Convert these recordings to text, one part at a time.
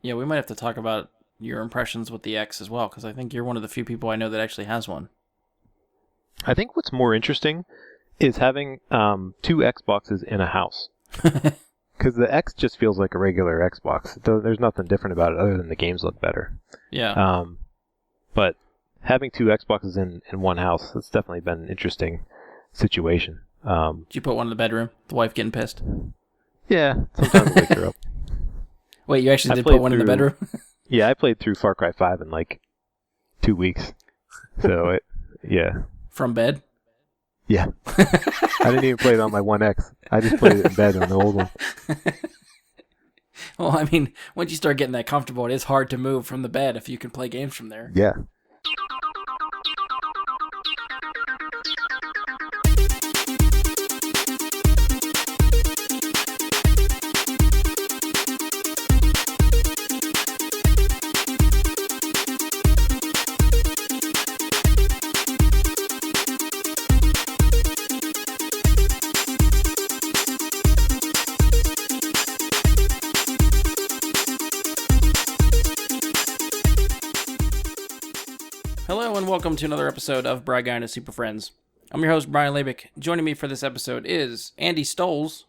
Yeah, we might have to talk about your impressions with the X as well, because I think you're one of the few people I know that actually has one. I think what's more interesting is having 2 Xboxes in a house. Because the X just feels like a regular Xbox. There's nothing different about it other than the games look better. Yeah. But having 2 Xboxes in one house, it's definitely been an interesting situation. Did you put one in the bedroom? The wife getting pissed? Yeah, sometimes I wake her up. Wait, you actually did put one in the bedroom? Yeah, I played through Far Cry 5 in like 2 weeks. So, yeah. From bed? Yeah. I didn't even play it on my 1X. I just played it in bed on the old one. Well, I mean, once you start getting that comfortable, it is hard to move from the bed if you can play games from there. Yeah. Hello and welcome to another episode of Bry Guy and his Super Friends. I'm your host, Brian Labick. Joining me for this episode is Andy Stoles.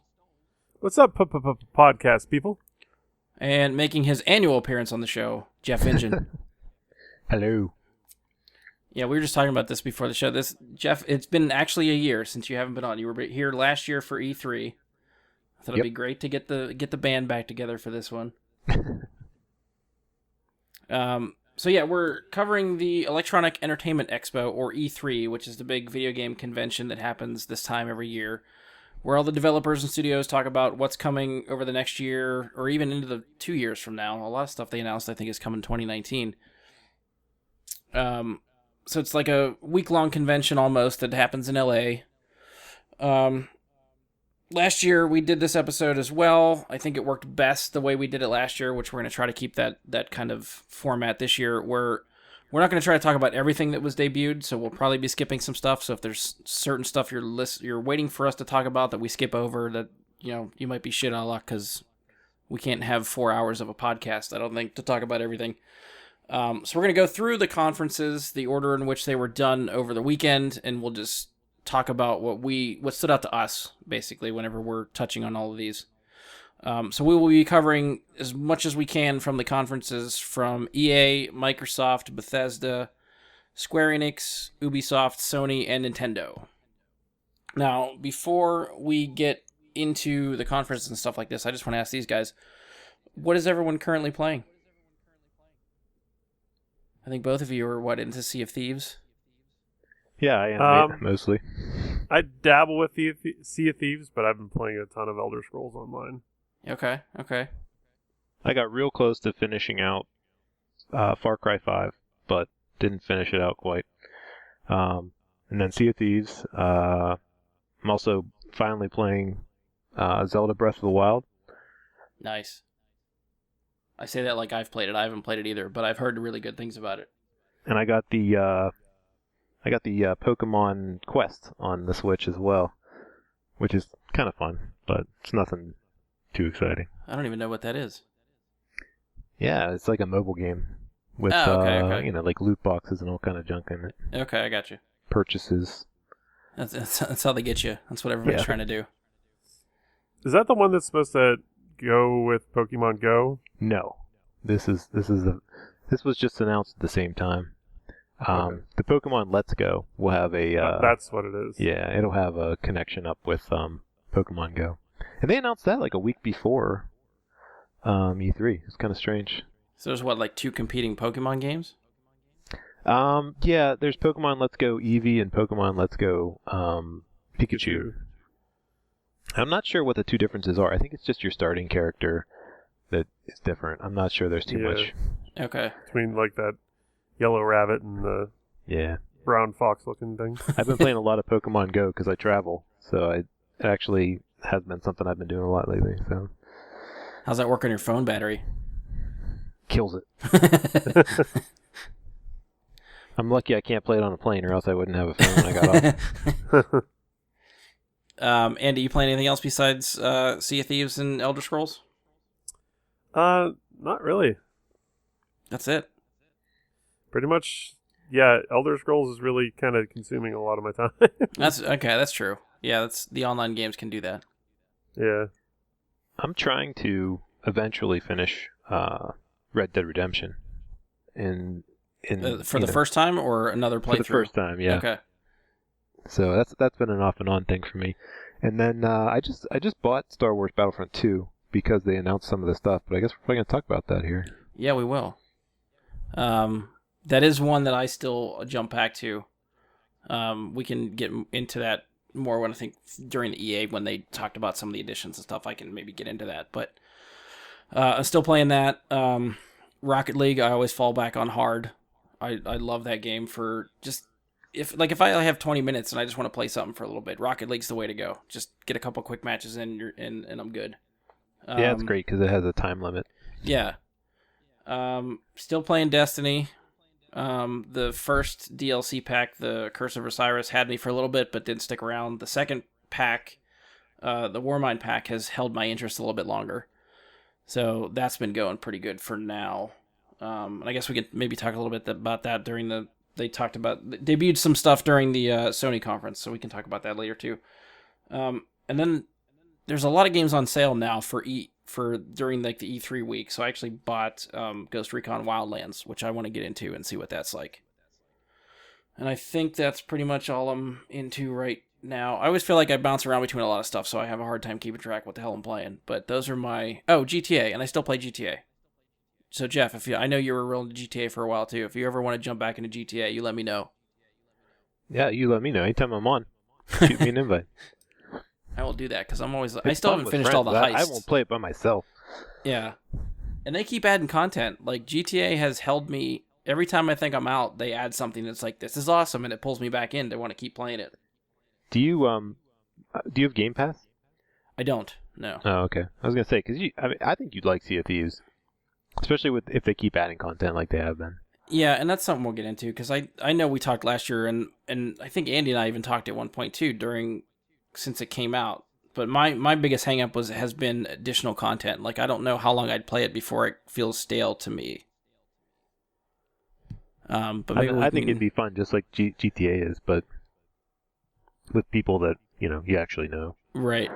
What's up, podcast people? And making his annual appearance on the show, Jeff Engine. Hello. Yeah, we were just talking about this before the show. Jeff, it's been actually a year since you haven't been on. You were here last year for E3. I thought it'd be great to get the band back together for this one. So yeah, we're covering the Electronic Entertainment Expo, or E3, which is the big video game convention that happens this time every year, where all the developers and studios talk about what's coming over the next year, or even into the 2 years from now. A lot of stuff they announced, I think, is coming in 2019. So it's like a week-long convention almost that happens in LA. Last year, we did this episode as well. I think it worked best the way we did it last year, which we're going to try to keep that kind of format this year, where we're not going to try to talk about everything that was debuted, so we'll probably be skipping some stuff. So if there's certain stuff you're waiting for us to talk about that we skip over, that you might be shit out of luck because we can't have 4 hours of a podcast, I don't think, to talk about everything. So we're going to go through the conferences, the order in which they were done over the weekend, and we'll just talk about what stood out to us, basically, whenever we're touching on all of these. So we will be covering as much as we can from the conferences from EA, Microsoft, Bethesda, Square Enix, Ubisoft, Sony, and Nintendo. Now, before we get into the conferences and stuff like this, I just want to ask these guys, what is everyone currently playing? I think both of you are, into Sea of Thieves? Yeah, I am mostly. I dabble with Sea of Thieves, but I've been playing a ton of Elder Scrolls Online. Okay. I got real close to finishing out Far Cry 5, but didn't finish it out quite. And then Sea of Thieves. I'm also finally playing Zelda Breath of the Wild. Nice. I say that like I've played it. I haven't played it either, but I've heard really good things about it. And I got the Pokemon Quest on the Switch as well, which is kind of fun, but it's nothing too exciting. I don't even know what that is. Yeah, it's like a mobile game with okay. Like loot boxes and all kind of junk in it. Okay, I got you. Purchases. That's how they get you. That's what everybody's trying to do. Is that the one that's supposed to go with Pokemon Go? No, this was just announced at the same time. Okay. The Pokemon Let's Go will have a... that's what it is. Yeah, it'll have a connection up with Pokemon Go. And they announced that like a week before E3. It's kind of strange. So there's like 2 competing Pokemon games? Yeah, there's Pokemon Let's Go Eevee and Pokemon Let's Go Pikachu. I'm not sure what the 2 differences are. I think it's just your starting character that is different. I'm not sure there's too much. Okay. Between like that yellow rabbit and the brown fox looking thing. I've been playing a lot of Pokemon Go because I travel, so it actually has been something I've been doing a lot lately. So, how's that work on your phone battery? Kills it. I'm lucky I can't play it on a plane, or else I wouldn't have a phone when I got off. Andy, you play anything else besides Sea of Thieves and Elder Scrolls? Not really. That's it. Pretty much, yeah, Elder Scrolls is really kind of consuming a lot of my time. That's okay. That's true. Yeah, that's the online games can do that. Yeah. I'm trying to eventually finish Red Dead Redemption. For the first time or another playthrough? For the first time, yeah. Okay. So that's been an off and on thing for me. And then I just bought Star Wars Battlefront 2 because they announced some of the stuff, but I guess we're probably going to talk about that here. Yeah, we will. That is one that I still jump back to. We can get into that more when I think during the EA when they talked about some of the additions and stuff. I can maybe get into that, but I'm still playing that. Rocket League, I always fall back on hard. I love that game for just if I have 20 minutes and I just want to play something for a little bit. Rocket League's the way to go. Just get a couple quick matches in and I'm good. Yeah, it's great because it has a time limit. Yeah. Still playing Destiny. The first DLC pack, the Curse of Osiris, had me for a little bit, but didn't stick around. The second pack, the Warmind pack, has held my interest a little bit longer. So that's been going pretty good for now. And I guess we could maybe talk a little bit about that during they debuted some stuff during the Sony conference, so we can talk about that later too. And then there's a lot of games on sale now for during like the E3 week. So I actually bought Ghost Recon Wildlands, which I want to get into and see what that's like. And I think that's pretty much all I'm into right now. I always feel like I bounce around between a lot of stuff, so I have a hard time keeping track what the hell I'm playing. But those are my... Oh, GTA, and I still play GTA. So Jeff, I know you were real into GTA for a while too. If you ever want to jump back into GTA, you let me know. Yeah, you let me know. Anytime I'm on, shoot me an invite. I will do that because I It's still fun haven't with finished friends. all the heists. I won't play it by myself. Yeah. And they keep adding content. Like, GTA has held me... Every time I think I'm out, they add something that's like, this is awesome, and it pulls me back in to want to keep playing it. Do you have Game Pass? I don't, no. Oh, okay. I was going to say, because I think you'd like Sea of Thieves. Especially if they keep adding content like they have been. Yeah, and that's something we'll get into, because I know we talked last year, and I think Andy and I even talked at one point, too, since it came out. But my biggest hang-up has been additional content. Like, I don't know how long I'd play it before it feels stale to me. But maybe I think it'd be fun, just like GTA is, but with people that, you actually know. Right.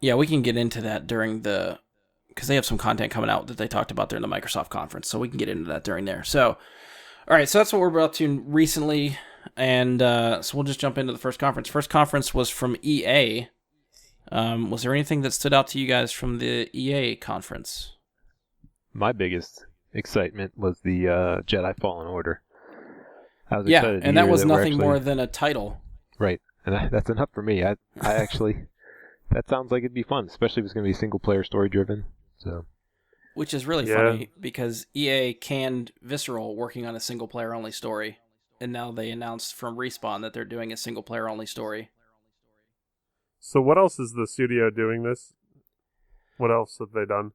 Yeah, we can get into that during because they have some content coming out that they talked about during the Microsoft conference, so we can get into that during there. So, all right, so that's what we're up to recently, and so we'll just jump into the first conference. First conference was from EA. Was there anything that stood out to you guys from the EA conference? My biggest excitement was the Jedi Fallen Order. I was excited to and that hear was nothing actually... more than a title. Right, and that's enough for me. I actually, that sounds like it'd be fun, especially if it's going to be single-player story-driven. So, which is really funny because EA canned Visceral working on a single-player only story, and now they announced from Respawn that they're doing a single-player only story. So what else is the studio doing this? What else have they done?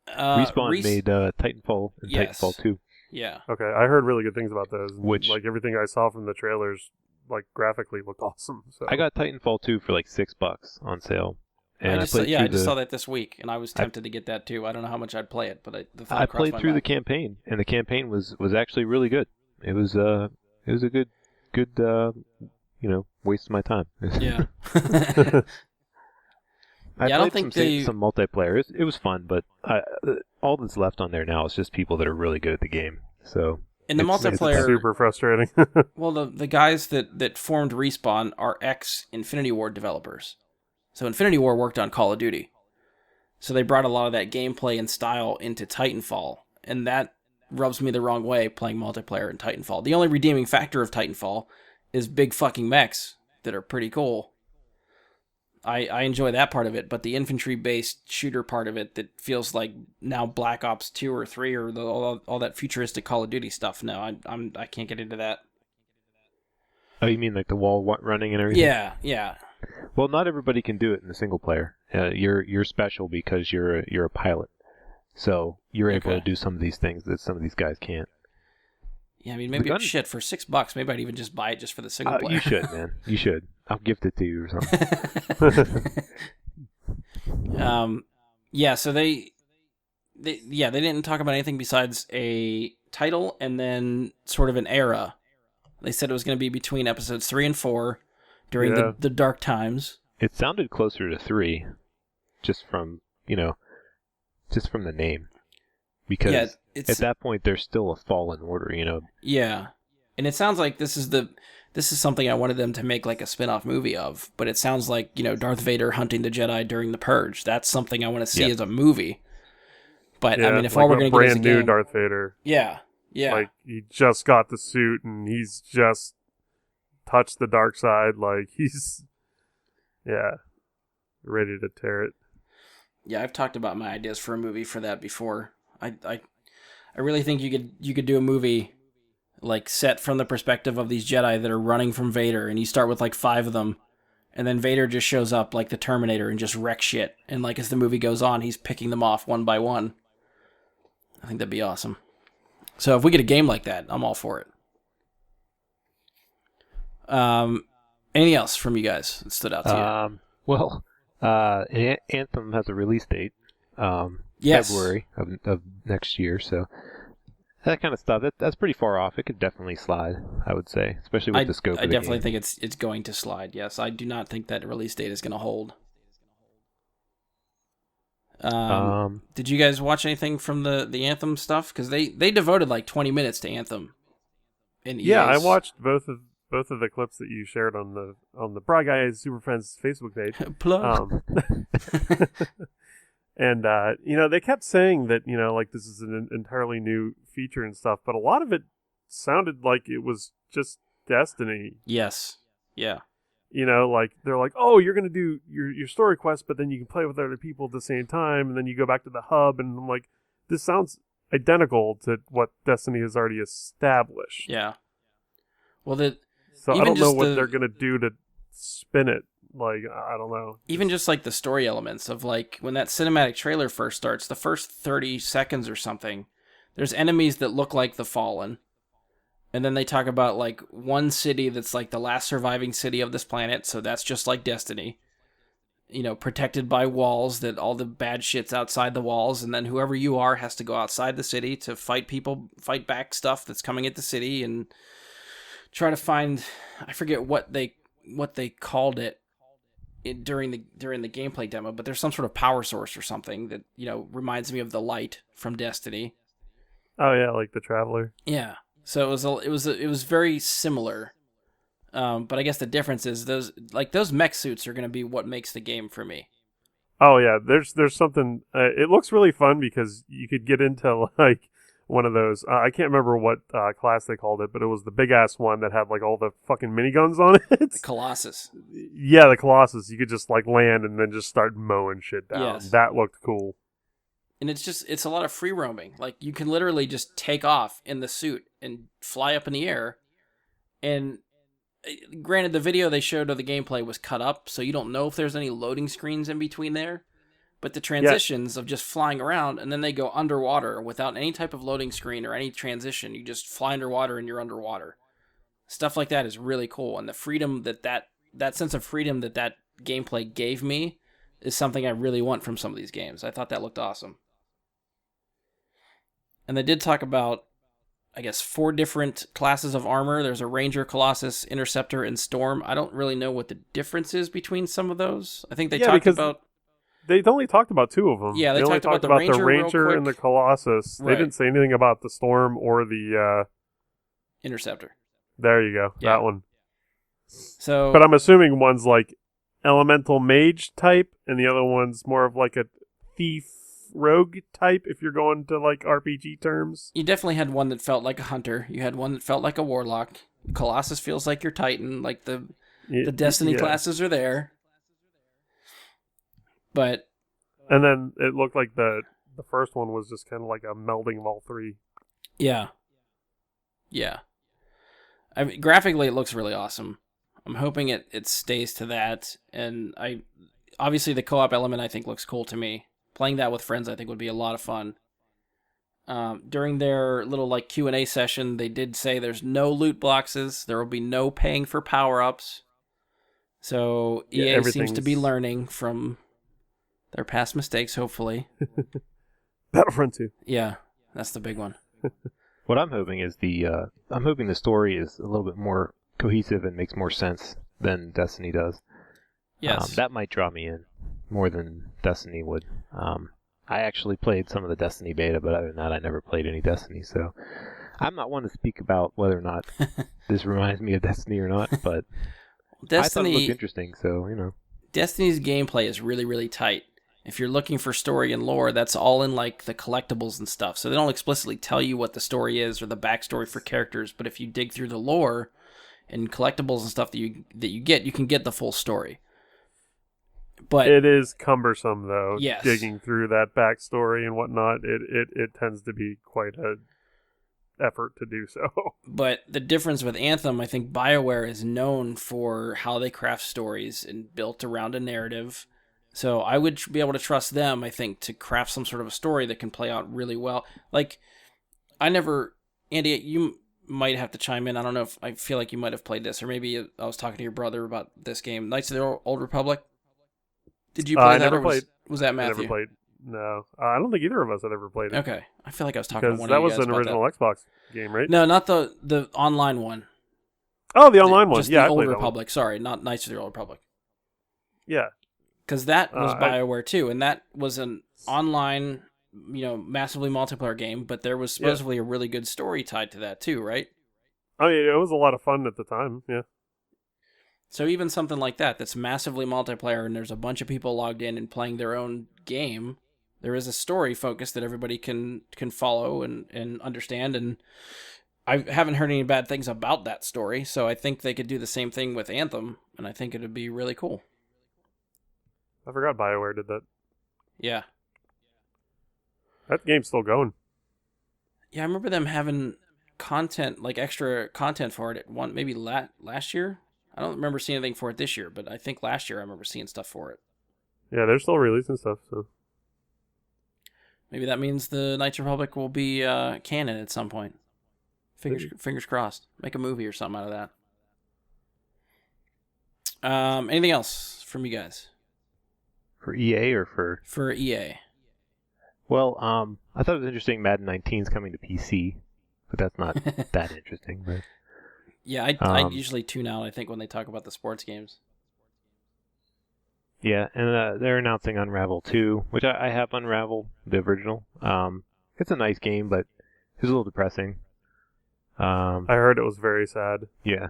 Respawn made Titanfall and Titanfall 2. Yeah. Okay, I heard really good things about those. Which, like, everything I saw from the trailers, like, graphically looked awesome. So. I got Titanfall 2 for like $6 on sale. And I just saw that this week, and I was tempted to get that too. I don't know how much I'd play it, but I played through the campaign, and the campaign was actually really good. It was a good waste of my time. Yeah. I don't think some multiplayer. It was fun, but all that's left on there now is just people that are really good at the game. So in the multiplayer, it's super frustrating. Well, the guys that formed Respawn are ex-Infinity Ward developers. So Infinity Ward worked on Call of Duty. So they brought a lot of that gameplay and style into Titanfall, and that rubs me the wrong way playing multiplayer in Titanfall. The only redeeming factor of Titanfall is big fucking mechs that are pretty cool. I enjoy that part of it, but the infantry-based shooter part of it that feels like now Black Ops 2 or 3 or all that futuristic Call of Duty stuff, no, I can't get into that. Oh, you mean like the wall running and everything? Yeah. Well, not everybody can do it in the single player. You're special because you're a pilot, so you're able to do some of these things that some of these guys can't. Yeah, I mean, maybe shit for $6. Maybe I'd even just buy it just for the single player. You should, man. You should. I'll gift it to you or something. Yeah. So they didn't talk about anything besides a title and then sort of an era. They said it was going to be between episodes 3 and 4 during the dark times. It sounded closer to 3, just from the name. Because at that point, there's still a fallen order, Yeah. And it sounds like this is something I wanted them to make like a spin-off movie of, but it sounds like, Darth Vader hunting the Jedi during the Purge. That's something I want to see as a movie. But I mean, if all we're going to get is a brand new game, Darth Vader. Yeah. Like he just got the suit and he's just touched the dark side. Like he's ready to tear it. Yeah, I've talked about my ideas for a movie for that before. I really think you could do a movie like set from the perspective of these Jedi that are running from Vader, and you start with like 5 of them, and then Vader just shows up like the Terminator and just wrecks shit. And like as the movie goes on, he's picking them off one by one. I think that'd be awesome. So if we get a game like that, I'm all for it. Anything else from you guys that stood out to you? Well, Anthem has a release date. Yes. February of next year, so that kind of stuff, that's pretty far off. It could definitely slide, I would say, especially with the scope of the game. I definitely think it's going to slide, yes. I do not think that release date is going to hold. Did you guys watch anything from the Anthem stuff? Because they devoted like 20 minutes to Anthem. I watched both of the clips that you shared on the Bry Guys Super Friends Facebook page. Plug. And they kept saying that like this is an entirely new feature and stuff, but a lot of it sounded like it was just Destiny. Yes. Yeah. Like they're like, oh, you're gonna do your story quest, but then you can play with other people at the same time, and then you go back to the hub, and I'm like, this sounds identical to what Destiny has already established. Yeah. Well, so I don't know what they're gonna do to spin it. Like, I don't know. Even just like the story elements of like when that cinematic trailer first starts, the first 30 seconds or something, there's enemies that look like the Fallen. And then they talk about like one city that's like the last surviving city of this planet. So that's just like Destiny, protected by walls, that all the bad shit's outside the walls. And then whoever you are has to go outside the city to fight back stuff that's coming at the city and try to find, I forget what they called it during the gameplay demo, but there's some sort of power source or something that, reminds me of the light from Destiny. Oh yeah, like the Traveler. Yeah. So it was very similar. But I guess the difference is those mech suits are going to be what makes the game for me. Oh yeah, there's something. It looks really fun because you could get into like one of those. I can't remember what class they called it, but it was the big ass one that had like all the fucking miniguns on it. The Colossus. Yeah, the Colossus. You could just like land and then just start mowing shit down. Yes. That looked cool. And it's a lot of free roaming. Like you can literally just take off in the suit and fly up in the air. And granted, the video they showed of the gameplay was cut up, so you don't know if there's any loading screens in between there. But the transitions of just flying around, and then they go underwater without any type of loading screen or any transition. You just fly underwater and you're underwater. Stuff like that is really cool. And the freedom that sense of freedom that gameplay gave me is something I really want from some of these games. I thought that looked awesome. And they did talk about, I guess, 4 different classes of armor. There's a Ranger, Colossus, Interceptor, and Storm. I don't really know what the difference is between some of those. I think they talked about... They only talked about 2 of them. Yeah, they only talked about the Ranger and the Colossus. Right. They didn't say anything about the Storm or the... Interceptor. There you go. Yeah. That one. So, but I'm assuming one's like Elemental Mage type, and the other one's more of like a Thief Rogue type, if you're going to like RPG terms. You definitely had one that felt like a Hunter. You had one that felt like a Warlock. Colossus feels like your Titan. Like the Destiny classes are there. But... And then it looked like the first one was just kind of like a melding of all 3. Yeah. Yeah. I mean, graphically, it looks really awesome. I'm hoping it stays to that. And obviously the co-op element I think looks cool to me. Playing that with friends I think would be a lot of fun. During their little like Q&A session, they did say there's no loot boxes. There will be no paying for power-ups. So EA seems to be learning from their past mistakes, hopefully. Battlefront 2. Yeah, that's the big one. What I'm hoping is I'm hoping the story is a little bit more cohesive and makes more sense than Destiny does. Yes. That might draw me in more than Destiny would. I actually played some of the Destiny beta, but other than that, I never played any Destiny, so I'm not one to speak about whether or not this reminds me of Destiny or not, but I thought it looked interesting, so, you know. Destiny's gameplay is really, really tight. If you're looking for story and lore, that's all in like the collectibles and stuff. So they don't explicitly tell you what the story is or the backstory for characters, but if you dig through the lore and collectibles and stuff that you get, you can get the full story. But it is cumbersome, though. Yes. Digging through that backstory and whatnot, it tends to be quite a effort to do so. But the difference with Anthem, I think BioWare is known for how they craft stories and built around a narrative. So I would be able to trust them, I think, to craft some sort of a story that can play out really well. Like, Andy, you might have to chime in. I don't know if I feel like you might have played this, or maybe I was talking to your brother about this game, Knights of the Old Republic. Did you play I that, never or played. was that Matthew? I never played. No, I don't think either of us had ever played it. Okay, I feel like I was talking to Because one that of you was guys an about original Xbox game, right? No, not the online one. Oh, the online one. Just Yeah, the I Old played that one. Republic. Sorry, not Knights of the Old Republic. Yeah, Because that was I- BioWare too, and that was an online, massively multiplayer game. But there was supposedly a really good story tied to that too, right? I mean, it was a lot of fun at the time. Yeah. So even something like that, that's massively multiplayer, and there's a bunch of people logged in and playing their own game. There is a story focus that everybody can follow and understand, and I haven't heard any bad things about that story. So I think they could do the same thing with Anthem, and I think it would be really cool. I forgot BioWare did that. Yeah. That game's still going. Yeah, I remember them having content, like extra content for it at maybe last year. I don't remember seeing anything for it this year, but I think last year I remember seeing stuff for it. Yeah, they're still releasing stuff, so. Maybe that means the Knights Republic will be canon at some point. Fingers crossed. Make a movie or something out of that. Anything else from you guys? For EA or for... For EA. Well, I thought it was interesting Madden 19 is coming to PC, but that's not that interesting. But Yeah, I usually tune out, I think, when they talk about the sports games. yeah, and they're announcing Unravel 2, which I have Unravel, the original. It's a nice game, but it's a little depressing. I heard it was very sad. Yeah.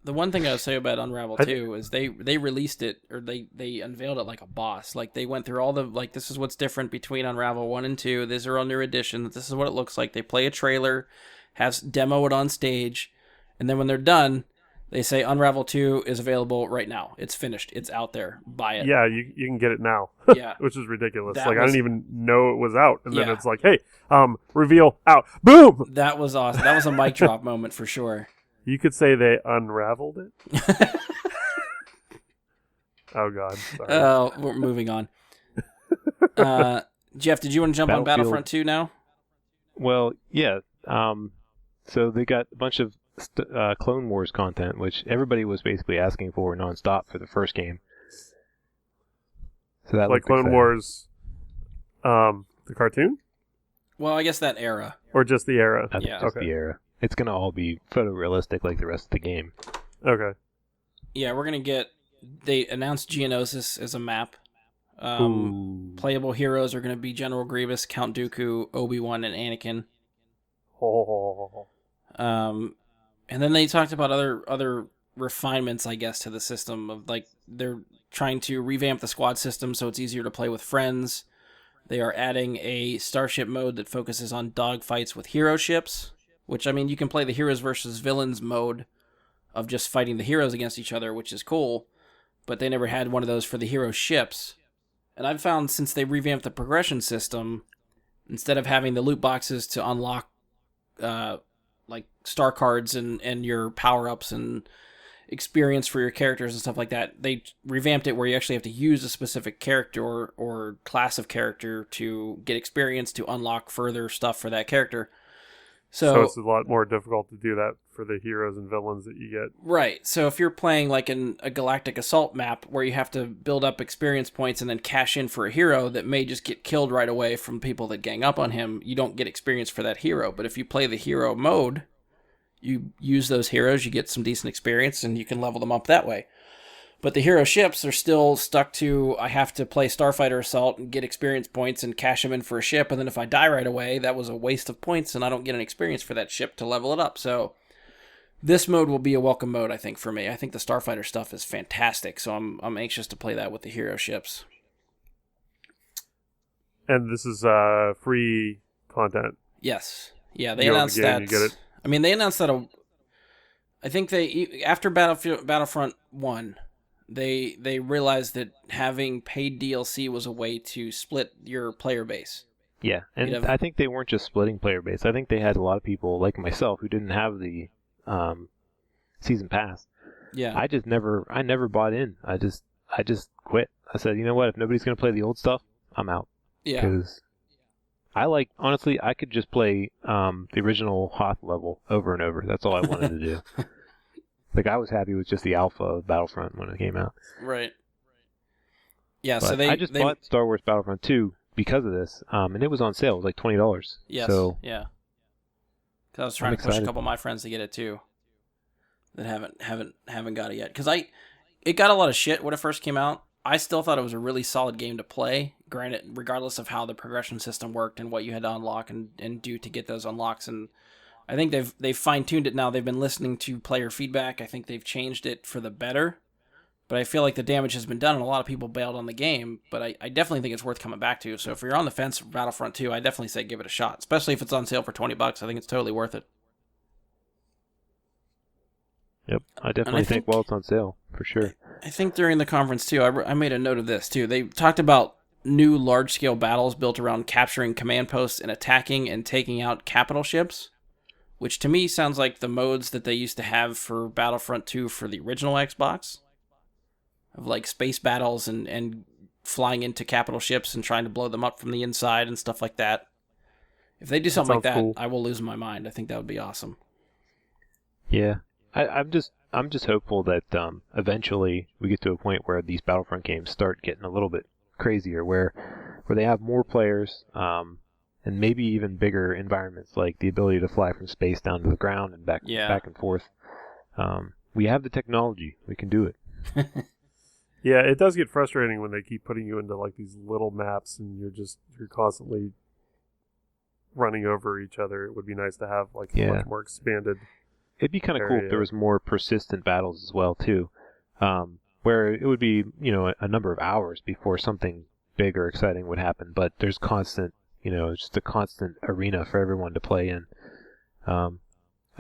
The one thing I would say about Unravel 2 is they released it, or they unveiled it like a boss. Like, they went through all the, like, this is what's different between Unravel 1 and 2. These are all new editions. This is what it looks like. They play a trailer, demo it on stage, and then when they're done, they say Unravel 2 is available right now. It's finished. It's out there. Buy it. Yeah, you can get it now. Yeah. Which is ridiculous. That I was- didn't even know it was out. And then Yeah. it's like, hey, reveal out. Boom! That was awesome. That was a mic drop moment for sure. You could say they unraveled it. Oh, God. Sorry. Oh, we're moving on. Jeff, did you want to jump on Battlefront 2 now? Well, yeah. So they got a bunch of Clone Wars content, which everybody was basically asking for nonstop for the first game. So that Like looked Clone exciting. Wars, the cartoon? Well, I guess that era. Or just the era? I think Yeah. just Okay. the era. It's going to all be photorealistic like the rest of the game. Okay. Yeah, we're going to get... They announced Geonosis as a map. Ooh. Playable heroes are going to be General Grievous, Count Dooku, Obi-Wan, and Anakin. Oh. And then they talked about other refinements, I guess, to the system of, like, they're trying to revamp the squad system so it's easier to play with friends. They are adding a starship mode that focuses on dogfights with hero ships, which, I mean, you can play the heroes versus villains mode of just fighting the heroes against each other, which is cool, but they never had one of those for the hero ships. And I've found since they revamped the progression system, instead of having the loot boxes to unlock like star cards and your power-ups and experience for your characters and stuff like that, they revamped it where you actually have to use a specific character or class of character to get experience to unlock further stuff for that character. So it's a lot more difficult to do that for the heroes and villains that you get. Right. So if you're playing like a Galactic Assault map where you have to build up experience points and then cash in for a hero that may just get killed right away from people that gang up on him, you don't get experience for that hero. But if you play the hero mode, you use those heroes, you get some decent experience, and you can level them up that way. But the hero ships are still stuck to, I have to play Starfighter Assault and get experience points and cash them in for a ship, and then if I die right away, that was a waste of points, and I don't get an experience for that ship to level it up. So this mode will be a welcome mode, I think, for me. I think the Starfighter stuff is fantastic, so I'm anxious to play that with the hero ships. And this is free content. Yes. Yeah, they announced that. You get it. I mean, they announced that, I think after Battlefront 1... They realized that having paid DLC was a way to split your player base. Yeah, and I think they weren't just splitting player base. I think they had a lot of people like myself who didn't have the season pass. Yeah, I never bought in. I just quit. I said, you know what? If nobody's gonna play the old stuff, I'm out. Yeah, because honestly, I could just play the original Hoth level over and over. That's all I wanted to do. Like, I was happy with just the alpha of Battlefront when it came out. Right. Yeah, but so I just bought Star Wars Battlefront 2 because of this, and it was on sale. It was like $20. Yes, so yeah. Because I was trying to push a couple of my friends to get it, too, that haven't got it yet. Because it got a lot of shit when it first came out. I still thought it was a really solid game to play, granted, regardless of how the progression system worked and what you had to unlock and do to get those unlocks. And I think they've fine-tuned it now. They've been listening to player feedback. I think they've changed it for the better. But I feel like the damage has been done, and a lot of people bailed on the game. But I definitely think it's worth coming back to. So if you're on the fence for Battlefront 2, I definitely say give it a shot. Especially if it's on sale for $20. I think it's totally worth it. Yep, I definitely think while it's on sale, for sure. I think during the conference, too, I made a note of this, too. They talked about new large-scale battles built around capturing command posts and attacking and taking out capital ships, which to me sounds like the modes that they used to have for Battlefront 2 for the original Xbox, of like space battles and flying into capital ships and trying to blow them up from the inside and stuff like that. If they do something like that, cool. I will lose my mind. I think that would be awesome. Yeah, I'm just hopeful that eventually we get to a point where these Battlefront games start getting a little bit crazier, where they have more players. And maybe even bigger environments, like the ability to fly from space down to the ground and back and forth. We have the technology. We can do it. Yeah, it does get frustrating when they keep putting you into like these little maps and you're constantly running over each other. It would be nice to have like a much more expanded. It'd be kind of cool if there was more persistent battles as well too, where it would be a number of hours before something big or exciting would happen. But there's constant. It's just a constant arena for everyone to play in. I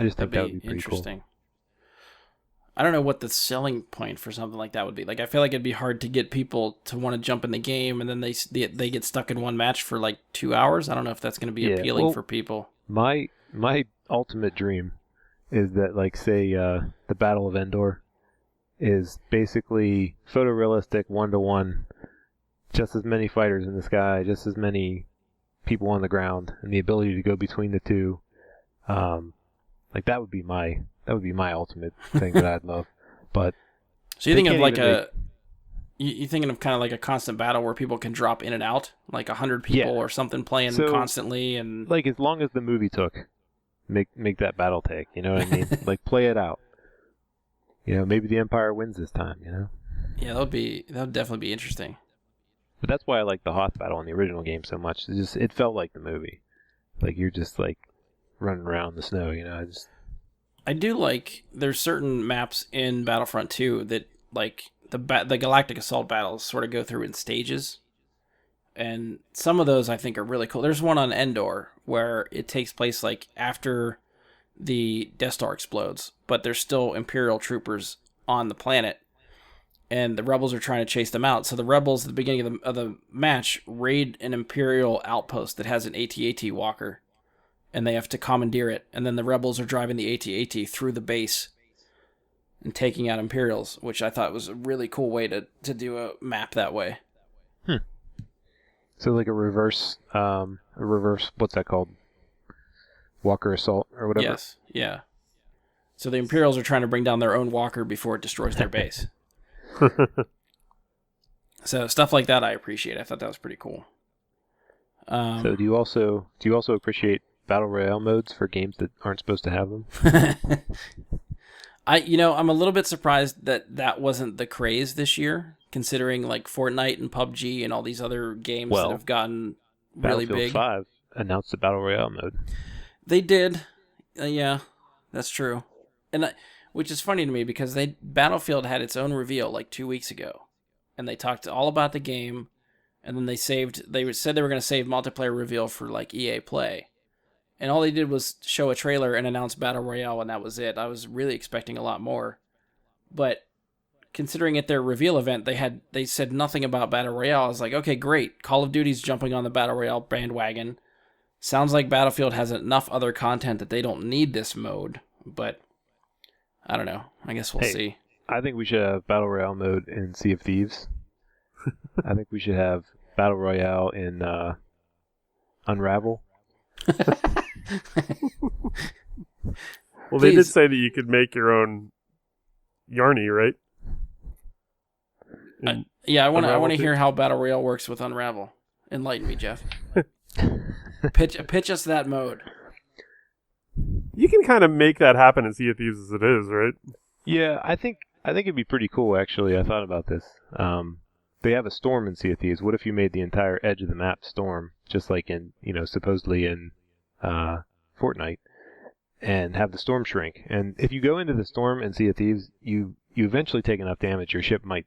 just think that would be pretty interesting. Cool. I don't know what the selling point for something like that would be. Like, I feel like it'd be hard to get people to want to jump in the game, and then they get stuck in one match for like 2 hours. I don't know if that's going to be appealing for people. My ultimate dream is that, like, say, the Battle of Endor is basically photorealistic 1-to-1, just as many fighters in the sky, just as many people on the ground, and the ability to go between the two. Like, that would be my ultimate thing that I'd love. But so you think of like you thinking of kind of like a constant battle where people can drop in and out, like 100 people or something playing constantly, and like as long as the movie took, make that battle take. You know what I mean? Like, play it out. Maybe the Empire wins this time. Yeah, that would definitely be interesting. But that's why I like the Hoth battle in the original game so much. It felt like the movie. Like, you're just like running around the snow, I do like there's certain maps in Battlefront 2 that like the Galactic Assault battles sort of go through in stages. And some of those I think are really cool. There's one on Endor where it takes place like after the Death Star explodes, but there's still Imperial troopers on the planet. And the rebels are trying to chase them out. So the rebels at the beginning of the match raid an Imperial outpost that has an AT-AT walker. And they have to commandeer it. And then the rebels are driving the AT-AT through the base and taking out Imperials, which I thought was a really cool way to do a map that way. So like a reverse, what's that called? Walker Assault or whatever. Yes, yeah. So the Imperials are trying to bring down their own walker before it destroys their base. So stuff like that I appreciate. I thought that was pretty cool. So do you also appreciate battle royale modes for games that aren't supposed to have them? I'm a little bit surprised that wasn't the craze this year, considering like Fortnite and PUBG and all these other games that have gotten really Battlefield big. 5 announced the battle royale mode. They did, yeah, that's true, which is funny to me because Battlefield had its own reveal like 2 weeks ago, and they talked all about the game, and then they said they were going to save multiplayer reveal for like EA Play. And all they did was show a trailer and announce Battle Royale, and that was it. I was really expecting a lot more. But considering at their reveal event, they said nothing about Battle Royale. I was like, okay, great. Call of Duty's jumping on the Battle Royale bandwagon. Sounds like Battlefield has enough other content that they don't need this mode. But I don't know. I guess we'll see. I think we should have Battle Royale mode in Sea of Thieves. I think we should have Battle Royale in Unravel. Well, they did say that you could make your own Yarny, right? I want to hear how Battle Royale works with Unravel. Enlighten me, Jeff. Pitch us that mode. You can kind of make that happen in Sea of Thieves as it is, right? Yeah, I think it'd be pretty cool. Actually, I thought about this. They have a storm in Sea of Thieves. What if you made the entire edge of the map storm, just like in supposedly in Fortnite, and have the storm shrink? And if you go into the storm in Sea of Thieves, you eventually take enough damage, your ship might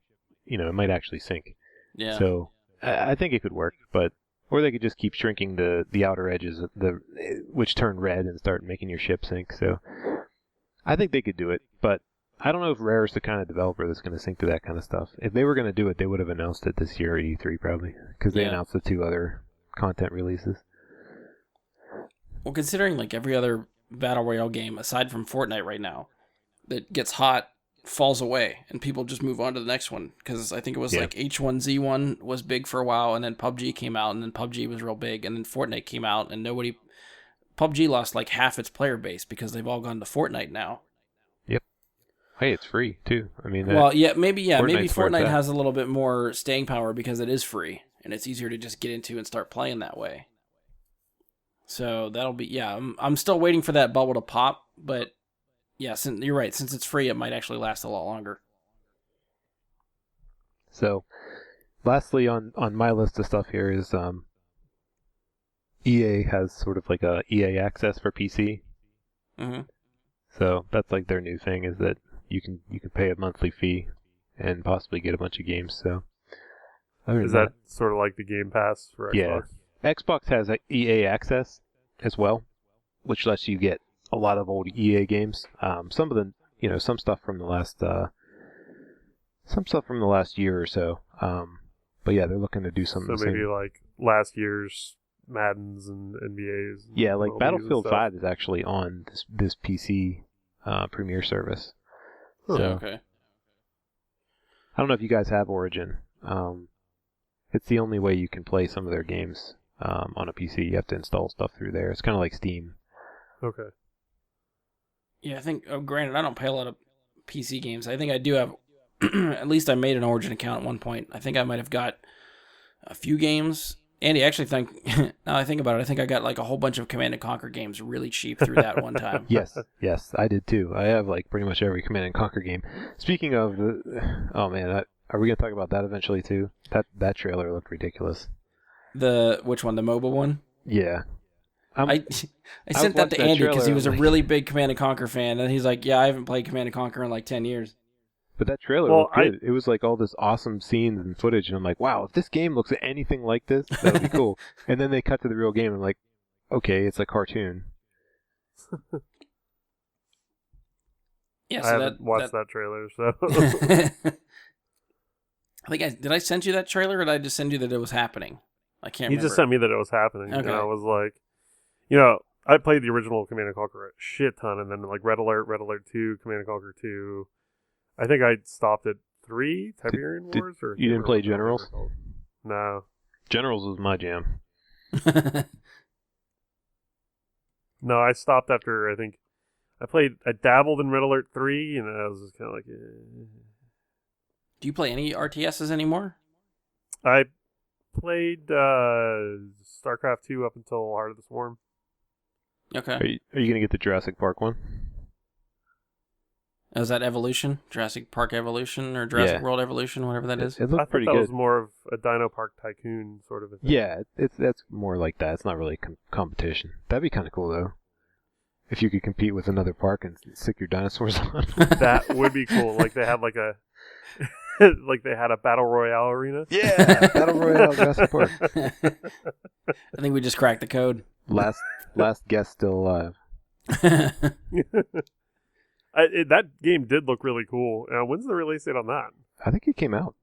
actually sink. Yeah. So I think it could work, or they could just keep shrinking the outer edges of which turn red and start making your ship sink. So I think they could do it, but I don't know if Rare's the kind of developer that's going to sink to that kind of stuff. If they were going to do it, they would have announced it this year at E3 probably, because they announced the 2 other content releases. Well, considering like every other Battle Royale game aside from Fortnite right now that gets hot falls away and people just move on to the next one, because I think it was like H1Z1 was big for a while, and then PUBG came out, and then PUBG was real big, and then Fortnite came out, and PUBG lost like half its player base because they've all gone to Fortnite now. Yep. Hey, it's free too. I mean, maybe Fortnite has a little bit more staying power because it is free and it's easier to just get into and start playing that way. So that'll be I'm still waiting for that bubble to pop, but yeah, you're right. Since it's free, it might actually last a lot longer. So, lastly on my list of stuff here is EA has sort of like a EA Access for PC. Mm-hmm. So that's like their new thing, is that you can pay a monthly fee and possibly get a bunch of games. So is that sort of like the Game Pass for Xbox? Yeah, Xbox has a EA Access as well, which lets you get a lot of old EA games. Some of the some stuff from the last year or so. But yeah, they're looking to do something. So maybe like last year's Maddens and NBAs. Yeah, like Battlefield 5 is actually on this PC Premier service. So, okay. I don't know if you guys have Origin. It's the only way you can play some of their games on a PC. You have to install stuff through there. It's kind of like Steam. Okay. Yeah, I think, granted, I don't play a lot of PC games. I think I do have, at least I made an Origin account at one point. I think I might have got a few games. Andy, actually, now I think about it, I think I got like a whole bunch of Command & Conquer games really cheap through that one time. Yes, I did too. I have like pretty much every Command & Conquer game. Speaking of, oh man, are we going to talk about that eventually too? That trailer looked ridiculous. Which one, the mobile one? Yeah. I sent that to Andy because he was a really big Command & Conquer fan, and he's like, yeah, I haven't played Command & Conquer in like 10 years. But that trailer looked good. It was like all this awesome scenes and footage, and I'm like, wow, if this game looks anything like this, that would be cool. And then they cut to the real game, and I'm like, okay, it's a cartoon. Yeah, I haven't watched that trailer, so... I think did I send you that trailer, or did I just send you that it was happening? I can't remember. You just sent me that it was happening, okay. And I was like, I played the original Command & Conquer a shit ton, and then like Red Alert 2, Command & Conquer 2... I think I stopped at 3 Tiberian Wars. Or you didn't play Generals? No. Generals was my jam. No, I stopped after, I think, I dabbled in Red Alert 3, and I was just kind of like, Do you play any RTSs anymore? I played StarCraft 2 up until Heart of the Swarm. Okay. Are you gonna get the Jurassic Park one? Is that Evolution? Jurassic Park Evolution or Jurassic World Evolution, whatever that is? It looked I thought pretty that good. was more of a Dino Park Tycoon sort of a thing. Yeah, that's more like that. It's not really competition. That'd be kind of cool though. If you could compete with another park and stick your dinosaurs on. That would be cool. Like they had like a like they had a battle royale arena. Yeah, Battle Royale Jurassic Park. I think we just cracked the code. Last guest still alive. That game did look really cool. When's the release date on that? I think it came out.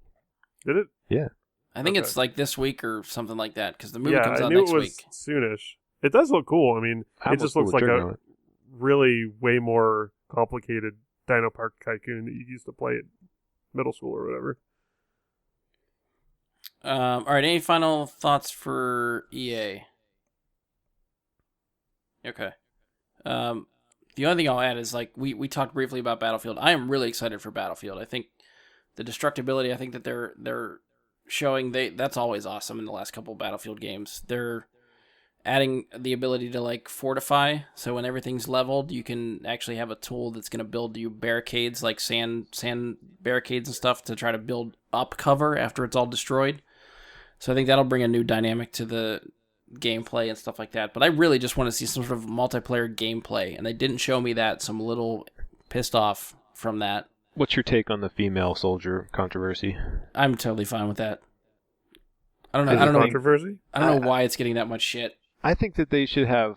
Did it? Yeah. I think Okay. it's like this week or something like that because the movie Yeah, comes I out knew next it was week. soonish. It does look cool. I mean, I it just almost looks like pulled the trigger a on it. really way more complicated Dino Park Tycoon that you used to play at middle school or whatever. All right, any final thoughts for EA? Okay. The only thing I'll add is like we talked briefly about Battlefield. I am really excited for Battlefield. I think the destructibility, I think that they're showing that's always awesome in the last couple of Battlefield games. They're adding the ability to like fortify, so when everything's leveled, you can actually have a tool that's going to build you barricades, like sand barricades and stuff, to try to build up cover after it's all destroyed. So I think that'll bring a new dynamic to the gameplay and stuff like that. But I really just want to see some sort of multiplayer gameplay, and they didn't show me that, so I'm a little pissed off from that. What's your take on the female soldier controversy? I'm totally fine with that. I don't know. Is I it don't know. Controversy? I don't know why it's getting that much shit. I think that they should have,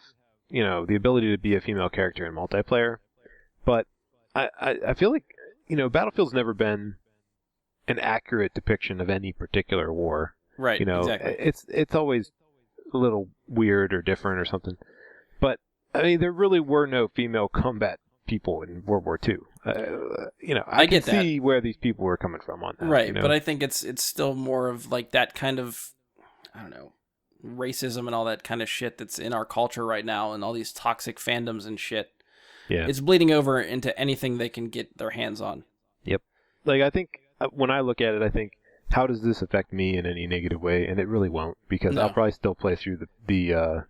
the ability to be a female character in multiplayer. But I feel like, Battlefield's never been an accurate depiction of any particular war. Right. Exactly. It's always a little weird or different or something. But I mean, there really were no female combat people in World War II. I get can see where these people were coming from on that. Right, but I think it's still more of like that kind of, I don't know, racism and all that kind of shit that's in our culture right now, and all these toxic fandoms and shit. Yeah, it's bleeding over into anything they can get their hands on. Yep. Like, I think when I look at it, I think, how does this affect me in any negative way? And it really won't, because I'll probably still play through the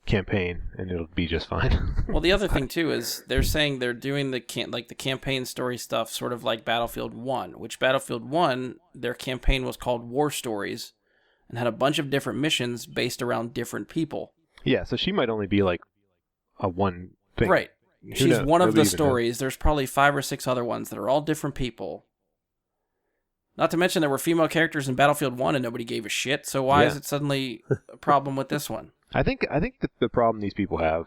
campaign, and it'll be just fine. Well, the other thing too is they're saying they're doing the campaign story stuff, sort of like Battlefield 1, which Battlefield 1, their campaign was called War Stories, and had a bunch of different missions based around different people. Yeah, so she might only be like a one thing. Right. Who She's knows? one of Nobody the even stories. There's probably 5 or 6 other ones that are all different people. Not to mention there were female characters in Battlefield 1 and nobody gave a shit, so why is it suddenly a problem with this one? I think that the problem these people have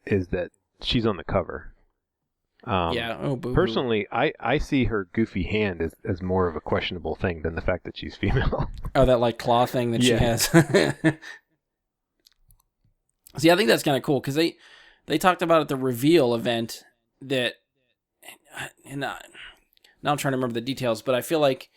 is that she's on the cover. Boo-hoo. Personally, I see her goofy hand as more of a questionable thing than the fact that she's female. Oh, that like claw thing that she has. See, I think that's kind of cool, because they talked about at the reveal event that, and now I'm trying to remember the details, but I feel like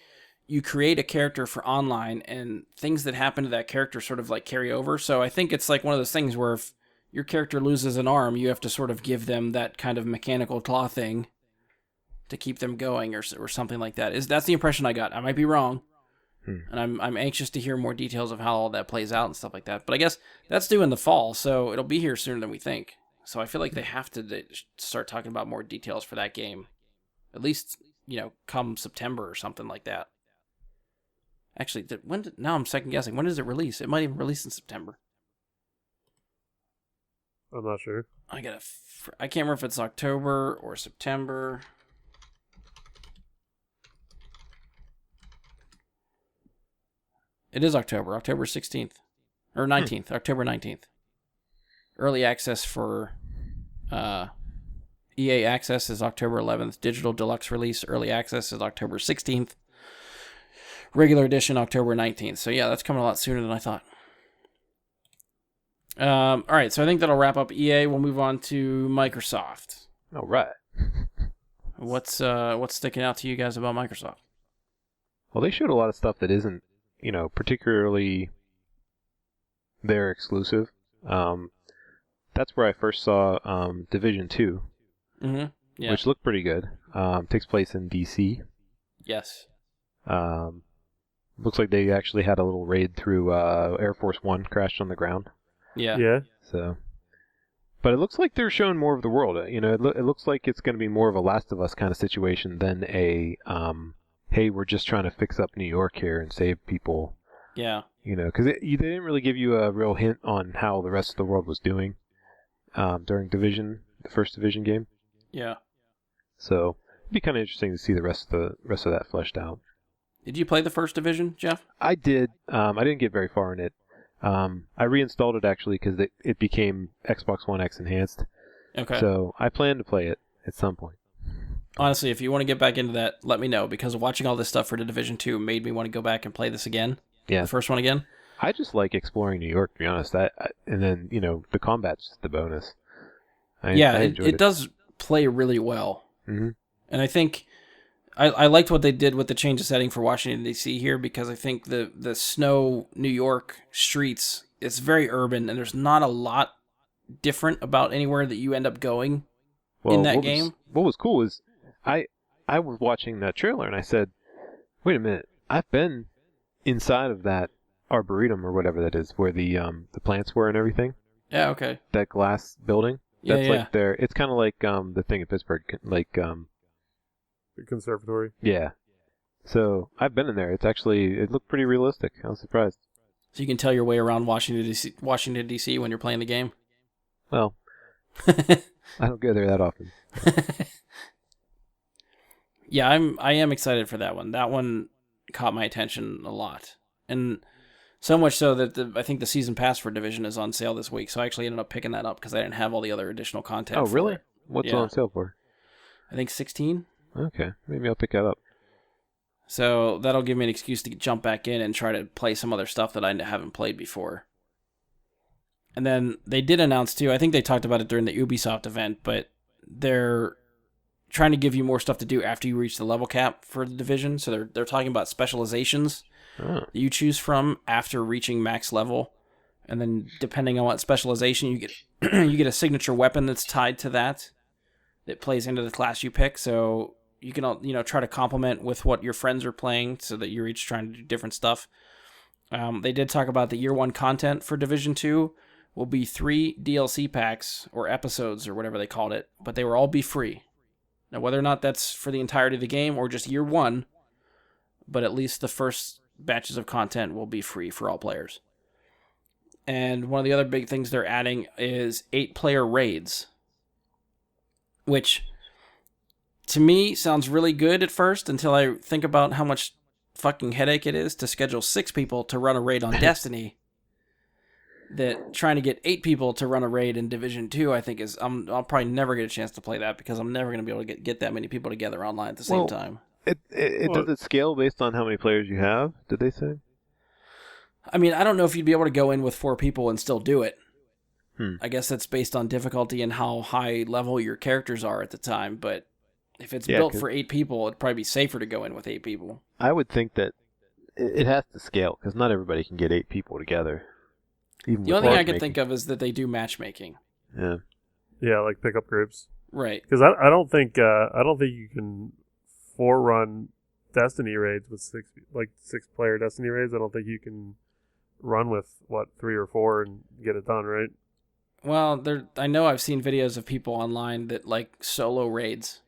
you create a character for online, and things that happen to that character sort of like carry over. So I think it's like one of those things where if your character loses an arm, you have to sort of give them that kind of mechanical claw thing to keep them going, or something like that. That's the impression I got. I might be wrong. And I'm anxious to hear more details of how all that plays out and stuff like that. But I guess that's due in the fall, so it'll be here sooner than we think. So I feel like they have to start talking about more details for that game. At least, come September or something like that. Actually, now I'm second guessing. When does it release? It might even release in September. I'm not sure. I can't remember if it's October or September. It is October 16th. Or 19th, October 19th. Early access for EA Access is October 11th. Digital Deluxe release, early access is October 16th. Regular edition, October 19th. So yeah, that's coming a lot sooner than I thought. All right, so I think that'll wrap up EA. We'll move on to Microsoft. All right. What's sticking out to you guys about Microsoft? Well, they showed a lot of stuff that isn't, particularly their exclusive. That's where I first saw Division 2, Mm-hmm. Yeah. which looked pretty good. Takes place in DC. Yes. Looks like they actually had a little raid through Air Force One crashed on the ground. Yeah. Yeah. So, but it looks like they're showing more of the world. It looks like it's going to be more of a Last of Us kind of situation than a hey, we're just trying to fix up New York here and save people. Yeah. Because they didn't really give you a real hint on how the rest of the world was doing during the first Division game. Yeah. So it'd be kind of interesting to see the rest of that fleshed out. Did you play the first Division, Jeff? I did. I didn't get very far in it. I reinstalled it actually because it became Xbox One X enhanced. Okay. So I plan to play it at some point. Honestly, if you want to get back into that, let me know, because watching all this stuff for the Division 2 made me want to go back and play this again. Yeah. The first one again. I just like exploring New York, to be honest. And then, the combat's just the bonus. I enjoyed it does play really well. Mm-hmm. And I think I liked what they did with the change of setting for Washington, D.C. here, because I think the snow New York streets, it's very urban, and there's not a lot different about anywhere that you end up going in that game. What was cool is I was watching that trailer, and I said, wait a minute, I've been inside of that arboretum or whatever that is, where the plants were and everything. Yeah, okay. That glass building. Yeah, That's yeah. like there. It's kind of like the thing in Pittsburgh, like The conservatory. yeah. So I've been in there. It looked pretty realistic. I was surprised. So you can tell your way around Washington D.C. when you're playing the game. Well, I don't go there that often. Yeah, I am excited for that one. That one caught my attention a lot, and so much so that I think the season pass for Division is on sale this week. So I actually ended up picking that up because I didn't have all the other additional content. Oh, for really? it. What's Yeah. on sale for? I think 16. Okay, maybe I'll pick that up. So that'll give me an excuse to jump back in and try to play some other stuff that I haven't played before. And then they did announce too, I think they talked about it during the Ubisoft event, but they're trying to give you more stuff to do after you reach the level cap for the Division. So they're talking about specializations that you choose from after reaching max level. And then depending on what specialization you get, you get a signature weapon that's tied to that plays into the class you pick. So you can, try to complement with what your friends are playing so that you're each trying to do different stuff. They did talk about the year one content for Division 2 will be 3 DLC packs or episodes or whatever they called it, but they will all be free. Now, whether or not that's for the entirety of the game or just year one, but at least the first batches of content will be free for all players. And one of the other big things they're adding is 8-player raids, which to me sounds really good at first until I think about how much fucking headache it is to schedule 6 people to run a raid on Destiny. That trying to get 8 people to run a raid in Division 2, I think I'll probably never get a chance to play that because I'm never going to be able to get that many people together online at the same time. Does it scale based on how many players you have? Did they say? I mean, I don't know if you'd be able to go in with 4 people and still do it. I guess that's based on difficulty and how high level your characters are at the time, but if it's built for 8 people, it'd probably be safer to go in with 8 people. I would think that it has to scale because not everybody can get 8 people together. The only thing I can think of is that they do matchmaking. Yeah. Yeah, like pickup groups. Right. Because I don't think you can forerun Destiny raids with 6-player Destiny raids. I don't think you can run with 3 or 4 and get it done, right? Well, I know I've seen videos of people online that like solo raids.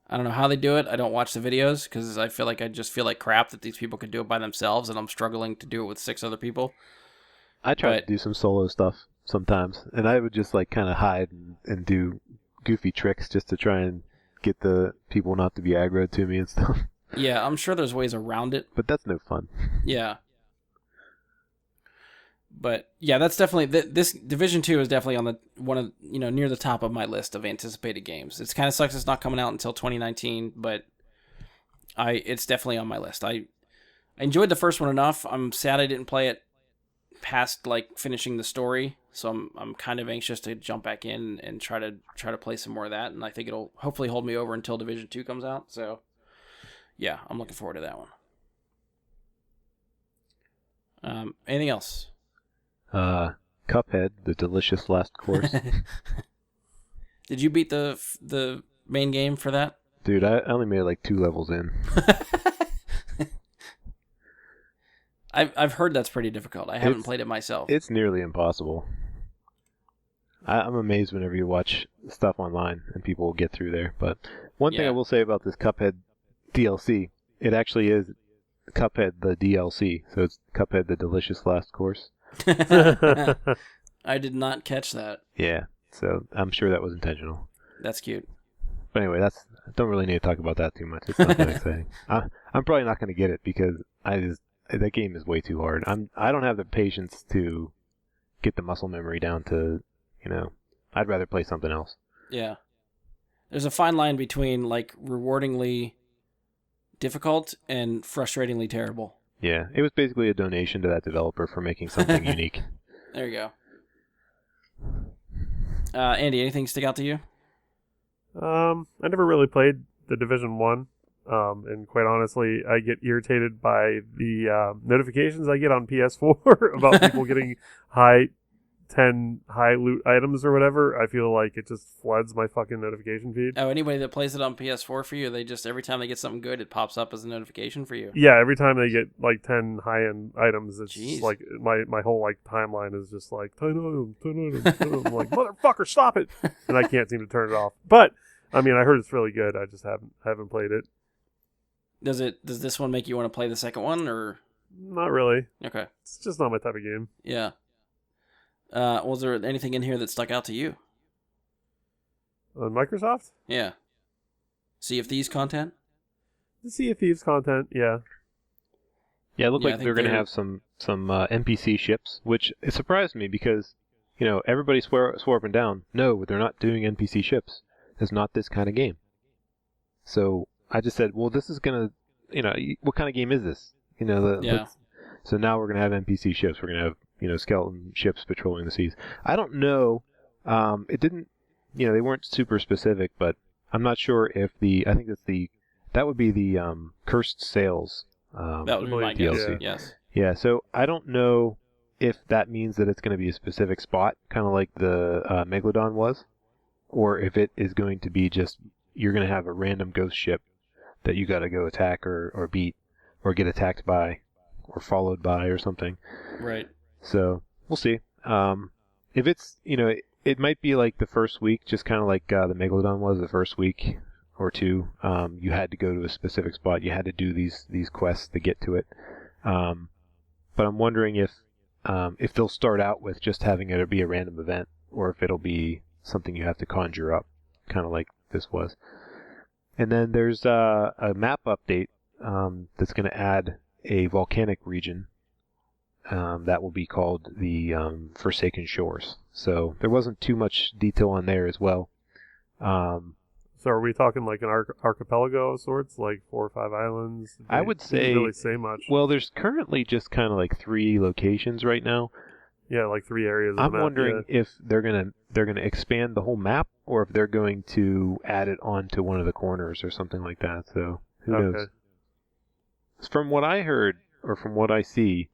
I don't know how they do it. I don't watch the videos because I feel like crap that these people could do it by themselves, and I'm struggling to do it with 6 other people. I try to do some solo stuff sometimes, and I would just kind of hide and do goofy tricks just to try and get the people not to be aggroed to me and stuff. Yeah, I'm sure there's ways around it. But that's no fun. Yeah. But yeah, that's definitely this Division 2 is definitely on near the top of my list of anticipated games. It's kind of sucks it's not coming out until 2019, but it's definitely on my list. I enjoyed the first one enough. I'm sad I didn't play it past finishing the story, so I'm kind of anxious to jump back in and try to play some more of that, and I think it'll hopefully hold me over until Division 2 comes out. So yeah, I'm looking forward to that one. Anything else? COD Cuphead, the delicious last course. Did you beat the main game for that? Dude, I only made like 2 levels in. I've heard that's pretty difficult. I haven't played it myself. It's nearly impossible. I'm amazed whenever you watch stuff online and people get through there. But one thing I will say about this Cuphead DLC, it actually is Cuphead the DLC. So it's Cuphead the delicious last course. I did not catch that. Yeah, so I'm sure that was intentional. That's cute. But anyway, I don't really need to talk about that too much. It's not that exciting. I'm probably not going to get it because that game is way too hard. I don't have the patience to get the muscle memory down to, I'd rather play something else. Yeah. There's a fine line between like rewardingly difficult and frustratingly terrible. Yeah, it was basically a donation to that developer for making something unique. There you go. Andy, anything stick out to you? I never really played the Division 1. And quite honestly, I get irritated by the notifications I get on PS4 about people getting high loot items or whatever. I feel like it just floods my fucking notification feed. Oh, anybody that plays it on PS4 for you, they just every time they get something good, it pops up as a notification for you. Yeah, every time they get like 10 high-end items, it's Jeez. just like my whole like timeline is just like 10 items, 10 items, 10 items. I'm like, motherfucker, stop it! And I can't seem to turn it off. But I mean, I heard it's really good. I just haven't played it. Does this one make you want to play the second one, or Not really. okay? It's just not my type of game. Yeah. Was there anything in here that stuck out to you? On Microsoft? Yeah. Sea of Thieves content? The Sea of Thieves content, yeah. Yeah, it looked Yeah, I like think they're going to they're- have some NPC ships, which it surprised me because, everybody swore up and down, no, they're not doing NPC ships. It's not this kind of game. So I just said, well, this is going to, what kind of game is this? Yeah. So now we're going to have NPC ships. We're going to have, skeleton ships patrolling the seas. I don't know. It didn't, they weren't super specific, but I'm not sure if I think that would be the Cursed Sails That would be my guess. DLC. Yes. Yeah, so I don't know if that means that it's going to be a specific spot, kind of like the Megalodon was, or if it is going to be just, you're going to have a random ghost ship that you got to go attack or beat, or get attacked by, or followed by, or something. Right. So, we'll see. If it's, it might be like the first week, just kind of like the Megalodon was the first week or two. You had to go to a specific spot. You had to do these quests to get to it. But I'm wondering if they'll start out with just having it be a random event, or if it'll be something you have to conjure up, kind of like this was. And then there's a map update that's going to add a volcanic region that will be called the Forsaken Shores. So there wasn't too much detail on there as well. So are we talking like an archipelago of sorts, like 4 or 5 islands? I would Didn't say, really say much. well, there's currently just kind of like 3 locations right now. Yeah, like 3 areas. Of I'm the map, wondering if they're gonna expand the whole map, or if they're going to add it onto one of the corners or something like that. So who knows? From what I heard, or from what I see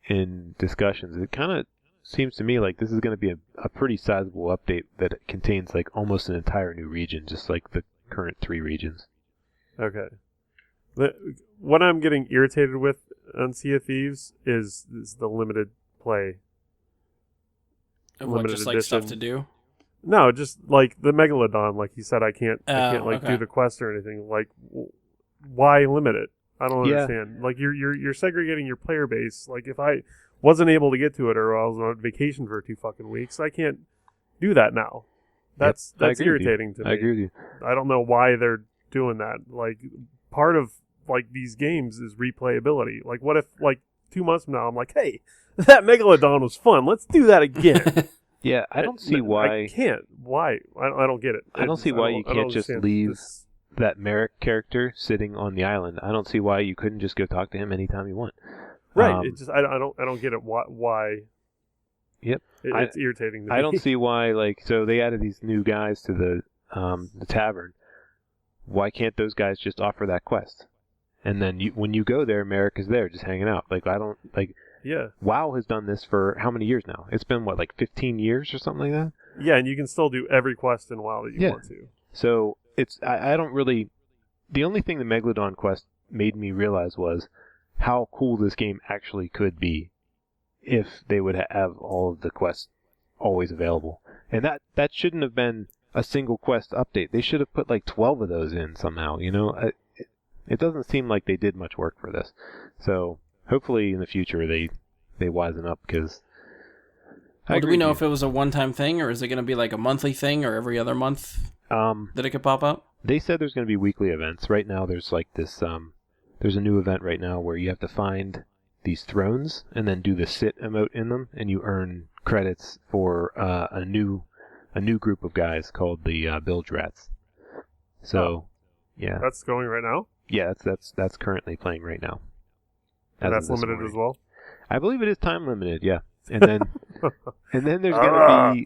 in discussions, it kind of seems to me like this is going to be a pretty sizable update that contains like almost an entire new region, just like the current 3 regions. Okay. What I'm getting irritated with on Sea of Thieves is the limited play. Of what, Limited just like stuff edition. to do? No, just like the Megalodon, like you said, I can't okay. do the quest or anything. Like, why limit it? I don't Yeah. understand. Like you're segregating your player base. Like if I wasn't able to get to it, or I was on vacation for 2 fucking weeks, I can't do that now. That's I agree with you. irritating to me. I agree with you. I don't know why they're doing that. Like part of like these games is replayability. Like what if like 2 months from now I'm like, hey, that Megalodon was fun. Let's do that again. Yeah, I don't see why. I can't. Why? I don't get it. I don't see why you can't just understand leave this. that Merrick character sitting on the island. I don't see why you couldn't just go talk to him anytime you want. Right. It just I don't get it. Why? Yep. It's irritating to me. I don't see why. So they added these new guys to the tavern. Why can't those guys just offer that quest? And then when you go there, Merrick is there just hanging out. Like I don't like. Yeah. WoW has done this for how many years now? It's been, what, like 15 years or something like that? Yeah, and you can still do every quest in WoW that you want to. So I don't really... The only thing the Megalodon quest made me realize was how cool this game actually could be if they would have all of the quests always available. And that shouldn't have been a single quest update. They should have put like 12 of those in somehow, you know? It doesn't seem like they did much work for this. So hopefully in the future they wisen up, because... Well, do we know if it was a one-time thing, or is it going to be like a monthly thing, or every other month that it could pop up? They said there's going to be weekly events. Right now there's like this... there's a new event right now where you have to find these thrones and then do the sit emote in them, and you earn credits for a new group of guys called the Bilge Rats. So, yeah. That's going right now? Yeah, that's currently playing right now. And that's limited as well? I believe it is time limited, yeah. And then there's gonna be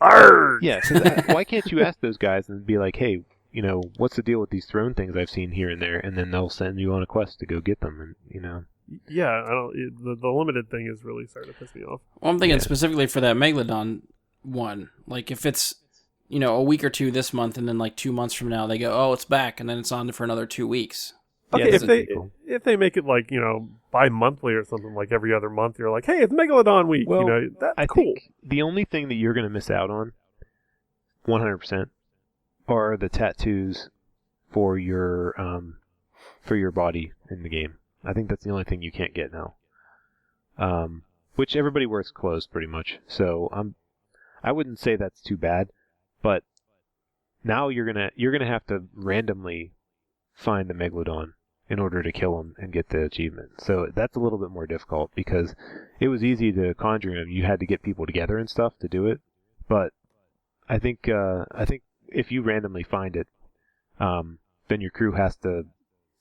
yeah. Why can't you ask those guys and be like, hey, you know, what's the deal with these throne things I've seen here and there? And then they'll send you on a quest to go get them, and you know. Yeah, I don't. The limited thing is really starting to piss me off. Well, I'm thinking specifically for that Megalodon one. Like if it's, you know, a week or two this month, and then like 2 months from now they go, oh, it's back, and then it's on for another 2 weeks. Okay, if they make it like, you know, bi-monthly or something, like every other month, you're like, hey, it's Megalodon week. Well, you know, that's I cool. think the only thing that you're going to miss out on, 100%, are the tattoos for your body in the game. I think that's the only thing you can't get now. Which everybody wears clothes pretty much, so I wouldn't say that's too bad, but now you're gonna have to randomly find the Megalodon in order to kill him and get the achievement. So that's a little bit more difficult, because it was easy to conjure him. You had to get people together and stuff to do it, but I think if you randomly find it, then your crew has to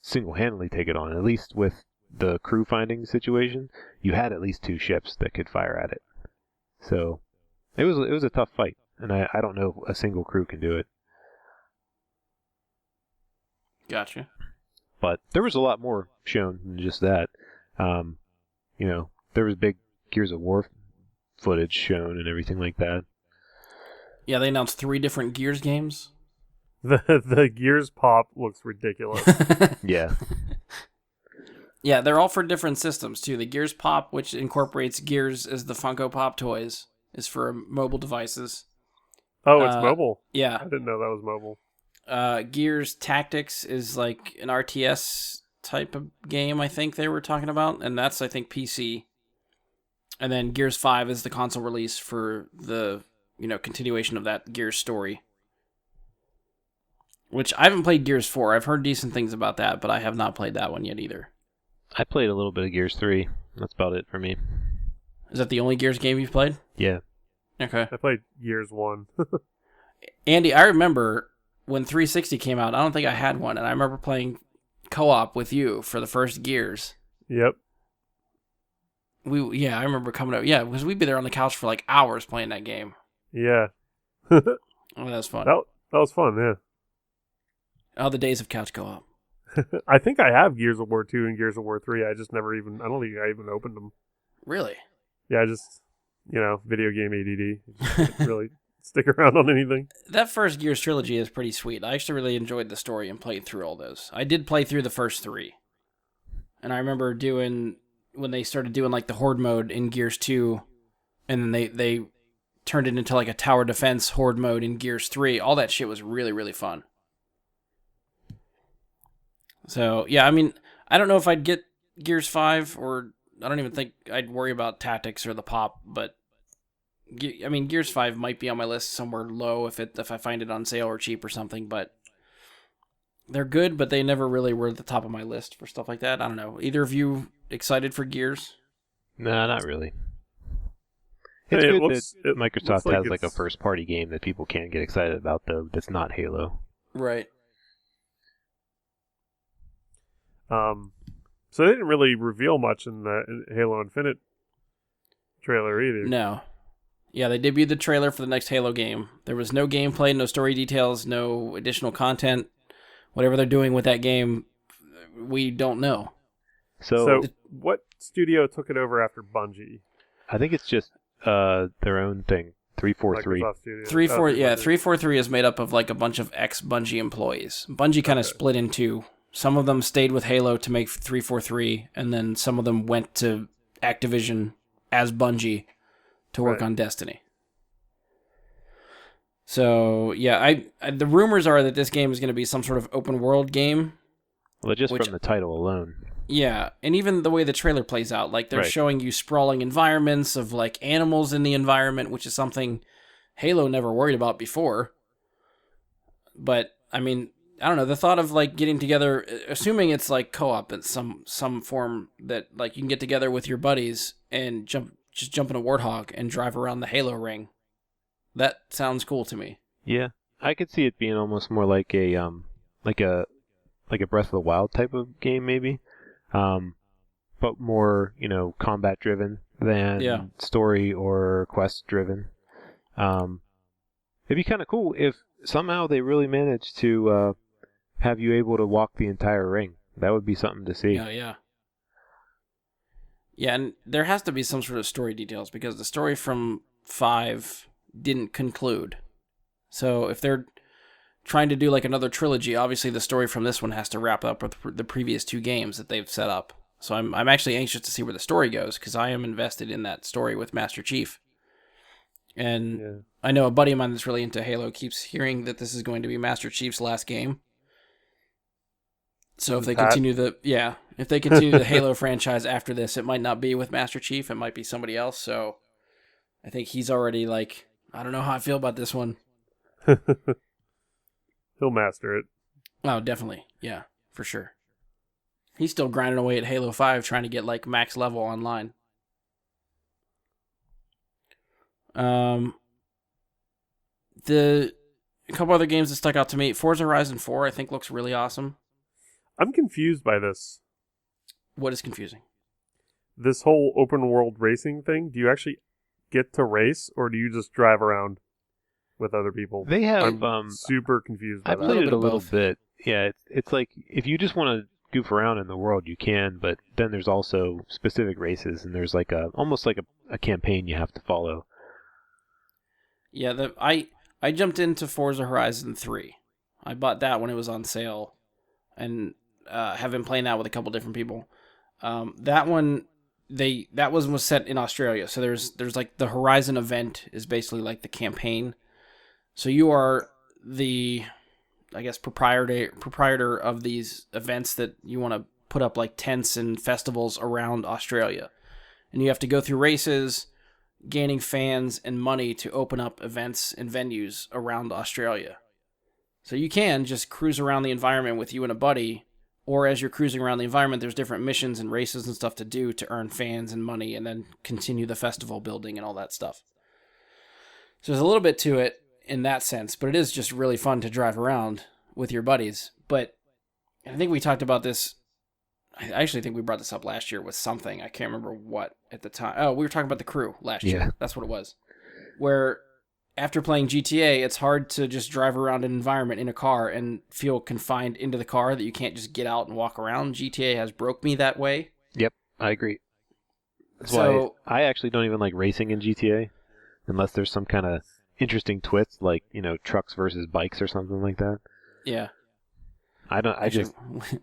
single-handedly take it on. At least with the crew finding situation, you had at least 2 ships that could fire at it. So it was a tough fight, and I don't know if a single crew can do it. Gotcha. But there was a lot more shown than just that. You know, there was big Gears of War footage shown and everything like that. Yeah, they announced 3 different Gears games. The Gears pop looks ridiculous. Yeah. Yeah, they're all for different systems, too. The Gears Pop, which incorporates Gears as the Funko Pop toys, is for mobile devices. Oh, it's mobile? Yeah. I didn't know that was mobile. Gears Tactics is like an RTS type of game, I think they were talking about, and that's, I think, PC. And then Gears 5 is the console release for the, you know, continuation of that Gears story. Which, I haven't played Gears 4. I've heard decent things about that, but I have not played that one yet either. I played a little bit of Gears 3. That's about it for me. Is that the only Gears game you've played? Yeah. Okay. I played Gears 1. Andy, I remember when 360 came out, I don't think I had one, and I remember playing co-op with you for the first Gears. Yep. I remember coming up. Yeah, because we'd be there on the couch for like hours playing that game. Yeah. Oh, that was fun. That was fun, yeah. Oh, the days of couch co-op. I think I have Gears of War 2 and Gears of War 3. I don't think I even opened them. Really? Yeah, I just, you know, video game ADD. Didn't really stick around on anything. That first Gears trilogy is pretty sweet. I actually really enjoyed the story and played through all those. I did play through the first 3. And I remember when they started doing like the Horde mode in Gears 2, and then they turned it into like a tower defense Horde mode in Gears 3. All that shit was really, really fun. So, yeah, I mean, I don't know if I'd get Gears 5, or I don't even think I'd worry about Tactics or the pop, but I mean, Gears 5 might be on my list somewhere low if I find it on sale or cheap or something, but they're good, but they never really were at the top of my list for stuff like that. I don't know. Either of you excited for Gears? Nah, not really. It's good that Microsoft like has like a first-party game that people can get excited about, though, that's not Halo. Right. So they didn't really reveal much in the Halo Infinite trailer either. No. Yeah, they debuted the trailer for the next Halo game. There was no gameplay, no story details, no additional content. Whatever they're doing with that game, we don't know. So what studio took it over after Bungie? I think it's just their own thing. 343. Microsoft Studio. 343 is made up of like a bunch of ex-Bungie employees. Bungie kind of split in two. Some of them stayed with Halo to make 343, and then some of them went to Activision as Bungie to work on Destiny. So, yeah, the rumors are that this game is going to be some sort of open world game. Well, just from the title alone. Yeah, and even the way the trailer plays out, like they're showing you sprawling environments of like animals in the environment, which is something Halo never worried about before. But I mean, I don't know, the thought of like getting together, assuming it's like co-op in some form that like you can get together with your buddies and jump in a Warthog and drive around the Halo ring. That sounds cool to me. Yeah, I could see it being almost more like a Breath of the Wild type of game, maybe. But more, combat driven than story or quest driven. It'd be kind of cool if somehow they really managed to have you able to walk the entire ring. That would be something to see. Yeah, and there has to be some sort of story details because the story from 5 didn't conclude. So if they're trying to do like another trilogy, obviously the story from this one has to wrap up with the previous 2 games that they've set up. So I'm actually anxious to see where the story goes because I am invested in that story with Master Chief. And I know a buddy of mine that's really into Halo keeps hearing that this is going to be Master Chief's last game. So if they continue the Halo franchise after this, it might not be with Master Chief, it might be somebody else. So I think he's already like, I don't know how I feel about this one. He'll master it. Oh, definitely. Yeah, for sure. He's still grinding away at Halo 5 trying to get like max level online. A couple other games that stuck out to me. Forza Horizon 4 I think looks really awesome. I'm confused by this. What is confusing? This whole open world racing thing, do you actually get to race or do you just drive around with other people? They have I'm super confused by I that. played it a little bit. Yeah, it's like if you just want to goof around in the world, you can, but then there's also specific races and there's like almost like a campaign you have to follow. Yeah, I jumped into Forza Horizon 3. I bought that when it was on sale and have been playing that with a couple different people. That one was set in Australia. So there's like the Horizon event is basically like the campaign. So you are the, I guess, proprietor of these events that you want to put up like tents and festivals around Australia. And you have to go through races, gaining fans and money to open up events and venues around Australia. So you can just cruise around the environment with you and a buddy, or as you're cruising around the environment, there's different missions and races and stuff to do to earn fans and money and then continue the festival building and all that stuff. So there's a little bit to it in that sense, but it is just really fun to drive around with your buddies. But I think we talked about this, I actually think we brought this up last year with something, I can't remember what at the time. Oh, we were talking about the crew last year. That's what it was. Where after playing GTA, it's hard to just drive around an environment in a car and feel confined into the car that you can't just get out and walk around. GTA has broke me that way. Yep, I agree. That's why I actually don't even like racing in GTA unless there's some kind of interesting twist, like, trucks versus bikes or something like that. Yeah.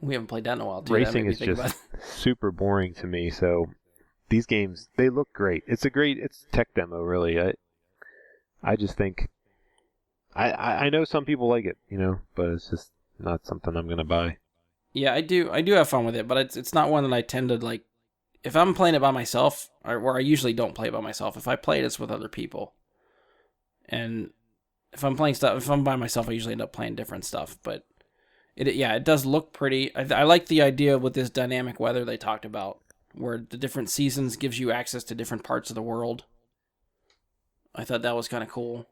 We haven't played that in a while, too. Racing is just super boring to me, so these games, they look great. It's a tech demo, really. I just think, I know some people like it, but it's just not something I'm going to buy. Yeah, I do have fun with it, but it's not one that I tend to, like, if I'm playing it by myself, or I usually don't play it by myself, if I play it, it's with other people. And if I'm by myself, I usually end up playing different stuff, but it does look pretty. I like the idea with this dynamic weather they talked about, where the different seasons gives you access to different parts of the world. I thought that was kind of cool.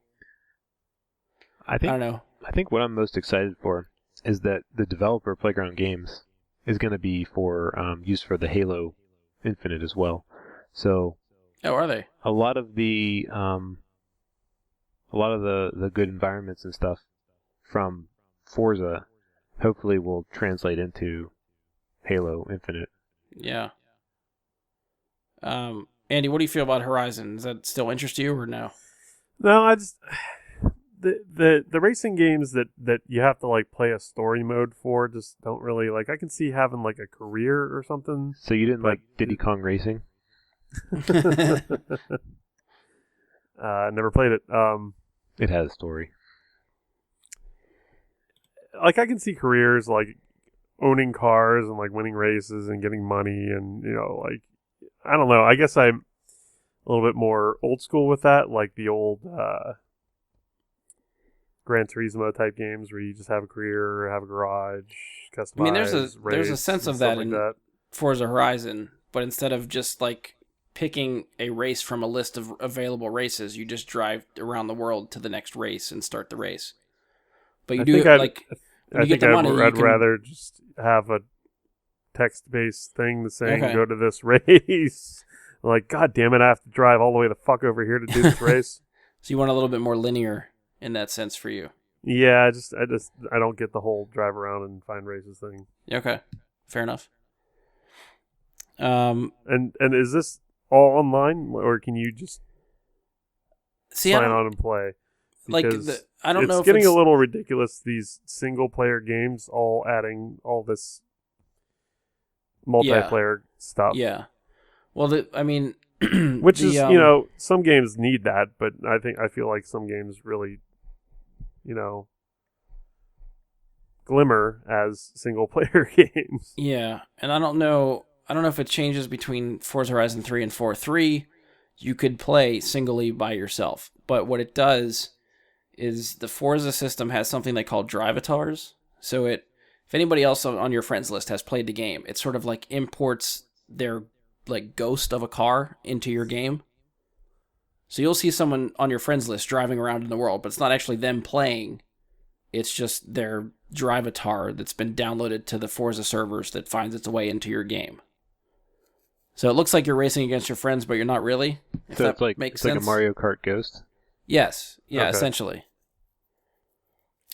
I don't know. I think what I'm most excited for is that the developer Playground Games is going to be used for the Halo Infinite as well. So, are they? A lot of the good environments and stuff from Forza hopefully will translate into Halo Infinite. Yeah. Andy, what do you feel about Horizon? Does that still interest you or no? No, I just the racing games that you have to like play a story mode for just don't really like. I can see having like a career or something. So you didn't But- like Diddy Kong Racing? Never played it. It has a story. Like I can see careers like owning cars and like winning races and getting money and like I don't know. I guess I'm a little bit more old school with that, like the old Gran Turismo type games where you just have a career, have a garage, customize. I mean, there's a race, sense and of stuff that like in that. Forza Horizon, but instead of just like picking a race from a list of available races, you just drive around the world to the next race and start the race. But you I do think it I'd- like when I you get think the money, you I'd can- rather just have a text-based thing saying Okay. go to this race. Like, God damn it, I have to drive all the way the fuck over here to do this race. So you want a little bit more linear in that sense for you. Yeah, I don't get the whole drive around and find races thing. Okay, fair enough. And is this all online, or can you just See, I sign don't, on and play? like Because I don't it's know if getting it's a little ridiculous. These single-player games all adding all this multiplayer stuff. yeah. Well, I mean, Which the, is, some games need that, but I feel like some games really, glimmer as single player games. yeah, and I don't know if it changes between Forza Horizon 3 and 4.3. You could play singly by yourself, but what it does is the Forza system has something they call drivatars. So if anybody else on your friends list has played the game, it sort of like imports their like ghost of a car into your game. So you'll see someone on your friends list driving around in the world, but it's not actually them playing. It's just their drivatar that's been downloaded to the Forza servers that finds its way into your game. So it looks like you're racing against your friends, but you're not really. If So that it's like makes it's like sense. a Mario Kart Ghost. Yes. Yeah, Okay. essentially.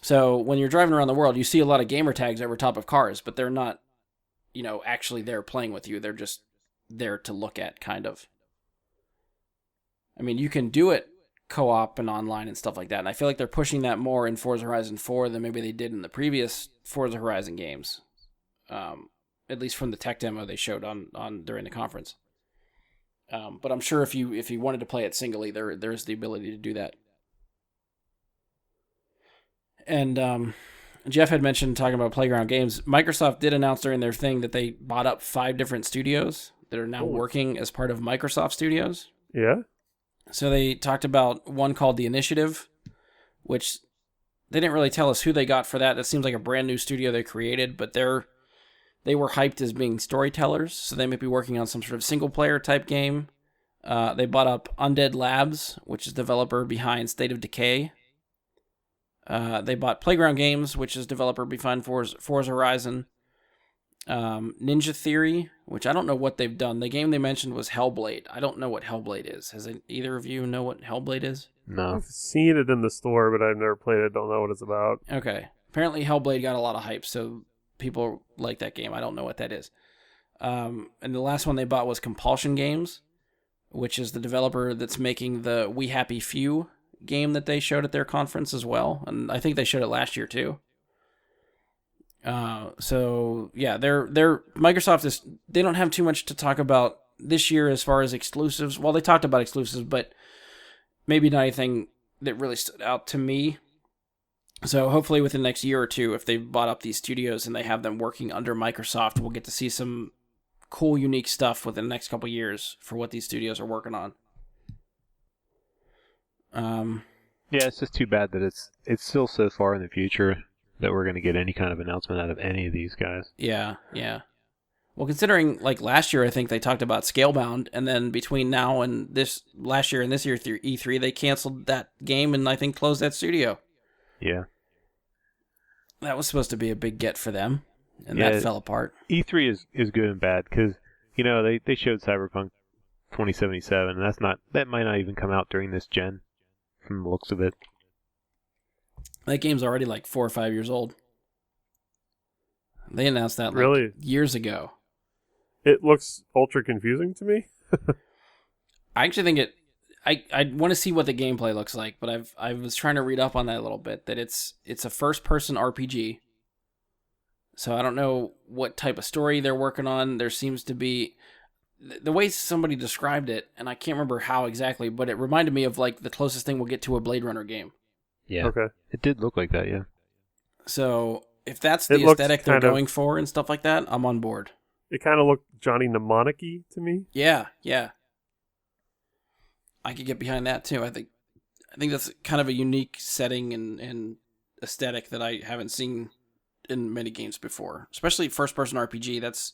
So when you're driving around the world, you see a lot of gamer tags over top of cars, but they're not, actually there playing with you. They're just there to look at, kind of. I mean, you can do it co-op and online and stuff like that, and I feel like they're pushing that more in Forza Horizon 4 than maybe they did in the previous Forza Horizon games. At least from the tech demo they showed on during the conference. But I'm sure if you wanted to play it singly, there's the ability to do that. And Jeff had mentioned talking about Playground Games. Microsoft did announce during their thing that they bought up 5 different studios that are now working as part of Microsoft Studios. Yeah. So they talked about one called The Initiative, which they didn't really tell us who they got for that. That seems like a brand new studio they created, but they were hyped as being storytellers, so they might be working on some sort of single-player type game. They bought up Undead Labs, which is developer behind State of Decay. They bought Playground Games, which is developer behind Forza Horizon. Ninja Theory, which I don't know what they've done. The game they mentioned was Hellblade. I don't know what Hellblade is. Has either of you know what Hellblade is? No. I've seen it in the store, but I've never played it. Don't know what it's about. Okay. Apparently Hellblade got a lot of hype, so people like that game. I don't know what that is. And the last one they bought was Compulsion Games, which is the developer that's making the We Happy Few game that they showed at their conference as well. And I think they showed it last year too. So yeah, they're Microsoft they don't have too much to talk about this year as far as exclusives. Well, they talked about exclusives, but maybe not anything that really stood out to me. So hopefully within the next year or two, if they've bought up these studios and they have them working under Microsoft, we'll get to see some cool, unique stuff within the next couple years for what these studios are working on. Yeah, it's just too bad that it's still so far in the future that we're going to get any kind of announcement out of any of these guys. Yeah. Well, considering like last year, I think they talked about Scalebound, and then between now and last year and this year through E3, they canceled that game and I think closed that studio. Yeah. That was supposed to be a big get for them, and Yeah, that fell apart. E3 is good and bad because they showed Cyberpunk 2077, and that might not even come out during this gen, from the looks of it. That game's already like 4 or 5 years old. They announced that Really? years ago. It looks ultra confusing to me. I actually think I want to see what the gameplay looks like, but I was trying to read up on that a little bit, that it's a first-person RPG. So I don't know what type of story they're working on. There seems to be... The way somebody described it, and I can't remember how exactly, but it reminded me of like the closest thing we'll get to a Blade Runner game. Yeah. Okay. It did look like that, yeah. So if that's the It looks aesthetic they're kind of- going for and stuff like that, I'm on board. It kind of looked Johnny Mnemonic-y to me. Yeah. I could get behind that too. I think that's kind of a unique setting and aesthetic that I haven't seen in many games before, especially first-person RPG. That's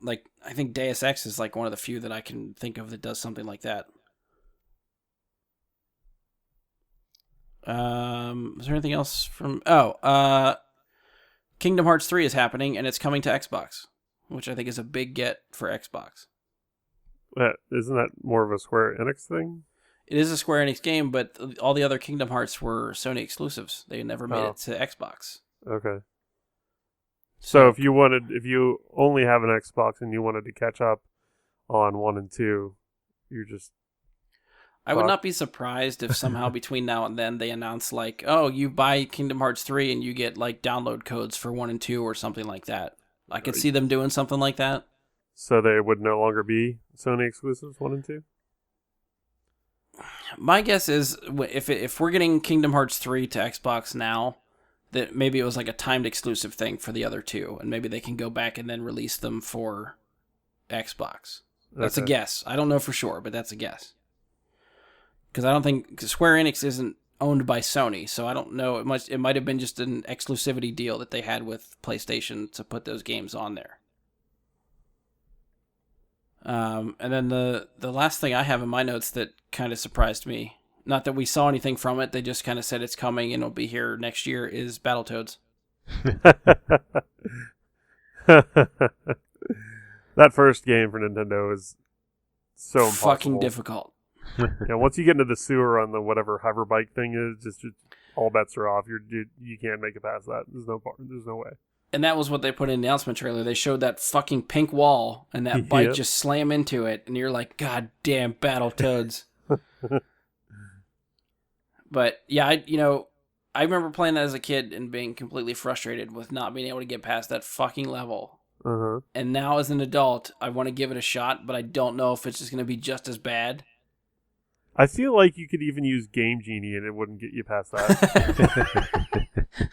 like, I think Deus Ex is like one of the few that I can think of that does something like that. Is there anything else from... Kingdom Hearts 3 is happening, and it's coming to Xbox, which I think is a big get for Xbox. Isn't that more of a Square Enix thing? It is a Square Enix game, but all the other Kingdom Hearts were Sony exclusives. They never made it to Xbox. Okay. So if you only have an Xbox and you wanted to catch up on 1 and 2, you're just... I would not be surprised if somehow between now and then they announce like, oh, you buy Kingdom Hearts 3 and you get like download codes for 1 and 2 or something like that. I could see them doing something like that. So they would no longer be Sony exclusives, 1 and 2? My guess is if we're getting Kingdom Hearts 3 to Xbox now, that maybe it was like a timed exclusive thing for the other two, and maybe they can go back and then release them for Xbox. That's a guess. I don't know for sure, but that's a guess. Because I don't think Square Enix isn't owned by Sony, so I don't know. It might have been just an exclusivity deal that they had with PlayStation to put those games on there. And then the last thing I have in my notes that kind of surprised me, not that we saw anything from it, they just kind of said it's coming and it'll be here next year, is Battletoads. That first game for Nintendo is so impossible. Fucking difficult. Yeah, once you get into the sewer on the whatever hover bike thing is, just all bets are off. You can't make it past that. There's no way. And that was what they put in the announcement trailer. They showed that fucking pink wall and that bike just slam into it, and you're like, God damn, Battletoads. But yeah, I remember playing that as a kid and being completely frustrated with not being able to get past that fucking level. Uh-huh. And now as an adult, I want to give it a shot, but I don't know if it's just going to be just as bad. I feel like you could even use Game Genie and it wouldn't get you past that.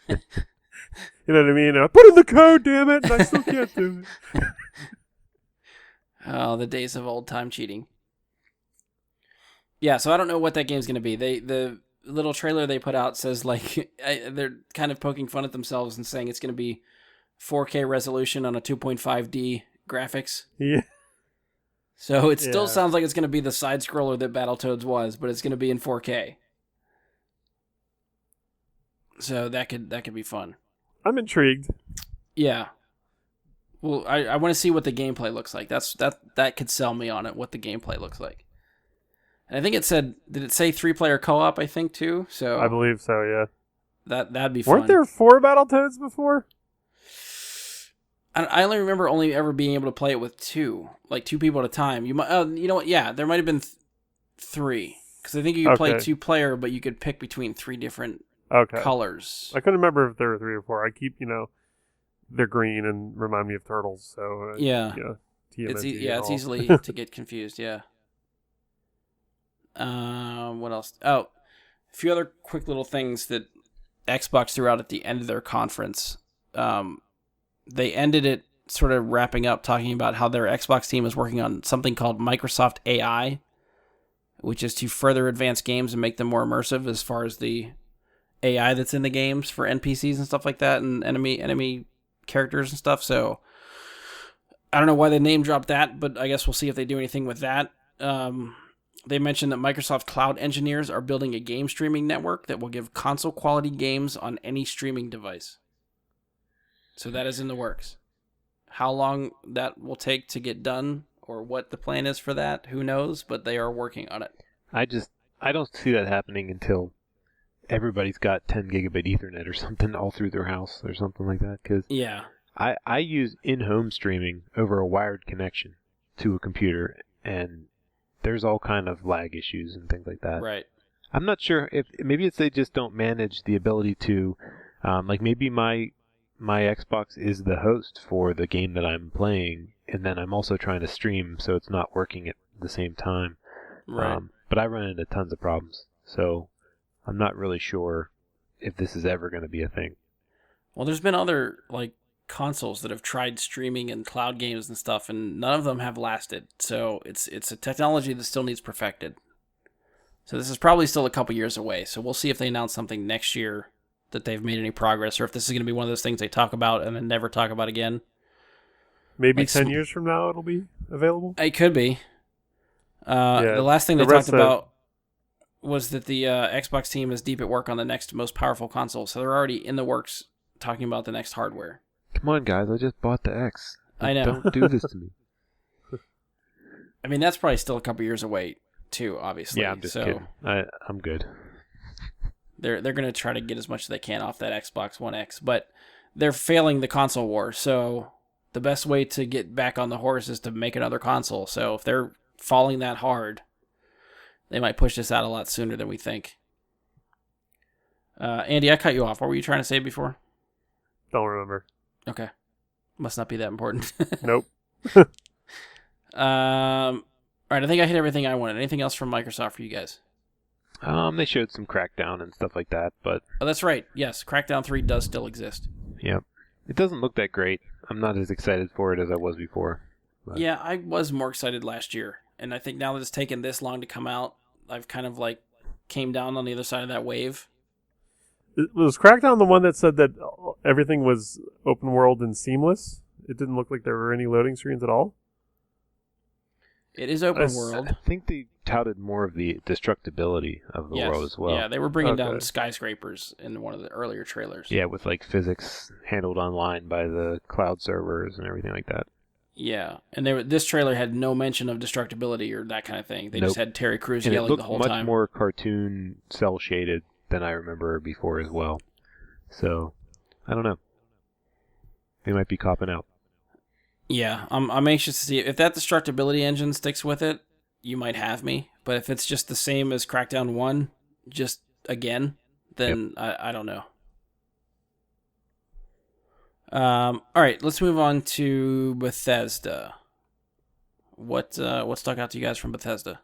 You know what I mean? I put in the code, damn it, and I still can't do it. Oh, the days of old time cheating. Yeah, so I don't know what that game's going to be. The little trailer they put out says, like, they're kind of poking fun at themselves and saying it's going to be 4K resolution on a 2.5D graphics. Yeah. So it still sounds like it's going to be the side-scroller that Battletoads was, but it's going to be in 4K. So that could be fun. I'm intrigued. Yeah. Well, I want to see what the gameplay looks like. That could sell me on it, what the gameplay looks like. And I think it said, did it say 3-player co-op, I think, too? So I believe so, yeah. That'd be fun. Weren't there 4 Battletoads before? I only remember only ever being able to play it with 2 people at a time. You might, you know what? Yeah, there might have been 3, because I think you could play 2-player, but you could pick between 3 different colors. I couldn't remember if there were 3 or 4. I keep, they're green and remind me of turtles. So yeah, it's it's easily to get confused. Yeah. What else? Oh, a few other quick little things that Xbox threw out at the end of their conference. They ended it sort of wrapping up talking about how their Xbox team is working on something called Microsoft AI, which is to further advance games and make them more immersive as far as the AI that's in the games for NPCs and stuff like that, and enemy characters and stuff. So I don't know why they name dropped that, but I guess we'll see if they do anything with that. They mentioned that Microsoft Cloud engineers are building a game streaming network that will give console quality games on any streaming device. So that is in the works. How long that will take to get done or what the plan is for that, who knows, but they are working on it. I don't see that happening until everybody's got 10 gigabit Ethernet or something all through their house or something like that. Cause I use in-home streaming over a wired connection to a computer, and there's all kind of lag issues and things like that. Right. I'm not sure if maybe it's they just don't manage the ability to, like maybe my Xbox is the host for the game that I'm playing, and then I'm also trying to stream, so it's not working at the same time. Right. But I run into tons of problems, so I'm not really sure if this is ever going to be a thing. Well, there's been other like consoles that have tried streaming and cloud games and stuff, and none of them have lasted. So it's a technology that still needs perfected. So this is probably still a couple years away. So we'll see if they announce something next year that they've made any progress, or if this is going to be one of those things they talk about and then never talk about again. Maybe Like 10 years from now it'll be available. It could be. The last thing they talked about was that the Xbox team is deep at work on the next most powerful console. So they're already in the works talking about the next hardware. Come on, guys! I just bought the X. I know. Don't do this to me. I mean, that's probably still a couple years away too. Obviously. Yeah, I'm just kidding. I'm good. They're going to try to get as much as they can off that Xbox One X, but they're failing the console war. So the best way to get back on the horse is to make another console. So if they're falling that hard, they might push this out a lot sooner than we think. Andy, I cut you off. What were you trying to say before? Don't remember. Okay. Must not be that important. Nope. All right, I think I hit everything I wanted. Anything else from Microsoft for you guys? They showed some Crackdown and stuff like that, but Oh, that's right. Yes, Crackdown 3 does still exist. yeah, it doesn't look that great. I'm not as excited for it as I was before. But. Yeah, I was more excited last year, and I think now that it's taken this long to come out, I've kind of like came down on the other side of that wave. Was Crackdown the one that said that everything was open world and seamless? It didn't look like there were any loading screens at all? It is open world. I think they touted more of the destructibility of the world as well. Yeah, they were bringing down skyscrapers in one of the earlier trailers. Yeah, with like physics handled online by the cloud servers and everything like that. Yeah, and this trailer had no mention of destructibility or that kind of thing. They just had Terry Crews yelling the whole time. It looked much more cartoon cell shaded than I remember before as well. So, I don't know. They might be copping out. Yeah, I'm anxious to see if that destructibility engine sticks with it. You might have me, but if it's just the same as Crackdown 1, just again, then I don't know. All right, let's move on to Bethesda. What stuck out to you guys from Bethesda?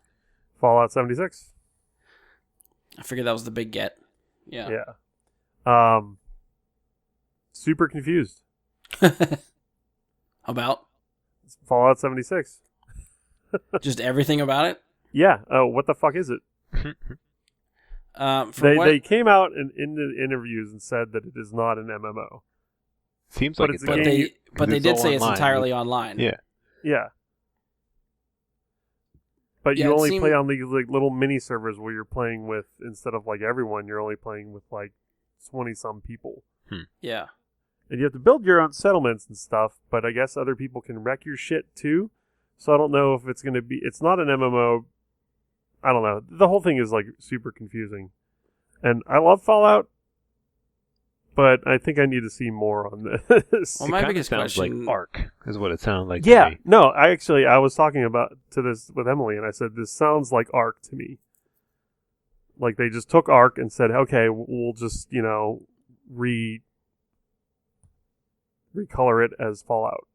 Fallout 76. I figured that was the big get. Yeah. Yeah. Super confused. About? Fallout 76. Just everything about it? Yeah. Oh, what the fuck is it? They came out in the interviews and said that it is not an MMO. Seems like it's but they did say it's entirely online. Yeah. Yeah. But you only play on these like little mini servers where you're playing with, instead of like everyone, you're only playing with like 20-some people. Yeah. And you have to build your own settlements and stuff, but I guess other people can wreck your shit too. So I don't know if it's going to be... It's not an MMO. I don't know. The whole thing is like super confusing. And I love Fallout, but I think I need to see more on this. Well, my biggest sounds question... like Ark is what it sounds like yeah, to me. no, I was talking about this with Emily, and I said, this sounds like Ark to me. Like they just took Ark and said, okay, we'll just, recolor it as Fallout,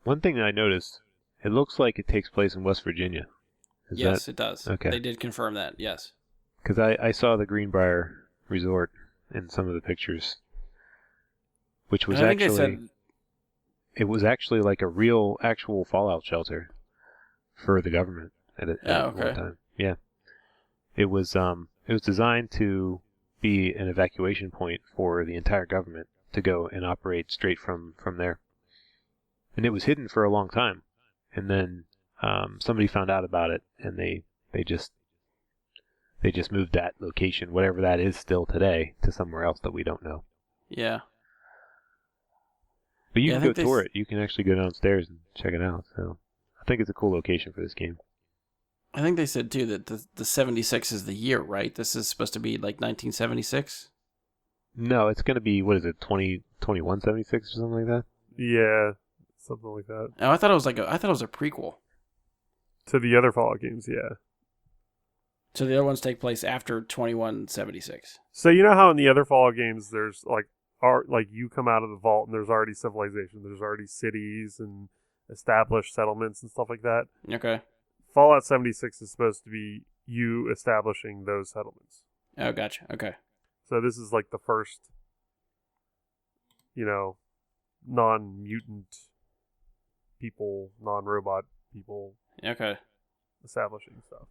One thing that I noticed, it looks like it takes place in West Virginia. Yes, it does. Okay. They did confirm that, yes. Because I saw the Greenbrier Resort in some of the pictures, which was it was actually like a real, actual Fallout shelter for the government at one time. Yeah, it was designed to be an evacuation point for the entire government to go and operate straight from there. And it was hidden for a long time, and then somebody found out about it, and they just moved that location, whatever that is still today, to somewhere else that we don't know. Yeah. But you can go tour it. You can actually go downstairs and check it out. So I think it's a cool location for this game. I think they said, too, that the 76 is the year, right? This is supposed to be like 1976? No, it's going to be, what is it, 2176 or something like that? Yeah, something like that. Oh, I thought it was a prequel. To the other Fallout games, yeah. So the other ones take place after 2176. So you know how in the other Fallout games there's like you come out of the vault and there's already civilization, there's already cities and established settlements and stuff like that. Okay. Fallout 76 is supposed to be you establishing those settlements. Oh, gotcha. Okay. So this is like the first, non-mutant people, non-robot people Okay. establishing stuff.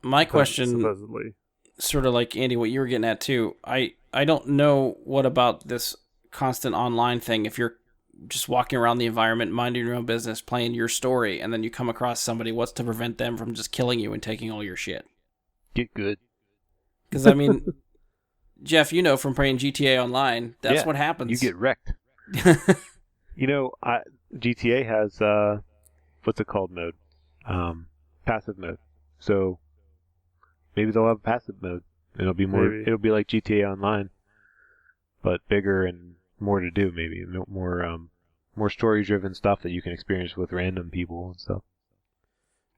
My question, supposedly, sort of like Andy, what you were getting at too. I don't know what about this constant online thing. If you're just walking around the environment, minding your own business, playing your story, and then you come across somebody, what's to prevent them from just killing you and taking all your shit? Get good. Because, I mean, Jeff, from playing GTA Online, that's what happens. You get wrecked. GTA has, what's it called mode? Passive mode. So maybe they'll have passive mode. It'll be more. Maybe. It'll be like GTA Online, but bigger and more to do. Maybe more story-driven stuff that you can experience with random people and stuff.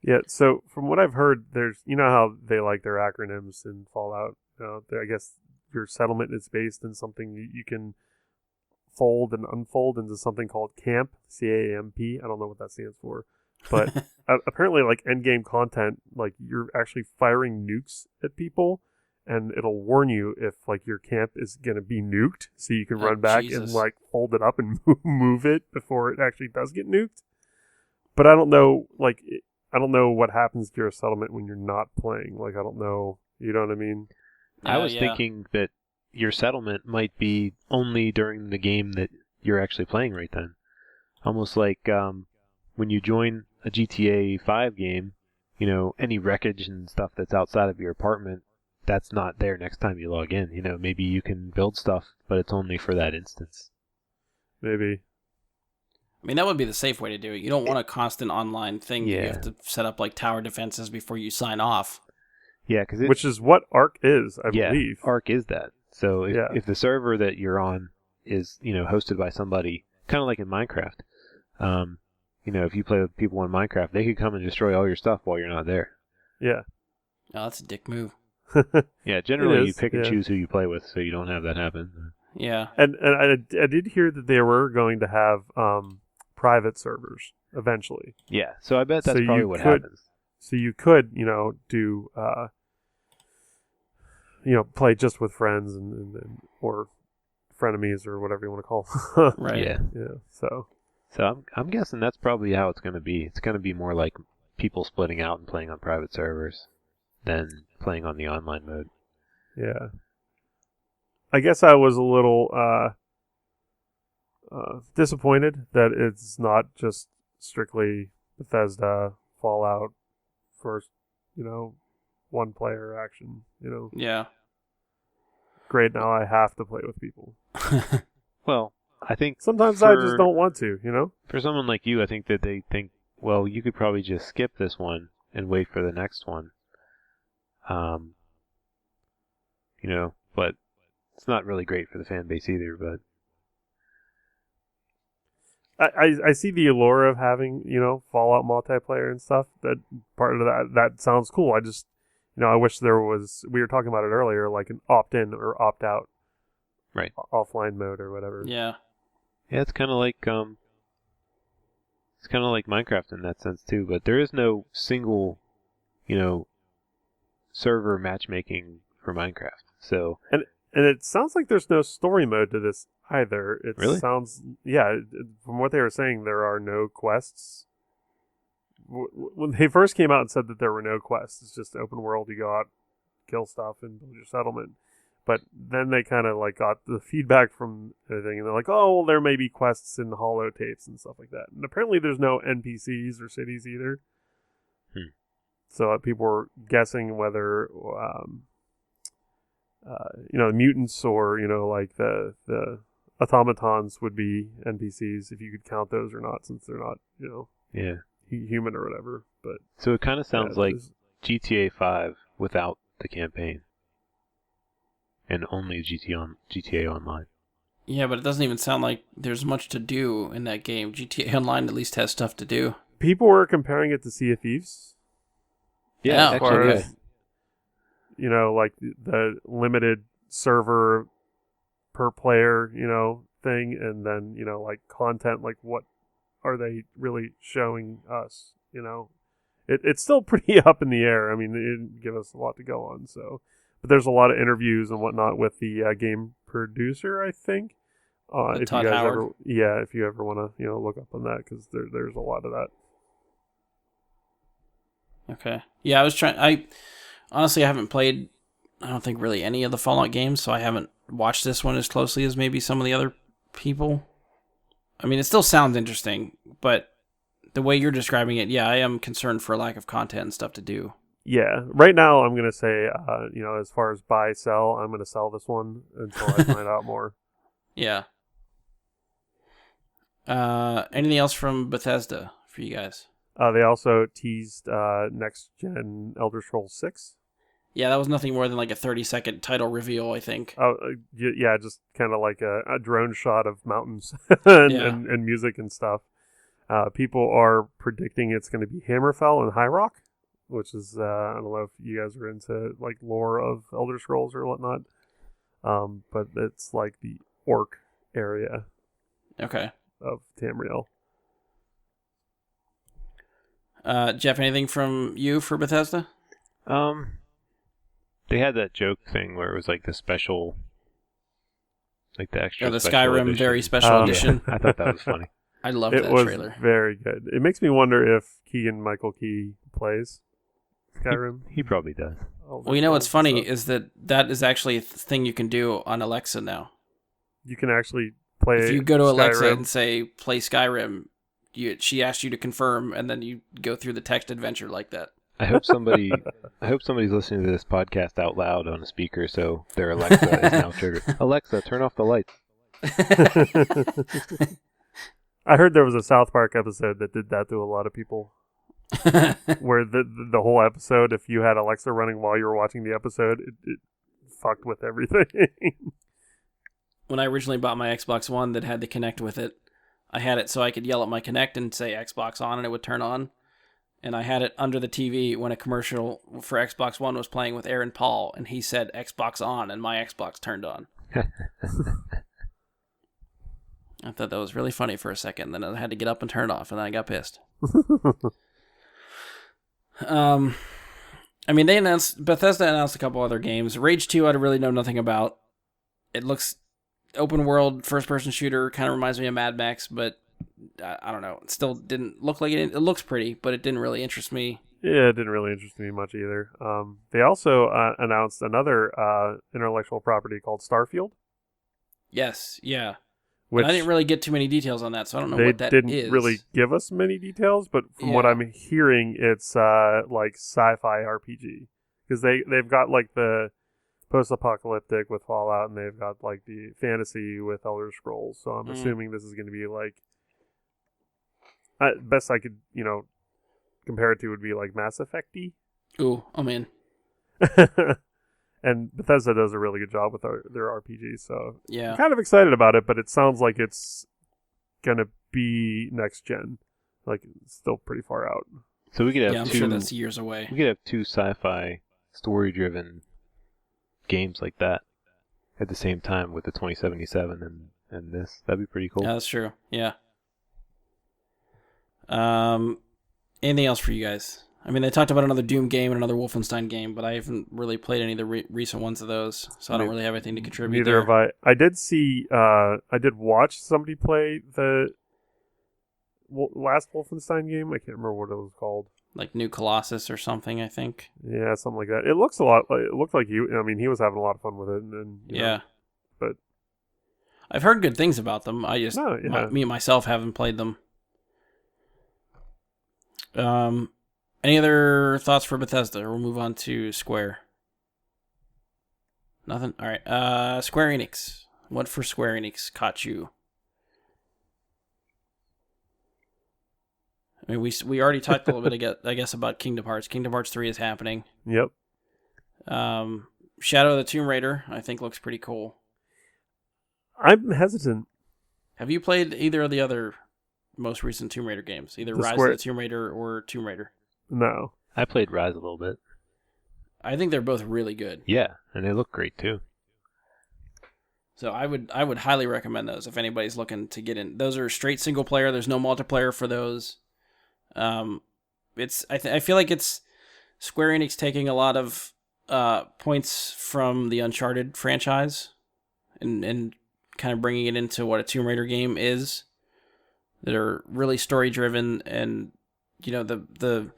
Yeah. So from what I've heard, there's how they like their acronyms in Fallout. I guess your settlement is based in something you can fold and unfold into something called camp, CAMP. I don't know what that stands for, but apparently, like end-game content, like you're actually firing nukes at people, and it'll warn you if like your camp is gonna be nuked, so you can run back and like fold it up and move it before it actually does get nuked. But I don't know, I don't know what happens to your settlement when you're not playing. Like I don't know, you know what I mean? I was thinking that your settlement might be only during the game that you're actually playing right then. Almost like when you join a GTA 5 game, any wreckage and stuff that's outside of your apartment, that's not there next time you log in. Maybe you can build stuff, but it's only for that instance. Maybe. I mean, that would be the safe way to do it. You don't want a constant online thing. Yeah. You have to set up like tower defenses before you sign off. Yeah, which is what Ark is, I believe. Ark is that. So if the server that you're on is hosted by somebody, kind of like in Minecraft, if you play with people in Minecraft, they could come and destroy all your stuff while you're not there. Yeah. Oh, that's a dick move. Yeah, generally you pick and choose who you play with, so you don't have that happen. Yeah. And I did hear that they were going to have private servers eventually. Yeah, so I bet that's probably what happens. So you could, do, play just with friends and or frenemies or whatever you want to call them. Right. Yeah. Yeah. So I'm guessing that's probably how it's going to be. It's going to be more like people splitting out and playing on private servers than playing on the online mode. Yeah. I guess I was a little disappointed that it's not just strictly Bethesda Fallout first, one player action, Yeah. Great, now I have to play with people. Well, I think sometimes I just don't want to, For someone like you, I think that they think, well, you could probably just skip this one and wait for the next one. But it's not really great for the fan base either, but I see the allure of having, Fallout multiplayer and stuff. That part of that sounds cool. I just, I wish there was, we were talking about it earlier, like an opt-in or opt-out. Right. Offline mode or whatever. Yeah. Yeah, it's kind of like Minecraft in that sense too, but there is no single, server matchmaking for Minecraft. So and it sounds like there's no story mode to this either. It really sounds, from what they were saying, there are no quests. When they first came out and said that there were no quests, it's just open world. You go out, kill stuff, and build your settlement. But then they kind of got the feedback from everything, and they're like, "Oh, well, there may be quests in holotapes and stuff like that." And apparently, there's no NPCs or cities either. So people were guessing whether, mutants or the automatons would be NPCs if you could count those or not, since they're not, human or whatever. But so it kind of sounds like GTA 5 without the campaign. And only GTA Online. Yeah, but it doesn't even sound like there's much to do in that game. GTA Online at least has stuff to do. People were comparing it to Sea of Thieves. Yeah, As far actually, as, like the limited server per player, thing, and then, like content, like what are they really showing us, It's still pretty up in the air. I mean, they didn't give us a lot to go on, so. But there's a lot of interviews and whatnot with the game producer, I think. If Todd you guys Howard? if you ever want to, look up on that, because there's a lot of that. Okay. Yeah, I honestly haven't played, I don't think really any of the Fallout games, so I haven't watched this one as closely as maybe some of the other people. I mean, it still sounds interesting, but the way you're describing it, yeah, I am concerned for a lack of content and stuff to do. Yeah, right now I'm gonna say, as far as buy sell, I'm gonna sell this one until I find out more. Yeah. Anything else from Bethesda for you guys? They also teased next gen Elder Scrolls 6. Yeah, that was nothing more than like a 30-second title reveal, I think. Oh, yeah, just kind of like a drone shot of mountains and, Yeah. and music and stuff. People are predicting it's going to be Hammerfell and High Rock, which is, I don't know if you guys are into like lore of Elder Scrolls or whatnot, but it's like the orc area Okay. of Tamriel. Jeff, anything from you for Bethesda? They had that joke thing where it was like the special, like the extra. Yeah, the special Skyrim edition. very special Oh, yeah. edition. I thought that was funny. I loved It that was trailer. very good. It makes me wonder if Keegan-Michael Key plays Skyrim. He probably does. Well, you know what's funny is that is actually a thing you can do on Alexa now. You can actually play. If you go to Alexa Skyrim. and say play Skyrim, she asks you to confirm, and then you go through the text adventure like that. I hope somebody's listening to this podcast out loud on a speaker, so their Alexa is now triggered. Alexa, turn off the lights. I heard there was a South Park episode that did that to a lot of people. Where the whole episode, if you had Alexa running while you were watching the episode, it fucked with everything. When I originally bought my Xbox One that had to connect with it, I had it so I could yell at my Kinect and say Xbox on, and it would turn on. And I had it under the TV when a commercial for Xbox One was playing with Aaron Paul, and he said Xbox on, and my Xbox turned on. I thought that was really funny for a second. Then I had to get up and turn it off, and then I got pissed. I mean, Bethesda announced a couple other games. Rage 2, I really know nothing about. It looks open world, first person shooter, kind of reminds me of Mad Max, but I don't know. It still didn't look like it. It looks pretty, but it didn't really interest me. Yeah, it didn't really interest me much either. They also announced another intellectual property called Starfield. Yes, yeah. Which I didn't really get too many details on that, so I don't know they what that is. didn't really give us many details, but from what Yeah. I'm hearing, it's like sci-fi RPG, because they've got like the post-apocalyptic with Fallout, and they've got like the fantasy with Elder Scrolls. So I'm assuming this is going to be like, best I could compare it to would be like Mass Effect-y. Ooh, I'm in. And Bethesda does a really good job with their RPGs, so Yeah. I'm kind of excited about it, but it sounds like it's gonna be next gen. Like, it's still pretty far out. So we could have Yeah, I'm two. sure that's years away. We could have two sci-fi story-driven games like that at the same time with the 2077 and this. That'd be pretty cool. Yeah, that's true. Yeah. Anything else for you guys? I mean, they talked about another Doom game and another Wolfenstein game, but I haven't really played any of the recent ones of those, so I don't really have anything to contribute. Neither have I. I did see. I did watch somebody play the last Wolfenstein game. I can't remember what it was called. Like New Colossus or something, I think. Yeah, something like that. It looks a lot. It looked like he. I mean, he was having a lot of fun with it. And Yeah. but I've heard good things about them. I just, No, yeah. me myself haven't played them. Any other thoughts for Bethesda? Or we'll move on to Square. Nothing? All right. Square Enix. What for Square Enix caught you? I mean, we already talked a little bit, I guess, about Kingdom Hearts. Kingdom Hearts 3 is happening. Yep. Shadow of the Tomb Raider, I think, looks pretty cool. I'm hesitant. Have you played either of the other most recent Tomb Raider games, either The Rise Square- of the Tomb Raider or Tomb Raider. No. I played Rise a little bit. I think they're both really good. Yeah, and they look great too. So I would highly recommend those if anybody's looking to get in. Those are straight single player. There's no multiplayer for those. I feel like it's Square Enix taking a lot of points from the Uncharted franchise and kind of bringing it into what a Tomb Raider game is. That are really story driven, and the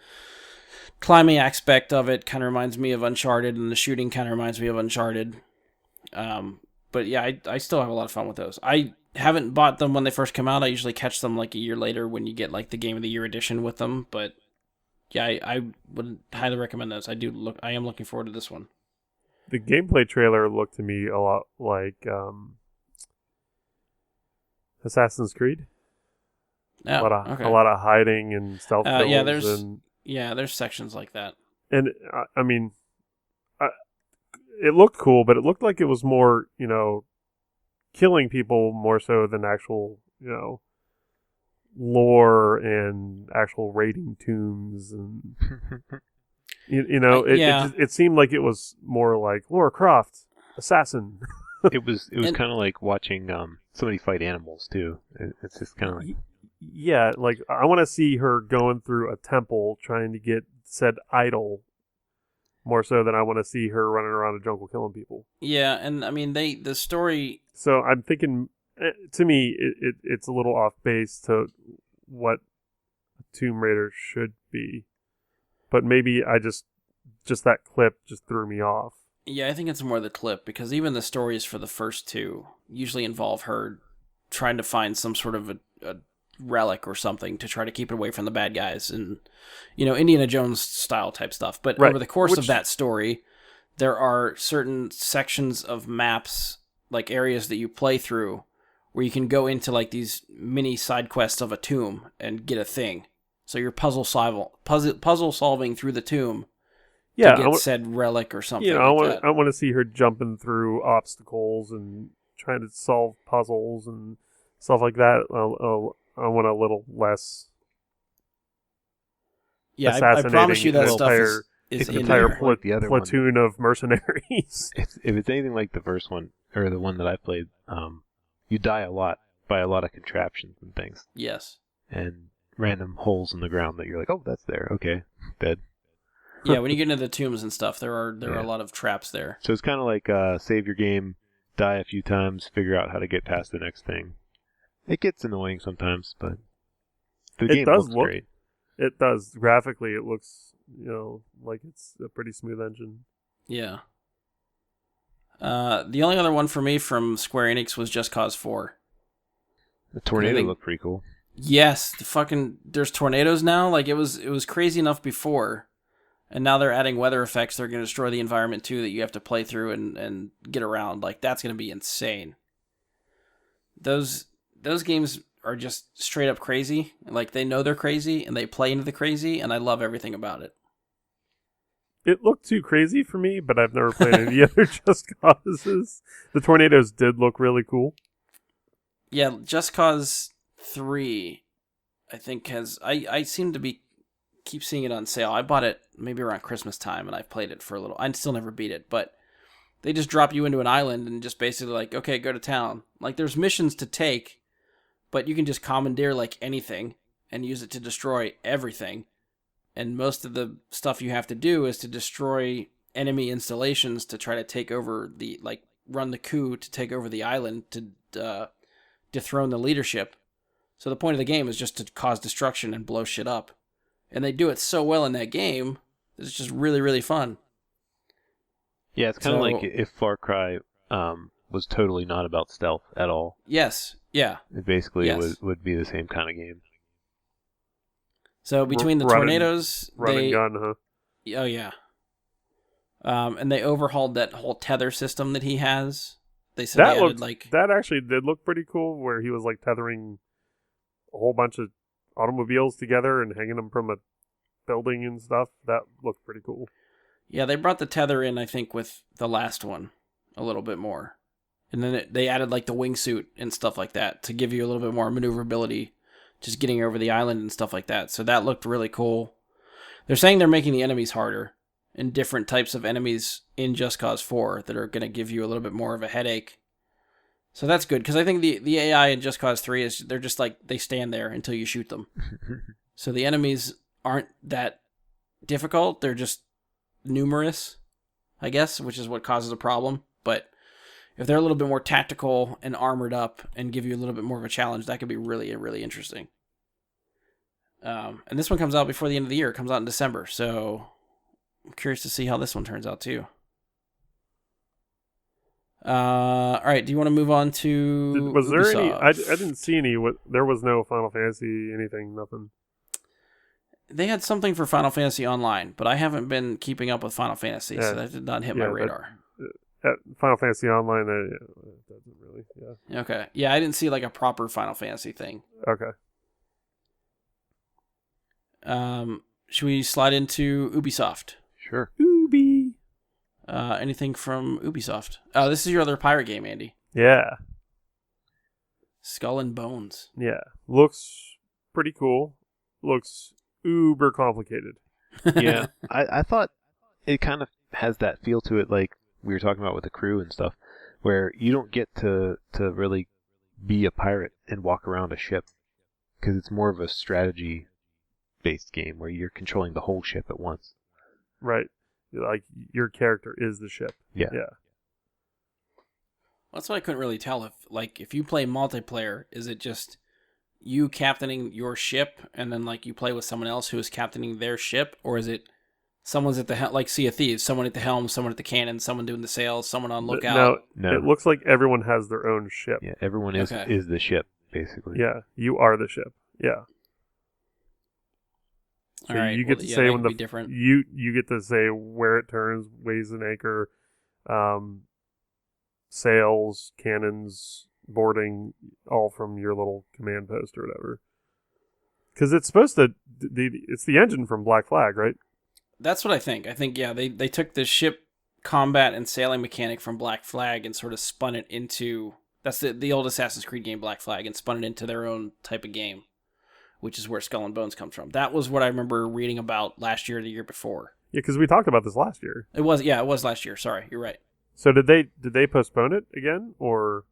climbing aspect of it kind of reminds me of Uncharted, and the shooting kind of reminds me of Uncharted. But yeah, I still have a lot of fun with those. I haven't bought them when they first come out. I usually catch them like a year later when you get like the Game of the Year edition with them. But yeah, I would highly recommend those. I am looking forward to this one. The gameplay trailer looked to me a lot like Assassin's Creed. Oh, A lot of hiding and stealth kills. There's sections like that. And I mean, it looked cool, but it looked like it was more, killing people more so than actual, lore and actual raiding tombs, and it seemed like it was more like Lara Croft, assassin. It was kind of like watching somebody fight animals too. It's just kind of like. Yeah, like I want to see her going through a temple trying to get said idol more so than I want to see her running around a jungle killing people. Yeah, and I mean the story. So I'm thinking, to me, it's a little off base to what Tomb Raider should be, but maybe I just that clip just threw me off. Yeah, I think it's more the clip, because even the stories for the first two usually involve her trying to find some sort of a relic or something to try to keep it away from the bad guys, and Indiana Jones style type stuff. But over the course of that story, there are certain sections of maps, like areas that you play through, where you can go into like these mini side quests of a tomb and get a thing. So you're puzzle solving through the tomb to get said relic or something. I want to see her jumping through obstacles and trying to solve puzzles and stuff like that. I want a little less. Yeah, I promise you that stuff is an in entire there. platoon of mercenaries. If it's anything like the first one or the one that I played, you die a lot by a lot of contraptions and things. Yes. And random holes in the ground that you're like, oh, that's there. Okay, dead. Yeah, when you get into the tombs and stuff, there are a lot of traps there. So it's kind of like save your game, die a few times, figure out how to get past the next thing. It gets annoying sometimes, but the game looks great. It does. Graphically, it looks, like it's a pretty smooth engine. Yeah. The only other one for me from Square Enix was Just Cause 4. The tornado looked pretty cool. Yes, there's tornadoes now. Like it was crazy enough before, and now they're adding weather effects. They're going to destroy the environment too, that you have to play through and get around. Like that's going to be insane. Those games are just straight up crazy. Like they know they're crazy and they play into the crazy, and I love everything about it. It looked too crazy for me, but I've never played any other Just Causes. The tornadoes did look really cool. Yeah, Just Cause 3, I think I seem to keep seeing it on sale. I bought it maybe around Christmas time, and I've played it for a little. I still never beat it, but they just drop you into an island and just basically like, okay, go to town. Like there's missions to take, but you can just commandeer like anything and use it to destroy everything. And most of the stuff you have to do is to destroy enemy installations to try to take over run the coup to take over the island to dethrone the leadership. So the point of the game is just to cause destruction and blow shit up. And they do it so well in that game, it's just really, really fun. Yeah, it's kind of like if Far Cry was totally not about stealth at all. Yes, yeah. It basically would be the same kind of game. So between the tornadoes... Run and gun, huh? Oh, yeah. And they overhauled that whole tether system that he has. They said that actually did look pretty cool, where he was like tethering a whole bunch of automobiles together and hanging them from a building and stuff. That looked pretty cool. Yeah, they brought the tether in, I think, with the last one a little bit more. And then they added like the wingsuit and stuff like that to give you a little bit more maneuverability just getting over the island and stuff like that. So that looked really cool. They're saying they're making the enemies harder and different types of enemies in Just Cause 4 that are going to give you a little bit more of a headache. So that's good, because I think the AI in Just Cause 3 is, they're just like, they stand there until you shoot them. So the enemies aren't that difficult. They're just numerous, I guess, which is what causes a problem. But if they're a little bit more tactical and armored up and give you a little bit more of a challenge, that could be really, really interesting. And this one comes out before the end of the year. It comes out in December, so I'm curious to see how this one turns out too. All right, do you want to move on to Was there Ubisoft? any? I didn't see any. There was no Final Fantasy anything. Nothing. They had something for Final Fantasy Online, but I haven't been keeping up with Final Fantasy, so that did not hit my radar. Final Fantasy Online, that doesn't really. Yeah. Okay. Yeah, I didn't see like a proper Final Fantasy thing. Okay. Should we slide into Ubisoft? Sure. Ubi. Anything from Ubisoft? Oh, this is your other pirate game, Andy. Yeah. Skull and Bones. Yeah. Looks pretty cool. Looks uber complicated. Yeah. I thought it kind of has that feel to it, like we were talking about with the crew and stuff, where you don't get to really be a pirate and walk around a ship, because it's more of a strategy-based game where you're controlling the whole ship at once. Right. Like, your character is the ship. Yeah. Yeah. That's what I couldn't really tell. If you play multiplayer, is it just you captaining your ship and then like you play with someone else who is captaining their ship, or is it someone's at the helm, like Sea of Thieves, someone at the helm, someone at the cannon, someone doing the sails, someone on lookout? No, it looks like everyone has their own ship. Yeah, everyone is the ship, basically. Yeah, you are the ship. Yeah. So all right, you get to say when different. you get to say where it turns, weighs an anchor, sails, cannons, boarding, all from your little command post or whatever. Because it's supposed to, it's the engine from Black Flag, right? That's what I think. I think, yeah, they took the ship combat and sailing mechanic from Black Flag and sort of spun it into, that's the old Assassin's Creed game, Black Flag, and spun it into their own type of game, which is where Skull and Bones comes from. That was what I remember reading about last year or the year before. Yeah, because we talked about this last year. It was last year. Sorry, you're right. So did they postpone it again, or?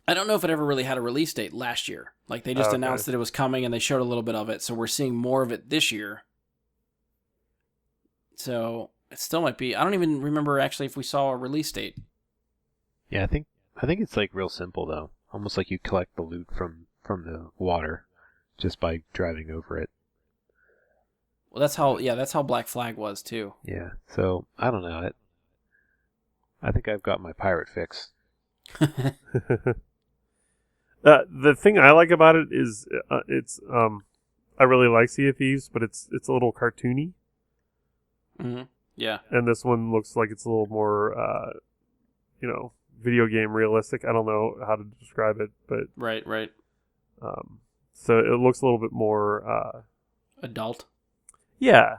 I don't know if it ever really had a release date last year. Like, they just announced that it was coming and they showed a little bit of it, so we're seeing more of it this year. So it still might be. I don't even remember actually if we saw a release date. Yeah, I think it's like real simple though. Almost like you collect the loot from the water just by driving over it. Well, that's how Black Flag was too. Yeah. So I don't know. I think I've got my pirate fix. The thing I like about it is it's I really like Sea of Thieves, but it's a little cartoony. Mm-hmm. Yeah. And this one looks like it's a little more video game realistic. I don't know how to describe it, but right. So it looks a little bit more adult. Yeah.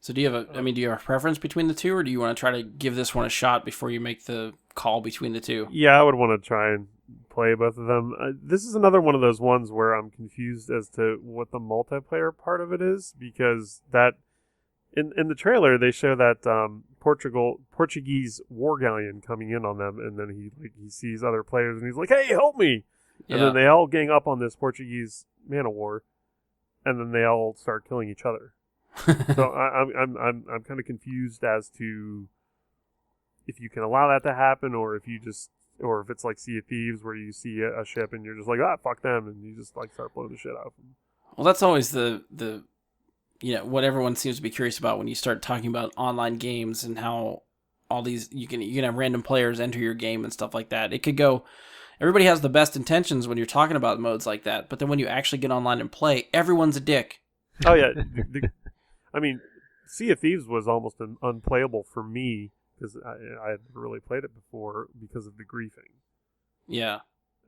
So do you have a preference between the two, or do you want to try to give this one a shot before you make the call between the two? Yeah, I would want to try and play both of them. This is another one of those ones where I'm confused as to what the multiplayer part of it is, because that in the trailer they show that Portuguese war galleon coming in on them, and then he sees other players and he's like, "Hey, help me!" Yeah. And then they all gang up on this Portuguese man of war, and then they all start killing each other. So I'm kind of confused as to if you can allow that to happen, or if it's like Sea of Thieves where you see a ship and you're just like, fuck them, and you just like start blowing the shit out of them. Well, that's always the what everyone seems to be curious about when you start talking about online games and how all these you can have random players enter your game and stuff like that. It could go. Everybody has the best intentions when you're talking about modes like that, but then when you actually get online and play, everyone's a dick. Oh yeah, I mean, Sea of Thieves was almost unplayable for me because I had never really played it before because of the griefing. Yeah,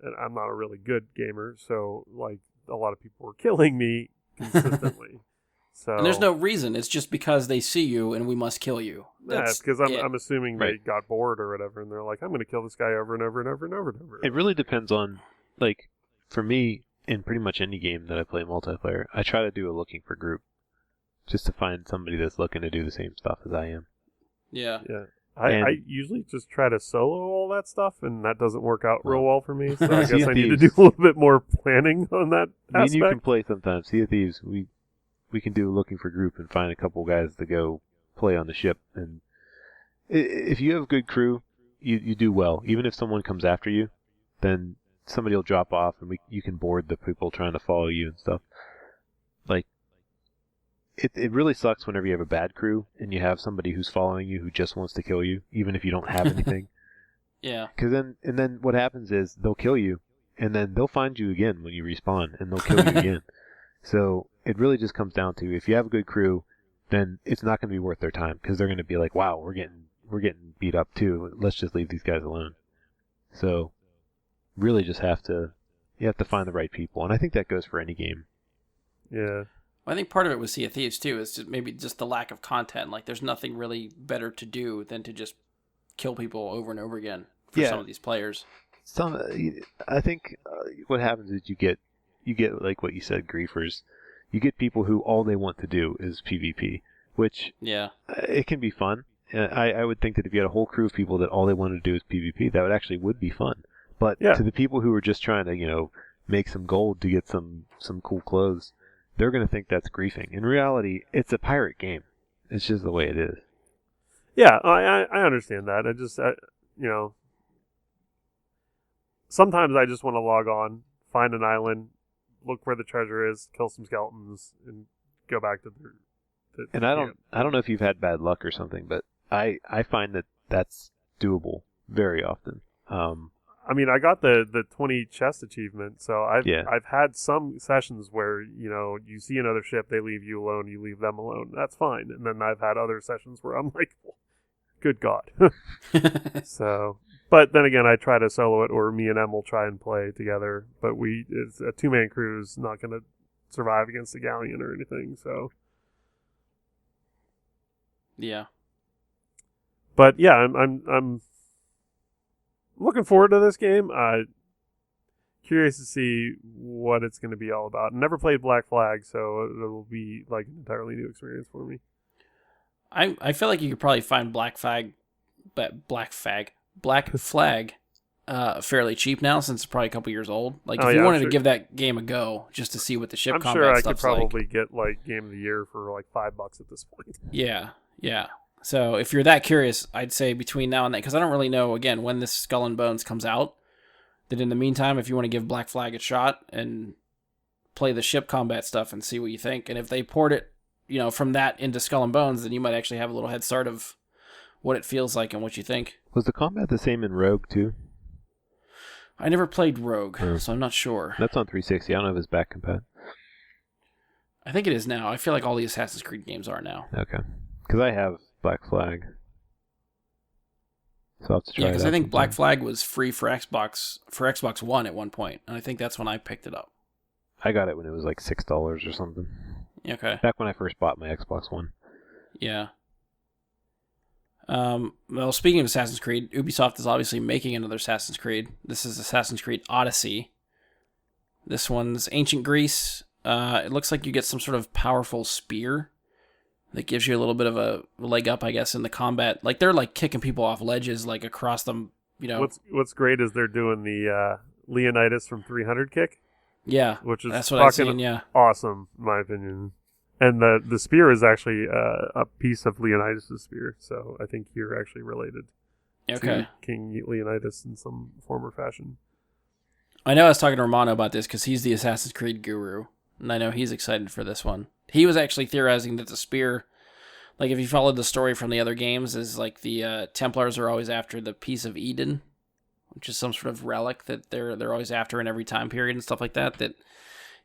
and I'm not a really good gamer, so like a lot of people were killing me consistently. So and there's no reason. It's just because they see you and we must kill you. That's because I'm assuming they got bored or whatever, and they're like, I'm going to kill this guy over and over and over and over and over. It really depends on like, for me, in pretty much any game that I play multiplayer, I try to do a looking for group, just to find somebody that's looking to do the same stuff as I am. Yeah. Yeah. I usually just try to solo all that stuff, and that doesn't work out real well for me. So I guess I need to do a little bit more planning on that aspect. Me and you can play sometimes. Sea of Thieves, we can do a looking for group and find a couple guys to go play on the ship. And if you have a good crew, you do well. Even if someone comes after you, then somebody will drop off, and you can board the people trying to follow you and stuff. Like, it really sucks whenever you have a bad crew and you have somebody who's following you who just wants to kill you, even if you don't have anything. Yeah. Because then what happens is they'll kill you, and then they'll find you again when you respawn, and they'll kill you again. So it really just comes down to, if you have a good crew, then it's not going to be worth their time, because they're going to be like, wow, we're getting beat up too. Let's just leave these guys alone. So really just you have to find the right people, and I think that goes for any game. Yeah. I think part of it with Sea of Thieves too is just maybe just the lack of content. Like, there's nothing really better to do than to just kill people over and over again for some of these players. I think what happens is you get like what you said, griefers. You get people who all they want to do is PvP, which it can be fun. I would think that if you had a whole crew of people that all they wanted to do is PvP, that would be fun. But to the people who are just trying to make some gold to get some cool clothes, they're going to think that's griefing. In reality, it's a pirate game. It's just the way it is. Yeah, I understand that. Sometimes I just want to log on, find an island, look where the treasure is, kill some skeletons, and go back to the and I don't know if you've had bad luck or something, but I find that that's doable very often. I mean, I got the 20 chest achievement, so I've had some sessions where, you see another ship, they leave you alone, you leave them alone. That's fine. And then I've had other sessions where I'm like, good God. So, but then again, I try to solo it, or me and Em will try and play together. But it's a 2-man crew's not going to survive against the galleon or anything, so. Yeah. But yeah, I'm looking forward to this game. Curious to see what it's going to be all about. Never played Black Flag, so it'll be like an entirely new experience for me. I feel like you could probably find Black Flag fairly cheap now, since it's probably a couple years old. Like, if you wanted to give that game a go just to see what the ship combat stuff's like. I'm sure I could probably get like Game of the Year for like $5 at this point. Yeah. So if you're that curious, I'd say between now and then, because I don't really know, again, when this Skull and Bones comes out, that in the meantime, if you want to give Black Flag a shot and play the ship combat stuff and see what you think, and if they port it, from that into Skull and Bones, then you might actually have a little head start of what it feels like and what you think. Was the combat the same in Rogue too? I never played Rogue, so I'm not sure. That's on 360. I don't know if it's back compat. I think it is now. I feel like all the Assassin's Creed games are now. Okay. Because I have Black Flag. So I'll have to try because I think Black Flag was free for Xbox One at one point, and I think that's when I picked it up. I got it when it was like $6 or something. Okay. Back when I first bought my Xbox One. Yeah. Well, speaking of Assassin's Creed, Ubisoft is obviously making another Assassin's Creed. This is Assassin's Creed Odyssey. This one's ancient Greece. It looks like you get some sort of powerful spear that gives you a little bit of a leg up, I guess, in the combat. Like, they're like kicking people off ledges, like across them, What's great is they're doing the Leonidas from 300 kick. Yeah, which is that's what I've seen. Yeah, awesome, in my opinion. And the spear is actually a piece of Leonidas' spear, so I think you're actually related to King Leonidas in some form or fashion. I know I was talking to Romano about this because he's the Assassin's Creed guru, and I know he's excited for this one. He was actually theorizing that the spear, like if you followed the story from the other games, is like the Templars are always after the piece of Eden, which is some sort of relic that they're always after in every time period and stuff like that. That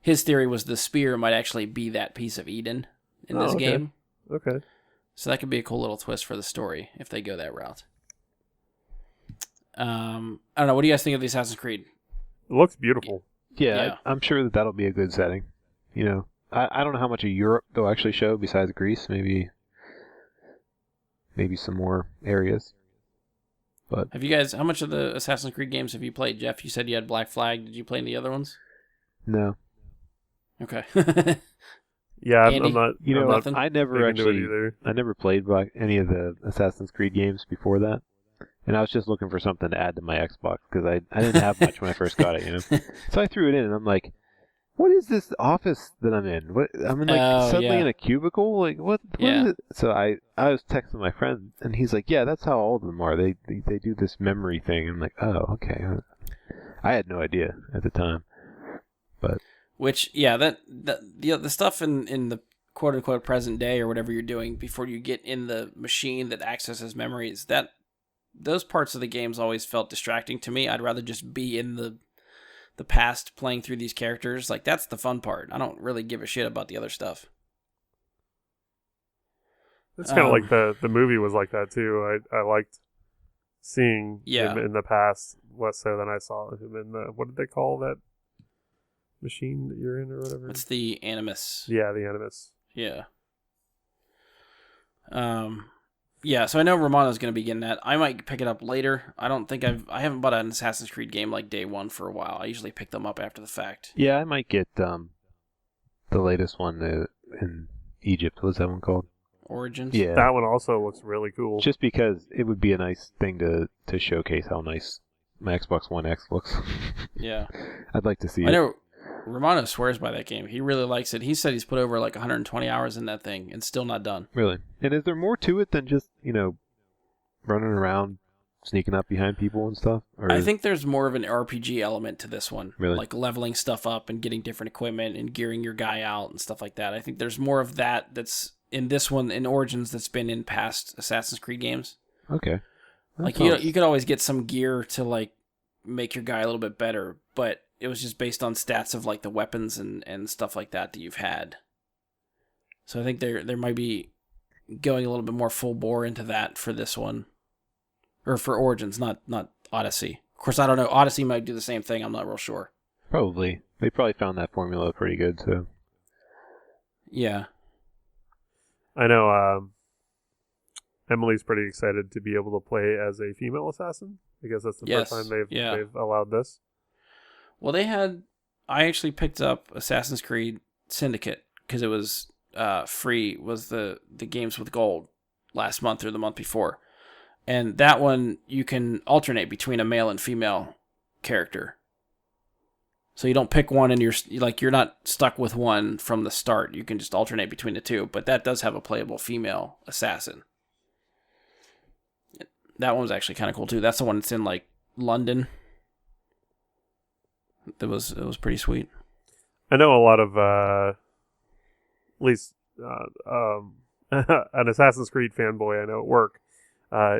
his theory was the spear might actually be that piece of Eden in this game. Okay. So that could be a cool little twist for the story if they go that route. I don't know. What do you guys think of the Assassin's Creed? It looks beautiful. Yeah. I'm sure that'll be a good setting. I don't know how much of Europe they'll actually show besides Greece. Maybe some more areas. But Have you guys? How much of the Assassin's Creed games have you played, Jeff? You said you had Black Flag. Did you play any other ones? no, Okay. Yeah, Andy? I'm not. you I'm know, not nothing? I never big into it actually, either. I never played any of the Assassin's Creed games before that, and I was just looking for something to add to my Xbox because I didn't have much when I first got it, you know. So I threw it in, and I'm like, what is this office that I'm in? What I'm in like Oh, suddenly yeah. in a cubicle? Like what Yeah. is it? So I was texting my friend, and he's like, yeah, that's how all of them are. They do this memory thing. I'm like, oh, okay. I had no idea at the time, but Which, yeah, the stuff in the quote unquote present day or whatever you're doing before you get in the machine that accesses memories, those parts of the games always felt distracting to me. I'd rather just be in the past playing through these characters. Like, that's the fun part. I don't really give a shit about the other stuff. It's kind of like the movie was like that too. I liked seeing Yeah. him in the past less so than I saw him in the, what did they call that machine that you're in or whatever? It's the Animus. Yeah, the Animus. Yeah. Yeah, so I know Romano's going to be getting that. I might pick it up later. I haven't bought an Assassin's Creed game like day one for a while. I usually pick them up after the fact. yeah, I might get the latest one in Egypt. What was that one called? Origins? Yeah, That one also looks really cool. just because it would be a nice thing to showcase how nice my Xbox One X looks. Yeah. I'd like to see I it. know Romano swears by that game. He really likes it. He said he's put over like 120 hours in that thing and still not done. Really. And is there more to it than just, running around, sneaking up behind people and stuff? Or I think there's more of an RPG element to this one. Really? Like leveling stuff up and getting different equipment and gearing your guy out and stuff like that. I think there's more of that's in this one, in Origins, that's been in past Assassin's Creed games. Okay. That Like, sounds- you could always get some gear to, like, make your guy a little bit better, but it was just based on stats of, like, the weapons and stuff like that you've had. So I think there might be going a little bit more full bore into that for this one. Or for Origins, not Odyssey. Of course, I don't know. Odyssey might do the same thing. I'm not real sure. Probably. They probably found that formula pretty good, so. Yeah. I know Emily's pretty excited to be able to play as a female assassin. I guess that's the Yes, first time yeah. they've allowed this. Well, I actually picked up Assassin's Creed Syndicate because it was free, was the games with gold last month or the month before. And that one, you can alternate between a male and female character. So you don't pick one and you're not stuck with one from the start. You can just alternate between the two. But that does have a playable female assassin. That one was actually kind of cool too. That's the one that's in like London. It was pretty sweet. I know a lot of at least an Assassin's Creed fanboy I know at work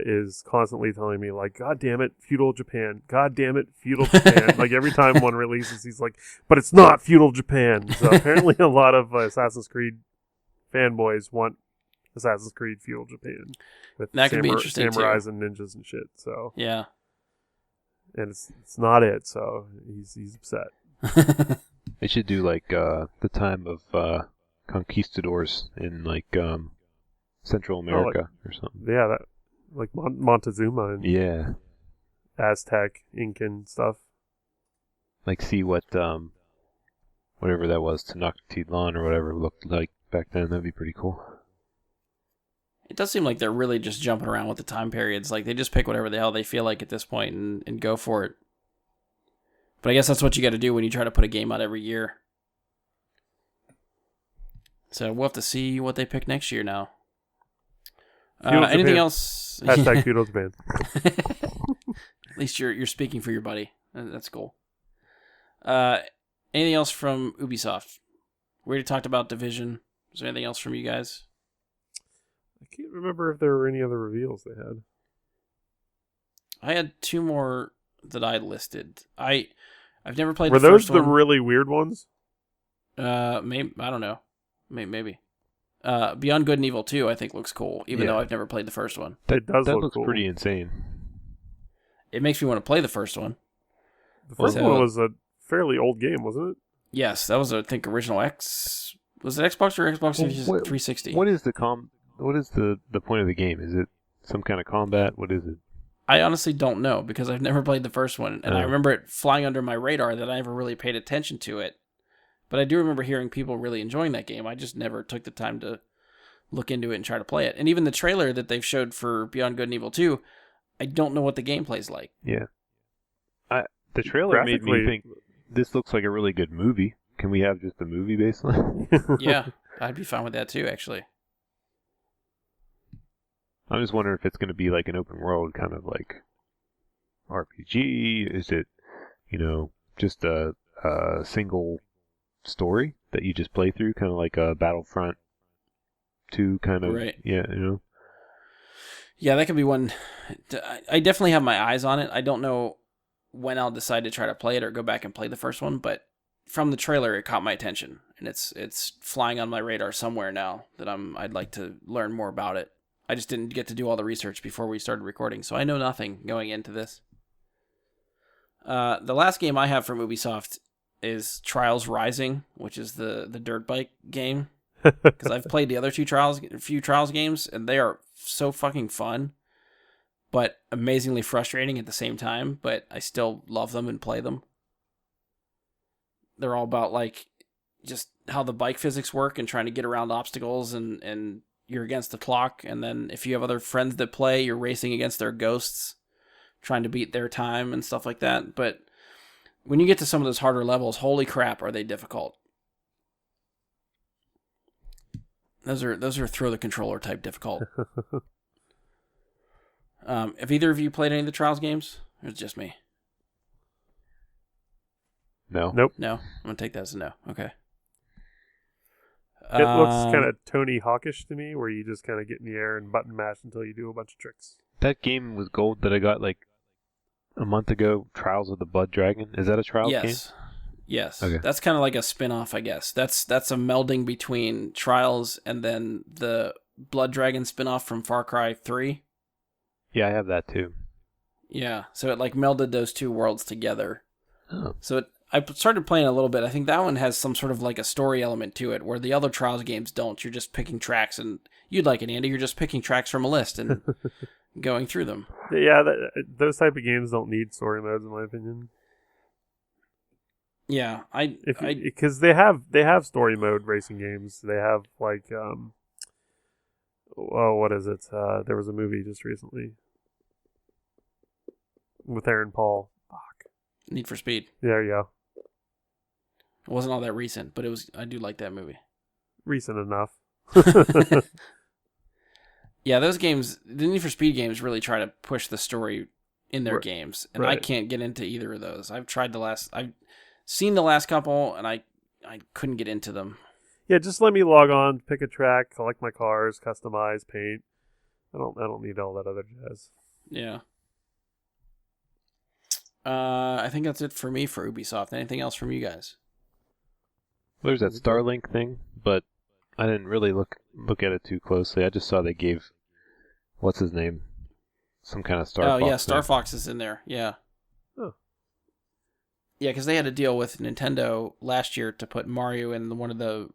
is constantly telling me, like, God damn it, feudal Japan. God damn it, feudal Japan. Like, every time one releases, he's like, but it's not feudal Japan. So apparently a lot of Assassin's Creed fanboys want Assassin's Creed feudal Japan. With That could be interesting, samurais and ninjas and shit. So, Yeah. and it's not it, so he's upset. They should do like the time of conquistadors in like Central America or something. Yeah, that like Montezuma and Yeah. Aztec, Incan stuff. Like see what whatever that was, Tenochtitlan or whatever looked like back then. That'd be pretty cool. It does seem like they're really just jumping around with the time periods. Like, they just pick whatever the hell they feel like at this point and go for it. But I guess that's what you got to do when you try to put a game out every year. So we'll have to see what they pick next year now. Feudal Anything Japan. else? Hashtag feudal Japan. At least you're speaking for your buddy. That's cool. Anything else from Ubisoft? We already talked about Division. Is there anything else from you guys? I can't remember if there were any other reveals they had. I had two more that I listed. I've never played Were the those first the one. really weird ones? Maybe, I don't know. Maybe. Beyond Good and Evil 2, I think, looks cool, even Yeah. though I've never played the first one. It does That look looks cool. pretty insane. It makes me want to play the first one. The first So- one was a fairly old game, wasn't it? Yes, that was, I think, original X. Was it Xbox or Xbox Well, 360? What is the point of the game? Is it some kind of combat? What is it? I honestly don't know because I've never played the first one, and I remember it flying under my radar that I never really paid attention to it. But I do remember hearing people really enjoying that game. I just never took the time to look into it and try to play it. And even the trailer that they've showed for Beyond Good and Evil 2, I don't know what the gameplay's like. Yeah. The trailer made me think this looks like a really good movie. Can we have just a movie basically? Yeah, I'd be fine with that too, actually. I'm just wondering if it's going to be like an open world kind of like RPG. Is it, just a single story that you just play through, kind of like a Battlefront 2 kind of, right. Yeah, Yeah, that could be one. I definitely have my eyes on it. I don't know when I'll decide to try to play it or go back and play the first one, but from the trailer, it caught my attention, and it's flying on my radar somewhere now that I'd like to learn more about it. I just didn't get to do all the research before we started recording, so I know nothing going into this. The last game I have from Ubisoft is Trials Rising, which is the dirt bike game. Because I've played the other few Trials games, and they are so fucking fun, but amazingly frustrating at the same time. But I still love them and play them. They're all about like just how the bike physics work and trying to get around obstacles, and you're against the clock, and then if you have other friends that play, you're racing against their ghosts, trying to beat their time and stuff like that. But when you get to some of those harder levels, holy crap, are they difficult. Those are throw the controller type difficult. Have either of you played any of the Trials games? Or is it just me? No. Nope. No? I'm going to take that as a no. Okay. It looks kind of Tony Hawkish to me, where you just kind of get in the air and button mash until you do a bunch of tricks. That game was gold that I got like a month ago, Trials of the Blood Dragon. Is that a Trials game? Yes. Okay. That's kind of like a spin-off, I guess. That's a melding between Trials and then the Blood Dragon spin-off from Far Cry 3. Yeah, I have that too. Yeah, so it like melded those two worlds together. Oh. So I started playing a little bit. I think that one has some sort of like a story element to it, where the other Trials games don't. You're just picking tracks, and you'd like it, Andy. You're just picking tracks from a list and going through them. Yeah, those type of games don't need story modes, in my opinion. Yeah, because they have story mode racing games. They have like what is it? There was a movie just recently with Aaron Paul. Fuck. Need for Speed. There you go. It wasn't all that recent, but it was. I do like that movie. Recent enough. Yeah, those games, the Need for Speed games, really try to push the story in their games, and I can't get into either of those. I've seen the last couple, and I couldn't get into them. Yeah, just let me log on, pick a track, collect my cars, customize, paint. I don't need all that other jazz. Yeah. I think that's it for me for Ubisoft. Anything else from you guys? There's that Starlink thing, but I didn't really look at it too closely. I just saw they gave what's his name some kind of Star Fox. Oh yeah, Star Fox is in there. Yeah. Oh. Yeah, because they had a deal with Nintendo last year to put Mario in one of the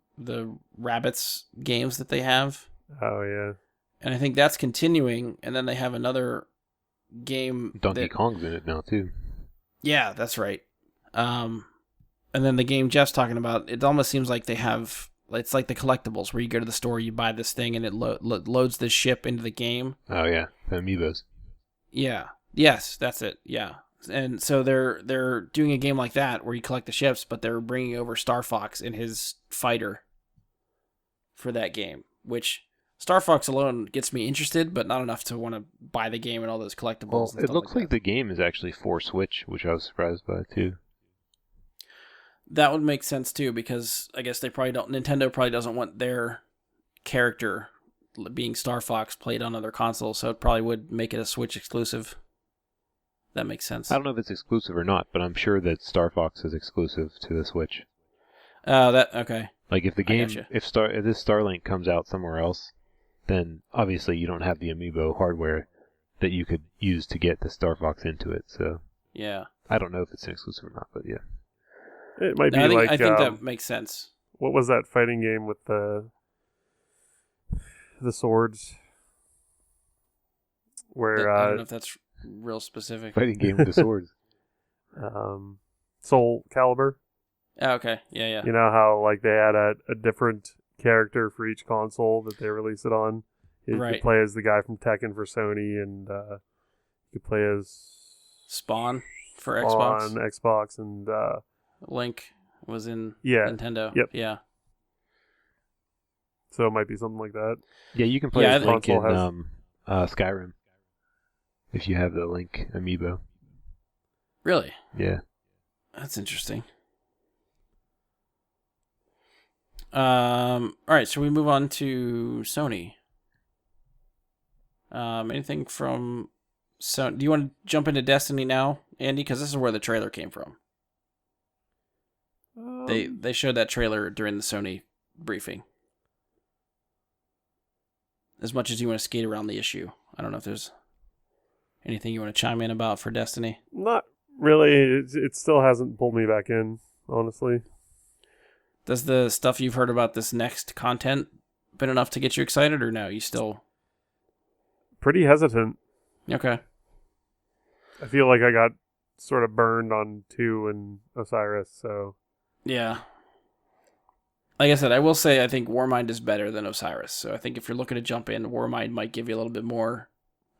Rabbids games that they have. Oh yeah. And I think that's continuing, and then they have another game. Donkey Kong's in it now too. Yeah, that's right. And then the game Jeff's talking about, it almost seems like they have, it's like the collectibles where you go to the store, you buy this thing, and it loads the ship into the game. Oh yeah, the amiibos. Yeah. Yes, that's it. Yeah. And so they're doing a game like that where you collect the ships, but they're bringing over Star Fox and his fighter for that game, which Star Fox alone gets me interested, but not enough to want to buy the game and all those collectibles. Well, and stuff it looks like that. the game is actually for Switch, which I was surprised by too. That would make sense too, because I guess Nintendo probably doesn't want their character being Star Fox played on other consoles, so it probably would make it a Switch exclusive. That makes sense. I don't know if it's exclusive or not, but I'm sure that Star Fox is exclusive to the Switch. Okay. Like if the game, gotcha. if this Starlink comes out somewhere else, then obviously you don't have the amiibo hardware that you could use to get the Star Fox into it. So yeah, I don't know if it's exclusive or not, but yeah, it might be I think that makes sense. What was that fighting game with the swords? Where I don't know if that's real specific. Fighting game with the swords. Soul Calibur. Oh, okay. Yeah. You know how like they had a different character for each console that they release it on? You Right. could play as the guy from Tekken for Sony, and you could play as Spawn for on Xbox. Xbox, and Link was in yeah. Nintendo. Yep. Yeah. So it might be something like that. Yeah, you can play Yeah, as Link in console Skyrim if you have the Link amiibo. Really? Yeah. That's interesting. All right, so we move on to Sony. Anything from Sony? Do you want to jump into Destiny now, Andy? Because this is where the trailer came from. They showed that trailer during the Sony briefing. As much as you want to skate around the issue, I don't know if there's anything you want to chime in about for Destiny. Not really. It still hasn't pulled me back in, honestly. Does the stuff you've heard about this next content been enough to get you excited, or no? You still Pretty hesitant. okay? I feel like I got sort of burned on 2 and Osiris, so Yeah. Like I said, I will say I think Warmind is better than Osiris. So I think if you're looking to jump in, Warmind might give you a little bit more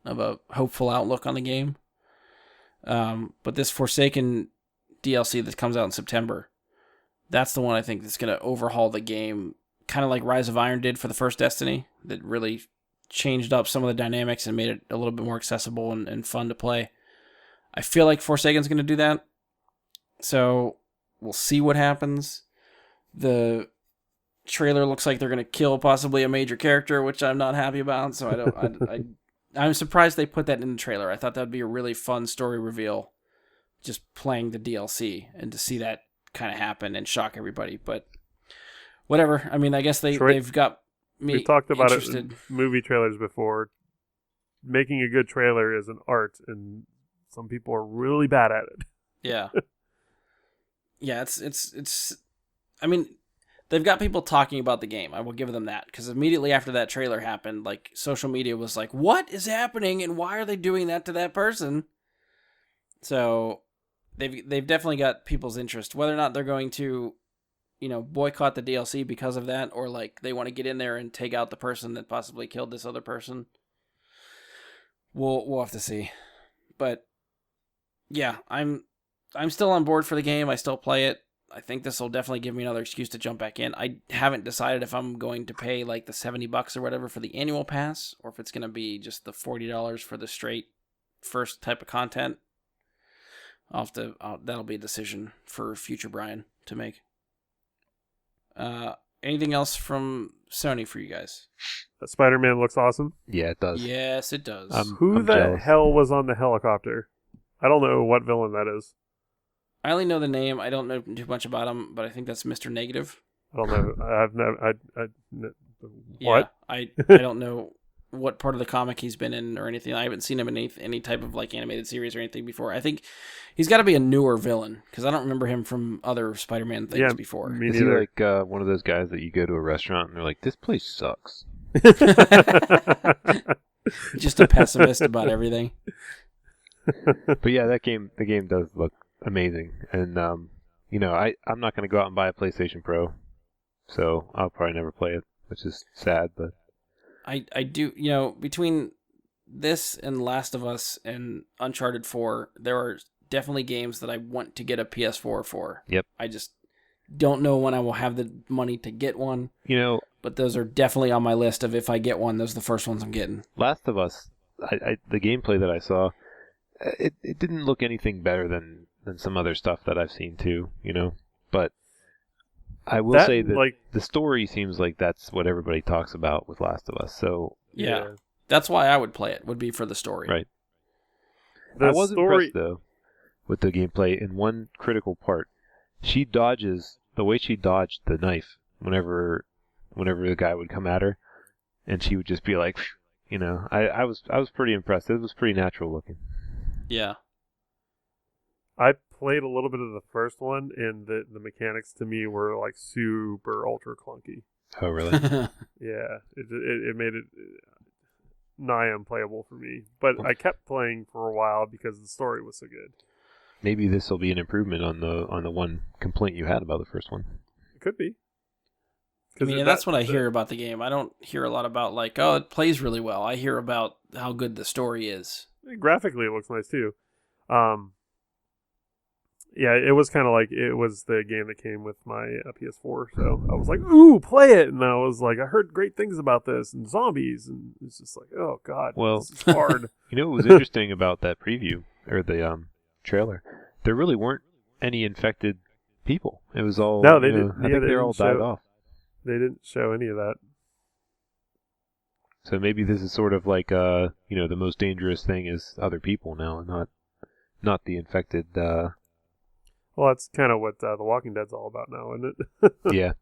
of a hopeful outlook on the game. But this Forsaken DLC that comes out in September, that's the one I think that's going to overhaul the game, kind of like Rise of Iron did for the first Destiny, that really changed up some of the dynamics and made it a little bit more accessible and fun to play. I feel like Forsaken's going to do that. So we'll see what happens. The trailer looks like they're going to kill possibly a major character, which I'm not happy about. So I'm surprised they put that in the trailer. I thought that'd be a really fun story reveal, just playing the DLC and to see that kind of happen and shock everybody. But whatever. I mean, I guess they've got me. We've talked about interested. it in movie trailers before. Making a good trailer is an art, and some people are really bad at it. Yeah. Yeah, it's. I mean, they've got people talking about the game. I will give them that, because immediately after that trailer happened, like social media was like, "What is happening? And why are they doing that to that person?" So they've definitely got people's interest. Whether or not they're going to, boycott the DLC because of that, or like they want to get in there and take out the person that possibly killed this other person, we'll have to see. But yeah, I'm still on board for the game. I still play it. I think this will definitely give me another excuse to jump back in. I haven't decided if I'm going to pay like the $70 or whatever for the annual pass, or if it's going to be just the $40 for the straight first type of content. That'll be a decision for future Brian to make. Anything else from Sony for you guys? Spider-Man looks awesome. Yeah, it does. Yes, it does. Who I'm the jealous. hell was on the helicopter? I don't know what villain that is. I only know the name. I don't know too much about him, but I think that's Mr. Negative. I don't know. I've never. Yeah, What? I don't know what part of the comic he's been in or anything. I haven't seen him in any type of like animated series or anything before. I think he's got to be a newer villain, because I don't remember him from other Spider-Man things before. Me Is he neither. like one of those guys that you go to a restaurant and they're like, "This place sucks"? Just a pessimist about everything. But yeah, the game does look amazing, and I'm not going to go out and buy a PlayStation Pro, so I'll probably never play it, which is sad. But I do, between this and Last of Us and Uncharted 4, there are definitely games that I want to get a PS4 for. Yep. I just don't know when I will have the money to get one. But those are definitely on my list of, if I get one, those are the first ones I'm getting. Last of Us, the gameplay that I saw, it didn't look anything better than some other stuff that I've seen too, But I will say that the story seems like that's what everybody talks about with Last of Us. So Yeah. That's why I would play it, would be for the story. Right. The I was story... impressed though with the gameplay in one critical part. The way she dodged the knife whenever the guy would come at her, and she would just be like, I was pretty impressed. It was pretty natural looking. Yeah. I played a little bit of the first one, and the mechanics to me were like super ultra clunky. Oh, really? Yeah, it made it. nigh unplayable for me. But I kept playing for a while because the story was so good. Maybe this will be an improvement on the one complaint you had about the first one. It could be. I mean, that's what I hear about the game. I don't hear a lot about like, oh, it plays really well. I hear about how good the story is. Graphically, it looks nice too. Yeah, it was kind of like it was the game that came with my PS4, so I was like, "Ooh, play it!" And I was like, "I heard great things about this and zombies," and it's just like, "Oh God, well, this is hard." You know what was interesting about that preview or the trailer? There really weren't any infected people. It was all No, they didn't. I think they all died off. They didn't show any of that. So maybe this is sort of like the most dangerous thing is other people now, and not the infected. Well, that's kind of what The Walking Dead's all about now, isn't it? Yeah.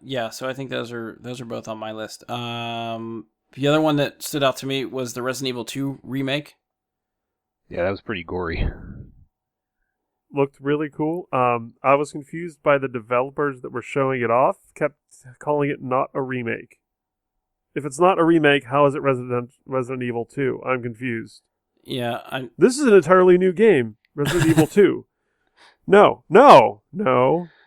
Yeah. So I think those are both on my list. The other one that stood out to me was the Resident Evil 2 remake. Yeah, that was pretty gory. Looked really cool. I was confused by the developers that were showing it off. Kept calling it not a remake. If it's not a remake, how is it Resident Evil 2? I'm confused. Yeah, This is an entirely new game, Resident Evil 2. No. Yeah,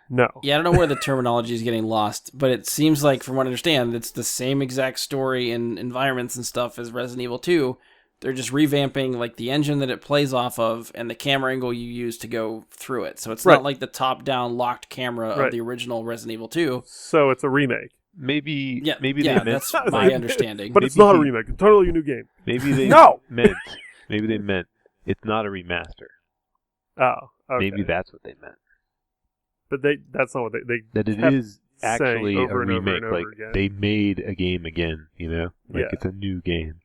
I don't know where the terminology is getting lost, but it seems like, from what I understand, it's the same exact story and environments and stuff as Resident Evil 2. They're just revamping like the engine that it plays off of and the camera angle you use to go through it. So it's not like the top-down locked camera of the original Resident Evil 2. So it's a remake. Maybe they meant, that's my understanding. But it's not a remake. It's totally a new game. Maybe they meant it's not a remaster. Oh, okay. Maybe that's what they meant. But that's not what they that it is actually a remake. Like they made a game again, it's a new game.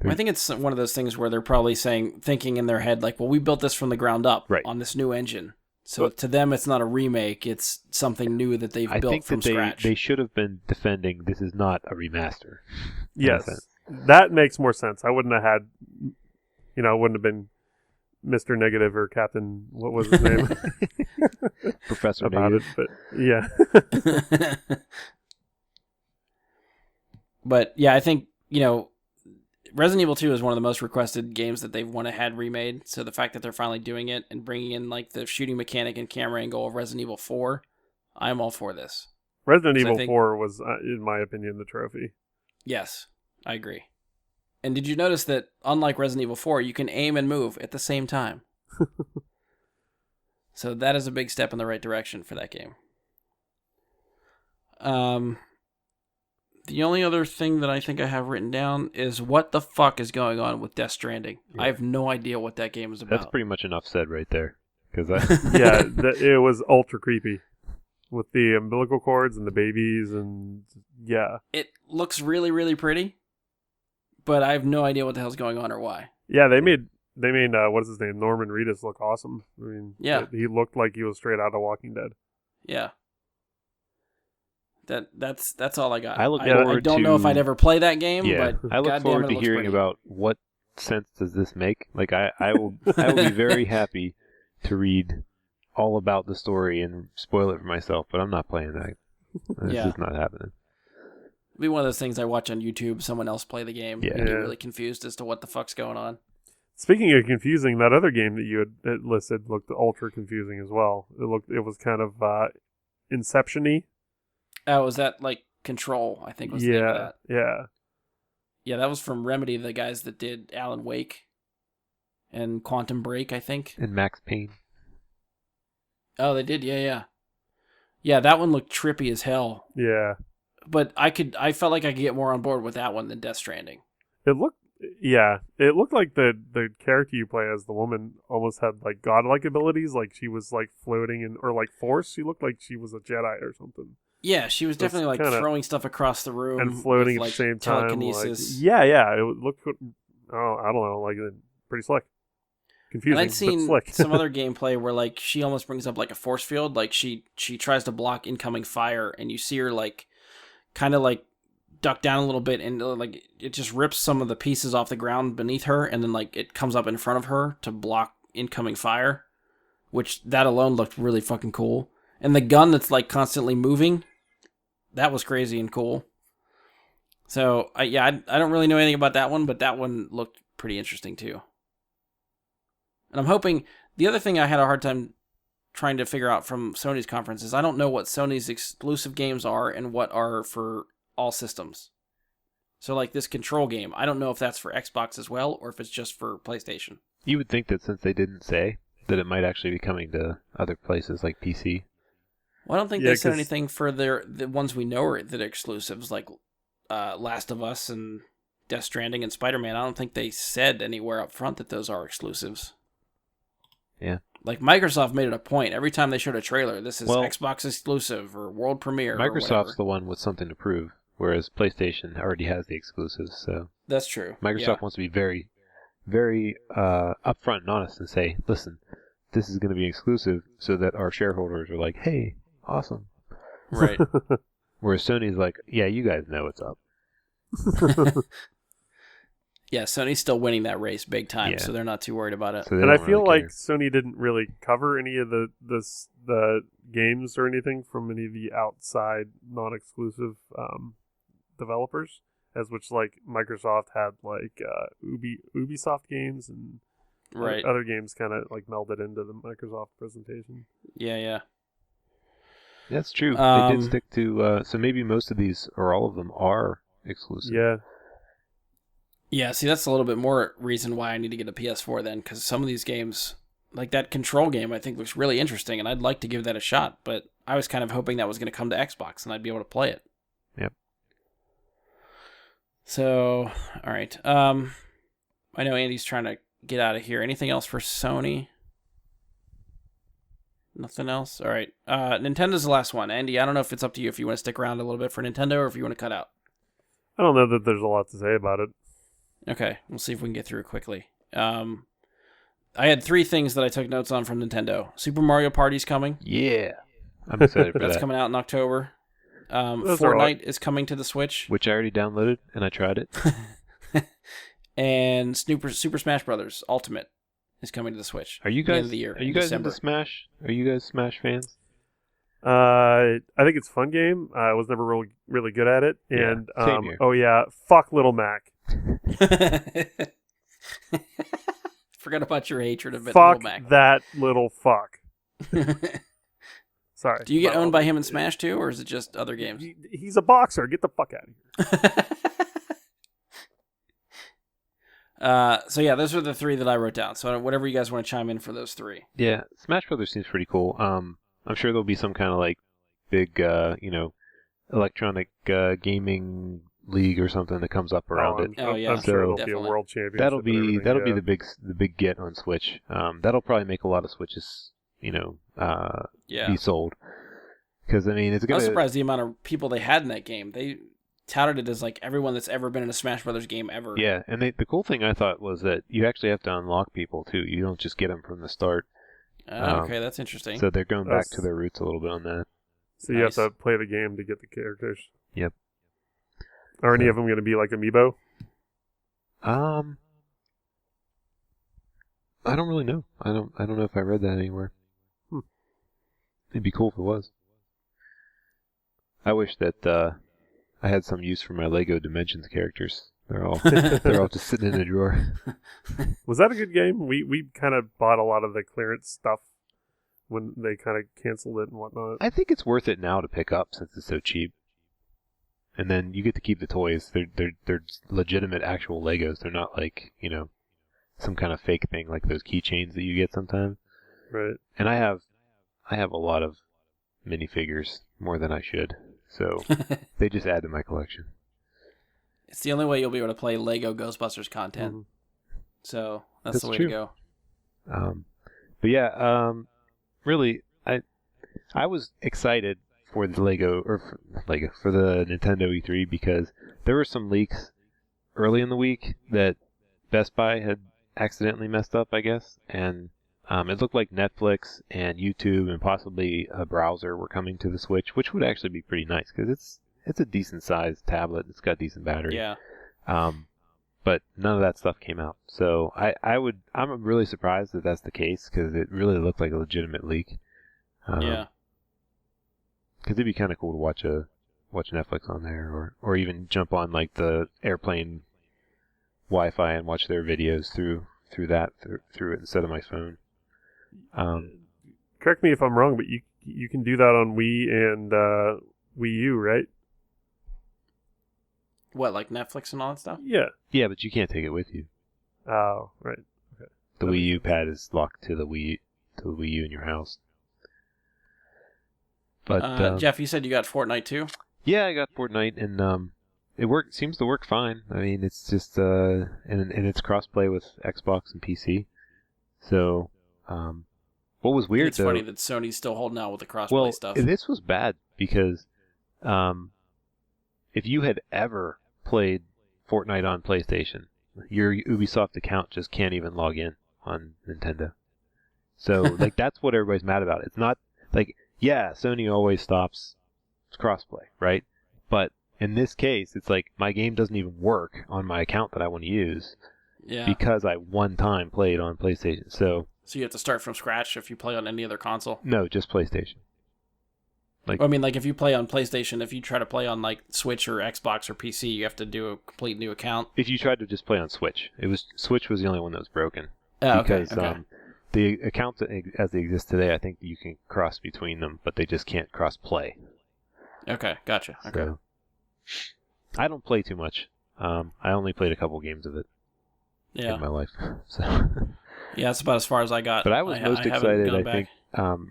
I think it's one of those things where they're probably thinking in their head, like, well, we built this from the ground up on this new engine. So to them, it's not a remake. It's something new that they've built from scratch. They should have been defending this is not a remaster. Yes, that makes more sense. I wouldn't have had, it wouldn't have been Mr. Negative or Captain, what was his name? Professor about Negative. It, but yeah. But yeah, I think, Resident Evil 2 is one of the most requested games that they've had remade. So the fact that they're finally doing it and bringing in like the shooting mechanic and camera angle of Resident Evil 4, I'm all for this. Resident Evil 4 was, in my opinion, the trophy. Yes, I agree. And did you notice that, unlike Resident Evil 4, you can aim and move at the same time? So that is a big step in the right direction for that game. The only other thing that I think I have written down is what the fuck is going on with Death Stranding. Yeah. I have no idea what that game is about. That's pretty much enough said right there. Yeah, it was ultra creepy. With the umbilical cords and the babies and yeah. It looks really, really pretty, but I have no idea what the hell's going on or why. Yeah, they made what is his name? Norman Reedus look awesome. I mean, he looked like he was straight out of Walking Dead. Yeah. That's all I got. I don't know if I'd ever play that game, but I look forward to hearing about what sense does this make. Like I will be very happy to read all about the story and spoil it for myself, but I'm not playing that. This is not happening. It'll be one of those things I watch on YouTube, someone else play the game, and get really confused as to what the fuck's going on. Speaking of confusing, that other game that you had listed looked ultra confusing as well. It was kind of Inception-y. Oh, was that like Control, I think was the name of that. Yeah. Yeah, that was from Remedy, the guys that did Alan Wake and Quantum Break, I think. And Max Payne. Oh, they did, yeah. Yeah, that one looked trippy as hell. Yeah. But I felt like I could get more on board with that one than Death Stranding. It looked like the character you play as, the woman, almost had like godlike abilities, like she was like floating or like Force. She looked like she was a Jedi or something. Yeah, she was definitely like throwing stuff across the room and floating with, at the same time. Telekinesis. Like, yeah, it looked. I don't know, like pretty slick. Confusing. And I'd seen but slick. some other gameplay where like she almost brings up like a force field, like she tries to block incoming fire, and you see her like kind of like duck down a little bit, and like it just rips some of the pieces off the ground beneath her, and then like it comes up in front of her to block incoming fire, which that alone looked really fucking cool. And the gun that's like constantly moving, that was crazy and cool. So, I don't really know anything about that one, but that one looked pretty interesting too. And I'm hoping, the other thing I had a hard time trying to figure out from Sony's conference is I don't know what Sony's exclusive games are and what are for all systems. So like this Control game, I don't know if that's for Xbox as well or if it's just for PlayStation. You would think that since they didn't say, that it might actually be coming to other places like PC. Well, I don't think they said anything for the ones we know are that are exclusives, like Last of Us and Death Stranding and Spider-Man. I don't think they said anywhere up front that those are exclusives. Yeah. Like Microsoft made it a point every time they showed a trailer. This is Xbox exclusive or world premiere. Microsoft's the one with something to prove, whereas PlayStation already has the exclusives. So that's true. Microsoft wants to be very, very upfront and honest and say, "Listen, this is going to be exclusive," so that our shareholders are like, "Hey, awesome." Right. Whereas Sony's like, "Yeah, you guys know what's up." Yeah, Sony's still winning that race big time, so they're not too worried about it. So and I feel like Sony didn't really cover any of the games or anything from any of the outside non-exclusive developers, as which like Microsoft had like Ubisoft games and other games kind of like melded into the Microsoft presentation. Yeah. That's true. They did stick to so maybe most of these or all of them are exclusive. Yeah. Yeah, see, that's a little bit more reason why I need to get a PS4 then, because some of these games, like that Control game, I think looks really interesting, and I'd like to give that a shot, but I was kind of hoping that was going to come to Xbox, and I'd be able to play it. Yep. So, all right. I know Andy's trying to get out of here. Anything else for Sony? Nothing else? All right. Nintendo's the last one. Andy, I don't know if it's up to you if you want to stick around a little bit for Nintendo or if you want to cut out. I don't know that there's a lot to say about it. Okay, we'll see if we can get through it quickly. I had 3 things that I took notes on from Nintendo. Super Mario Party's coming. Yeah. I'm excited for that. That's coming out in October. Fortnite is coming to the Switch. Which I already downloaded, and I tried it. And Super Smash Bros. Ultimate is coming to the Switch. Are you guys, at the end of the year, are you guys December. into Smash? Are you guys Smash fans? I think it's a fun game. I was never really good at it. And same here. oh yeah, fuck Little Mac. Forgot about your hatred of Little Mac. Fuck that little fuck. Sorry. Do you get owned by him in Smash too, or is it just other games? He's a boxer. Get the fuck out of here. So yeah, those are the 3 that I wrote down. So whatever you guys want to chime in for those 3. Yeah, Smash Brothers seems pretty cool. I'm sure there'll be some kind of like big, electronic gaming league or something that comes up around it. Oh yeah, I'm sure there'll be a world championship. That'll be the big get on Switch. That'll probably make a lot of Switches, be sold. Because I mean, it's gonna. I was surprised the amount of people they had in that game. They touted it as like everyone that's ever been in a Smash Brothers game ever. Yeah, and the cool thing I thought was that you actually have to unlock people too. You don't just get them from the start. Okay, that's interesting. So they're going back to their roots a little bit on that. So you have to play the game to get the characters. Yep. Are any of them going to be like Amiibo? I don't really know. I don't know if I read that anywhere. It'd be cool if it was. I wish that I had some use for my Lego Dimensions characters. They're all just sitting in a drawer. Was that a good game? We kind of bought a lot of the clearance stuff when they kind of canceled it and whatnot. I think it's worth it now to pick up since it's so cheap. And then you get to keep the toys. They're legitimate actual Legos. They're not like, some kind of fake thing like those keychains that you get sometimes. Right. And I have a lot of minifigures, more than I should. So they just add to my collection. It's the only way you'll be able to play Lego Ghostbusters content. Mm-hmm. So that's the way true. to go. But yeah, really, I was excited for the for the Nintendo E3 because there were some leaks early in the week that Best Buy had accidentally messed up, I guess, and it looked like Netflix and YouTube and possibly a browser were coming to the Switch, which would actually be pretty nice because it's a decent sized tablet. It's got decent battery. Yeah. But none of that stuff came out. So I'm really surprised that that's the case because it really looked like a legitimate leak. Yeah. Because it'd be kind of cool to watch watch Netflix on there, or even jump on like the airplane Wi-Fi and watch their videos through it instead of my phone. Correct me if I'm wrong, but you can do that on Wii and Wii U, right? What, like Netflix and all that stuff? Yeah. Yeah, but you can't take it with you. Oh, right. Okay. The Wii U pad is locked to the Wii U in your house. But Jeff, you said you got Fortnite too? yeah, I got Fortnite, and it seems to work fine. I mean, it's just and it's crossplay with Xbox and PC. So, what was weird It's though? funny that Sony's still holding out with the crossplay stuff. This was bad because, if you had ever played Fortnite on PlayStation, your Ubisoft account just can't even log in on Nintendo. So, like, that's what everybody's mad about. It's not like, yeah, Sony always stops crossplay, right? But in this case, it's like my game doesn't even work on my account that I want to use because I one time played on PlayStation. So you have to start from scratch if you play on any other console? No, just PlayStation. I mean, like if you play on PlayStation, if you try to play on like Switch or Xbox or PC, you have to do a complete new account. If you tried to just play on Switch, Switch was the only one that was broken. Oh, because okay. The accounts as they exist today, I think you can cross between them, but they just can't cross play. Okay, gotcha. Okay. So, I don't play too much. I only played a couple games of it in my life. So yeah, that's about as far as I got. But I was most excited, I back. think.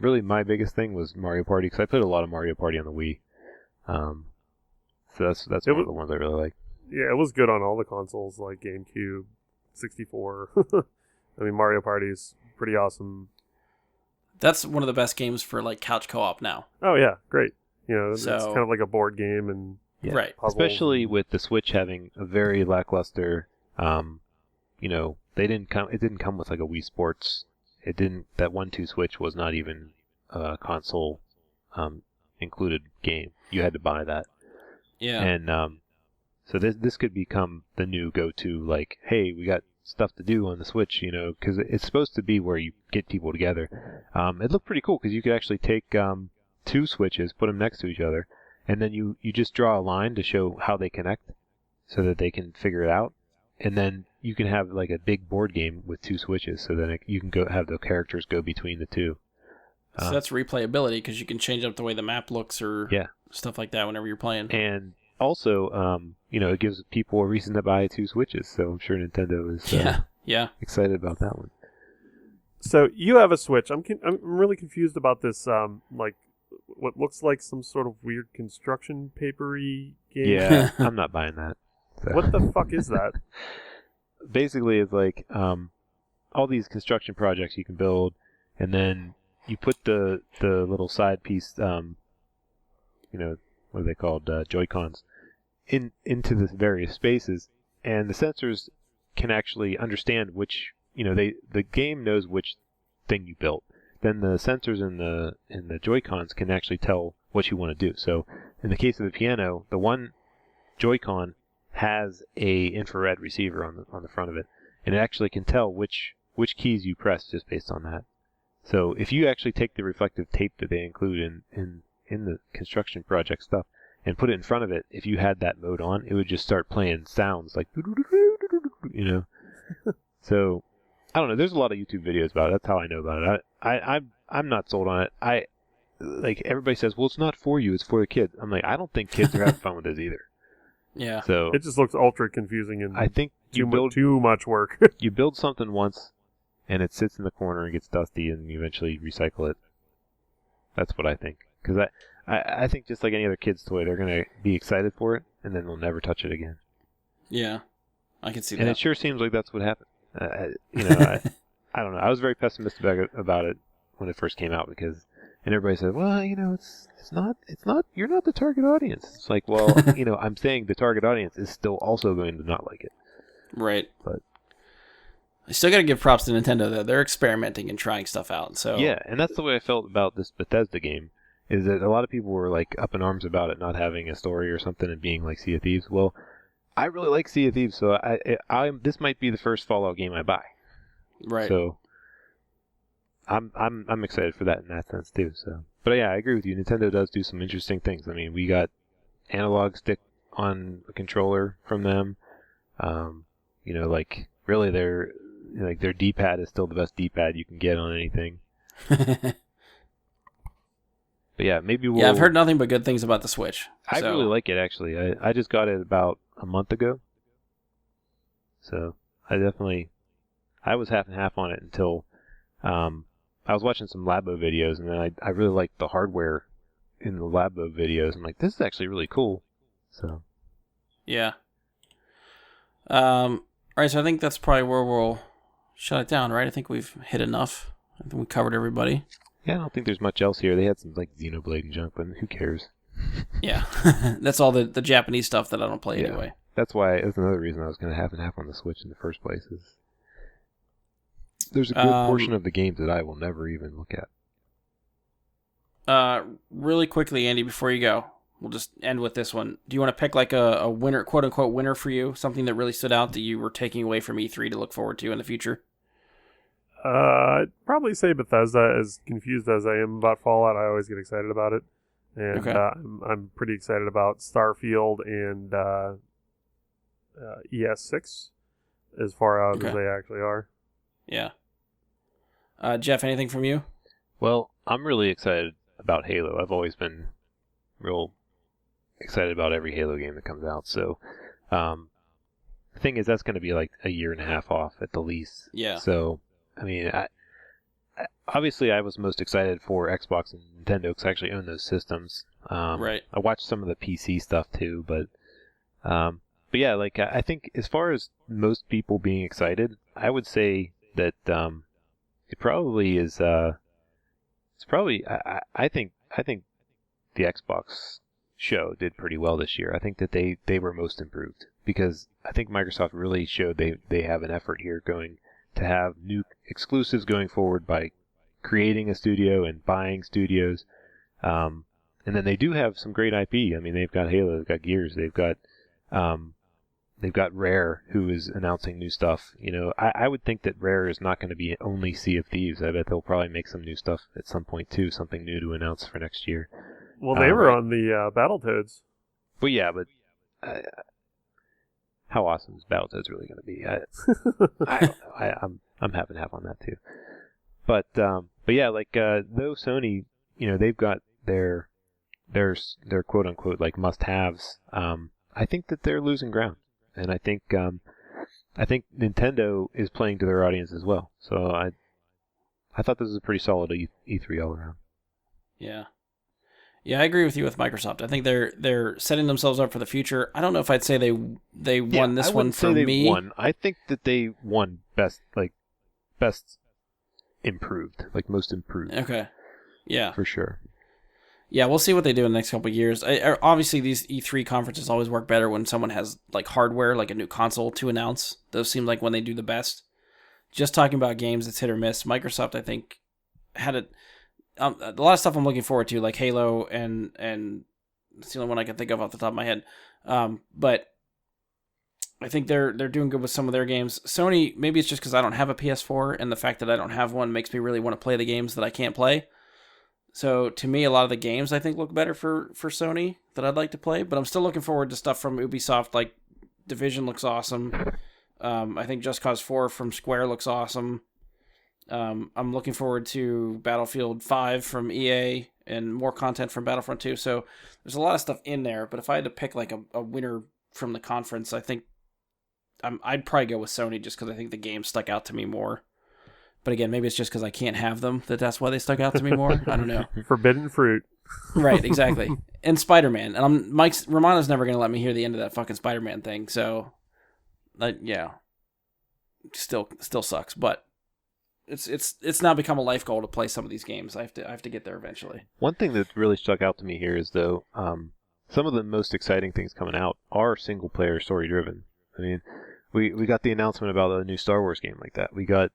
Really, my biggest thing was Mario Party, because I played a lot of Mario Party on the Wii. So that's one of the ones I really like. Yeah, it was good on all the consoles, like GameCube, 64. I mean, Mario Party is pretty awesome. That's one of the best games for like couch co-op now. Oh yeah, great. You know, it's kind of like a board game and right, especially with the Switch having a very lackluster. You know, it didn't come with like a Wii Sports. It didn't. That 1-2 Switch was not even a console included game. You had to buy that. Yeah. And so this could become the new go-to. Like, hey, we got stuff to do on the Switch, you know, because it's supposed to be where you get people together. It looked pretty cool because you could actually take two Switches, put them next to each other, and then you just draw a line to show how they connect, so that they can figure it out, and then you can have like a big board game with two Switches, so then you can have the characters go between the two. So that's replayability because you can change up the way the map looks or stuff like that whenever you're playing. And also, you know, it gives people a reason to buy two Switches, so I'm sure Nintendo is excited about that one. So you have a Switch. I'm really confused about this, like what looks like some sort of weird construction papery game. Yeah, I'm not buying that. So. What the fuck is that? Basically, it's like all these construction projects you can build, and then you put the little side piece, you know, what are they called, Joy-Cons, into the various spaces, and the sensors can actually understand which, you know, the game knows which thing you built. Then the sensors in the Joy-Cons can actually tell what you want to do. So in the case of the piano, the one Joy-Con has a infrared receiver on the front of it, and it actually can tell which keys you press just based on that. So if you actually take the reflective tape that they include in the construction project stuff and put it in front of it, if you had that mode on, it would just start playing sounds like, you know. So I don't know. There's a lot of YouTube videos about it. That's how I know about it. I'm not sold on it. Like everybody says, well, it's not for you. It's for the kids. I'm like, I don't think kids are having fun with this either. Yeah. So it just looks ultra confusing and I think too much work. You build something once, and it sits in the corner and gets dusty, and you eventually recycle it. That's what I think. Because I think just like any other kid's toy, they're gonna be excited for it, and then they'll never touch it again. Yeah, I can see that. And it sure seems like that's what happened. You know, I don't know. I was very pessimistic about it when it first came out and everybody said, well, you know, it's not, you're not the target audience. It's like, well, you know, I'm saying the target audience is still also going to not like it. Right. But I still got to give props to Nintendo though. They're experimenting and trying stuff out. So yeah, and that's the way I felt about this Bethesda game. Is that a lot of people were like up in arms about it not having a story or something and being like Sea of Thieves. Well, I really like Sea of Thieves, so this might be the first Fallout game I buy. Right. So I'm excited for that in that sense too. So, but yeah, I agree with you. Nintendo does do some interesting things. I mean, we got analog stick on a controller from them. Like really their D-pad is still the best D-pad you can get on anything. But yeah, maybe we'll... Yeah, I've heard nothing but good things about the Switch. I really like it, actually. I just got it about a month ago. So I was half and half on it until I was watching some Labo videos, and then I really liked the hardware in the Labo videos. I'm like, this is actually really cool. So yeah. All right, so I think that's probably where we'll shut it down, right? I think we've hit enough. I think we covered everybody. Yeah, I don't think there's much else here. They had some like Xenoblade and junk, but who cares? Yeah, that's all the Japanese stuff that I don't play anyway. That's another reason I was going to half and half on the Switch in the first place. Is there's a good portion of the games that I will never even look at. Really quickly, Andy, before you go, we'll just end with this one. Do you want to pick like a winner, quote unquote winner for you? Something that really stood out that you were taking away from E3 to look forward to in the future? I'd probably say Bethesda. As confused as I am about Fallout, I always get excited about it. And Okay. I'm pretty excited about Starfield and ES6 as far out as they actually are. Yeah. Jeff, anything from you? Well, I'm really excited about Halo. I've always been real excited about every Halo game that comes out. So, the thing is, that's going to be like a year and a half off at the least. Yeah. So, I mean, obviously, I was most excited for Xbox and Nintendo because I actually own those systems. Right. I watched some of the PC stuff too, but yeah, like I think as far as most people being excited, I would say that it probably is. It's probably I think the Xbox show did pretty well this year. I think that they were most improved because I think Microsoft really showed they have an effort here going to have new exclusives going forward by creating a studio and buying studios. And then they do have some great IP. I mean, they've got Halo, they've got Gears, they've got Rare, who is announcing new stuff. You know, I would think that Rare is not going to be only Sea of Thieves. I bet they'll probably make some new stuff at some point too, something new to announce for next year. Well, they were on the Battletoads. But yeah, how awesome is Battletoads really going to be? I'm half and half on that too. But yeah, like though Sony, you know, they've got their quote unquote like must-haves. I think that they're losing ground, and I think Nintendo is playing to their audience as well. So I thought this was a pretty solid E3 all around. Yeah. Yeah, I agree with you with Microsoft. I think they're setting themselves up for the future. I don't know if I'd say they won this one for me. Won. I think that they won best improved, like most improved. Okay. Yeah. For sure. Yeah, we'll see what they do in the next couple of years. Obviously, these E3 conferences always work better when someone has like hardware, like a new console to announce. Those seem like when they do the best. Just talking about games, it's hit or miss. Microsoft, I think, had a lot of stuff I'm looking forward to, like Halo, and it's the only one I can think of off the top of my head. But I think they're doing good with some of their games. Sony, maybe it's just because I don't have a PS4, and the fact that I don't have one makes me really want to play the games that I can't play. So to me, a lot of the games I think look better for Sony that I'd like to play, but I'm still looking forward to stuff from Ubisoft. Like Division looks awesome. I think Just Cause 4 from Square looks awesome. I'm looking forward to Battlefield 5 from EA and more content from Battlefront 2. So there's a lot of stuff in there, but if I had to pick like a winner from the conference, I think I'd probably go with Sony just because I think the game stuck out to me more. But again, maybe it's just because I can't have them that's why they stuck out to me more. I don't know. Forbidden fruit. Right, exactly. And Spider-Man. And Romano's never going to let me hear the end of that fucking Spider-Man thing. So, yeah, still sucks. But it's now become a life goal to play some of these games. I have to get there eventually. One thing that really stuck out to me here is though, some of the most exciting things coming out are single player story driven. I mean, we got the announcement about a new Star Wars game like that. We got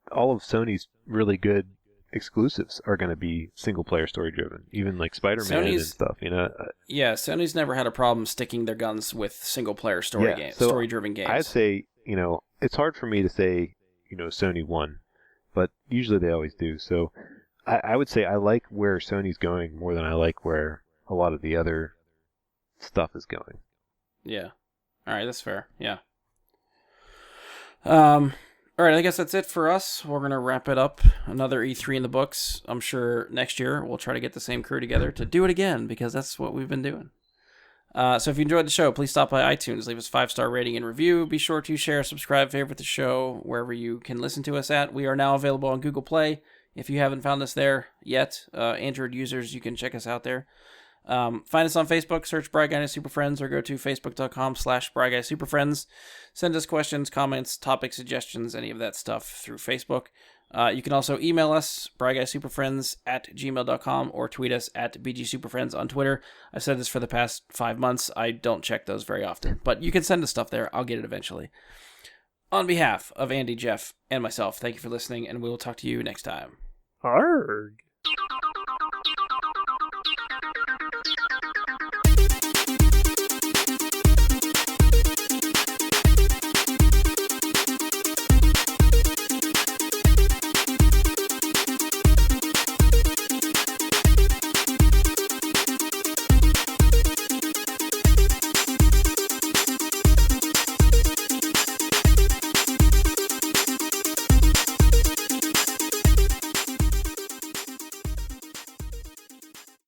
all of Sony's really good exclusives are going to be single player story driven, even like Spider-Man and stuff, you know. Yeah, Sony's never had a problem sticking their guns with single player story driven games. I'd say, it's hard for me to say, Sony won, but usually they always do. So I would say I like where Sony's going more than I like where a lot of the other stuff is going. Yeah. All right, that's fair. Yeah. All right, I guess that's it for us. We're going to wrap it up. Another E3 in the books. I'm sure next year we'll try to get the same crew together to do it again, because that's what we've been doing. So if you enjoyed the show, please stop by iTunes, leave us a 5-star rating and review. Be sure to share, subscribe, favorite the show wherever you can listen to us at. We are now available on Google Play. If you haven't found us there yet, Android users, you can check us out there. Find us on Facebook, search Bry Guy Super Friends, or go to facebook.com/Bry Guy Super Friends. Send us questions, comments, topic suggestions, any of that stuff through Facebook. You can also email us, bryguysuperfriends@gmail.com, or tweet us at BGSuperFriends on Twitter. I've said this for the past 5 months. I don't check those very often, but you can send us stuff there. I'll get it eventually. On behalf of Andy, Jeff, and myself, thank you for listening, and we will talk to you next time. Arg.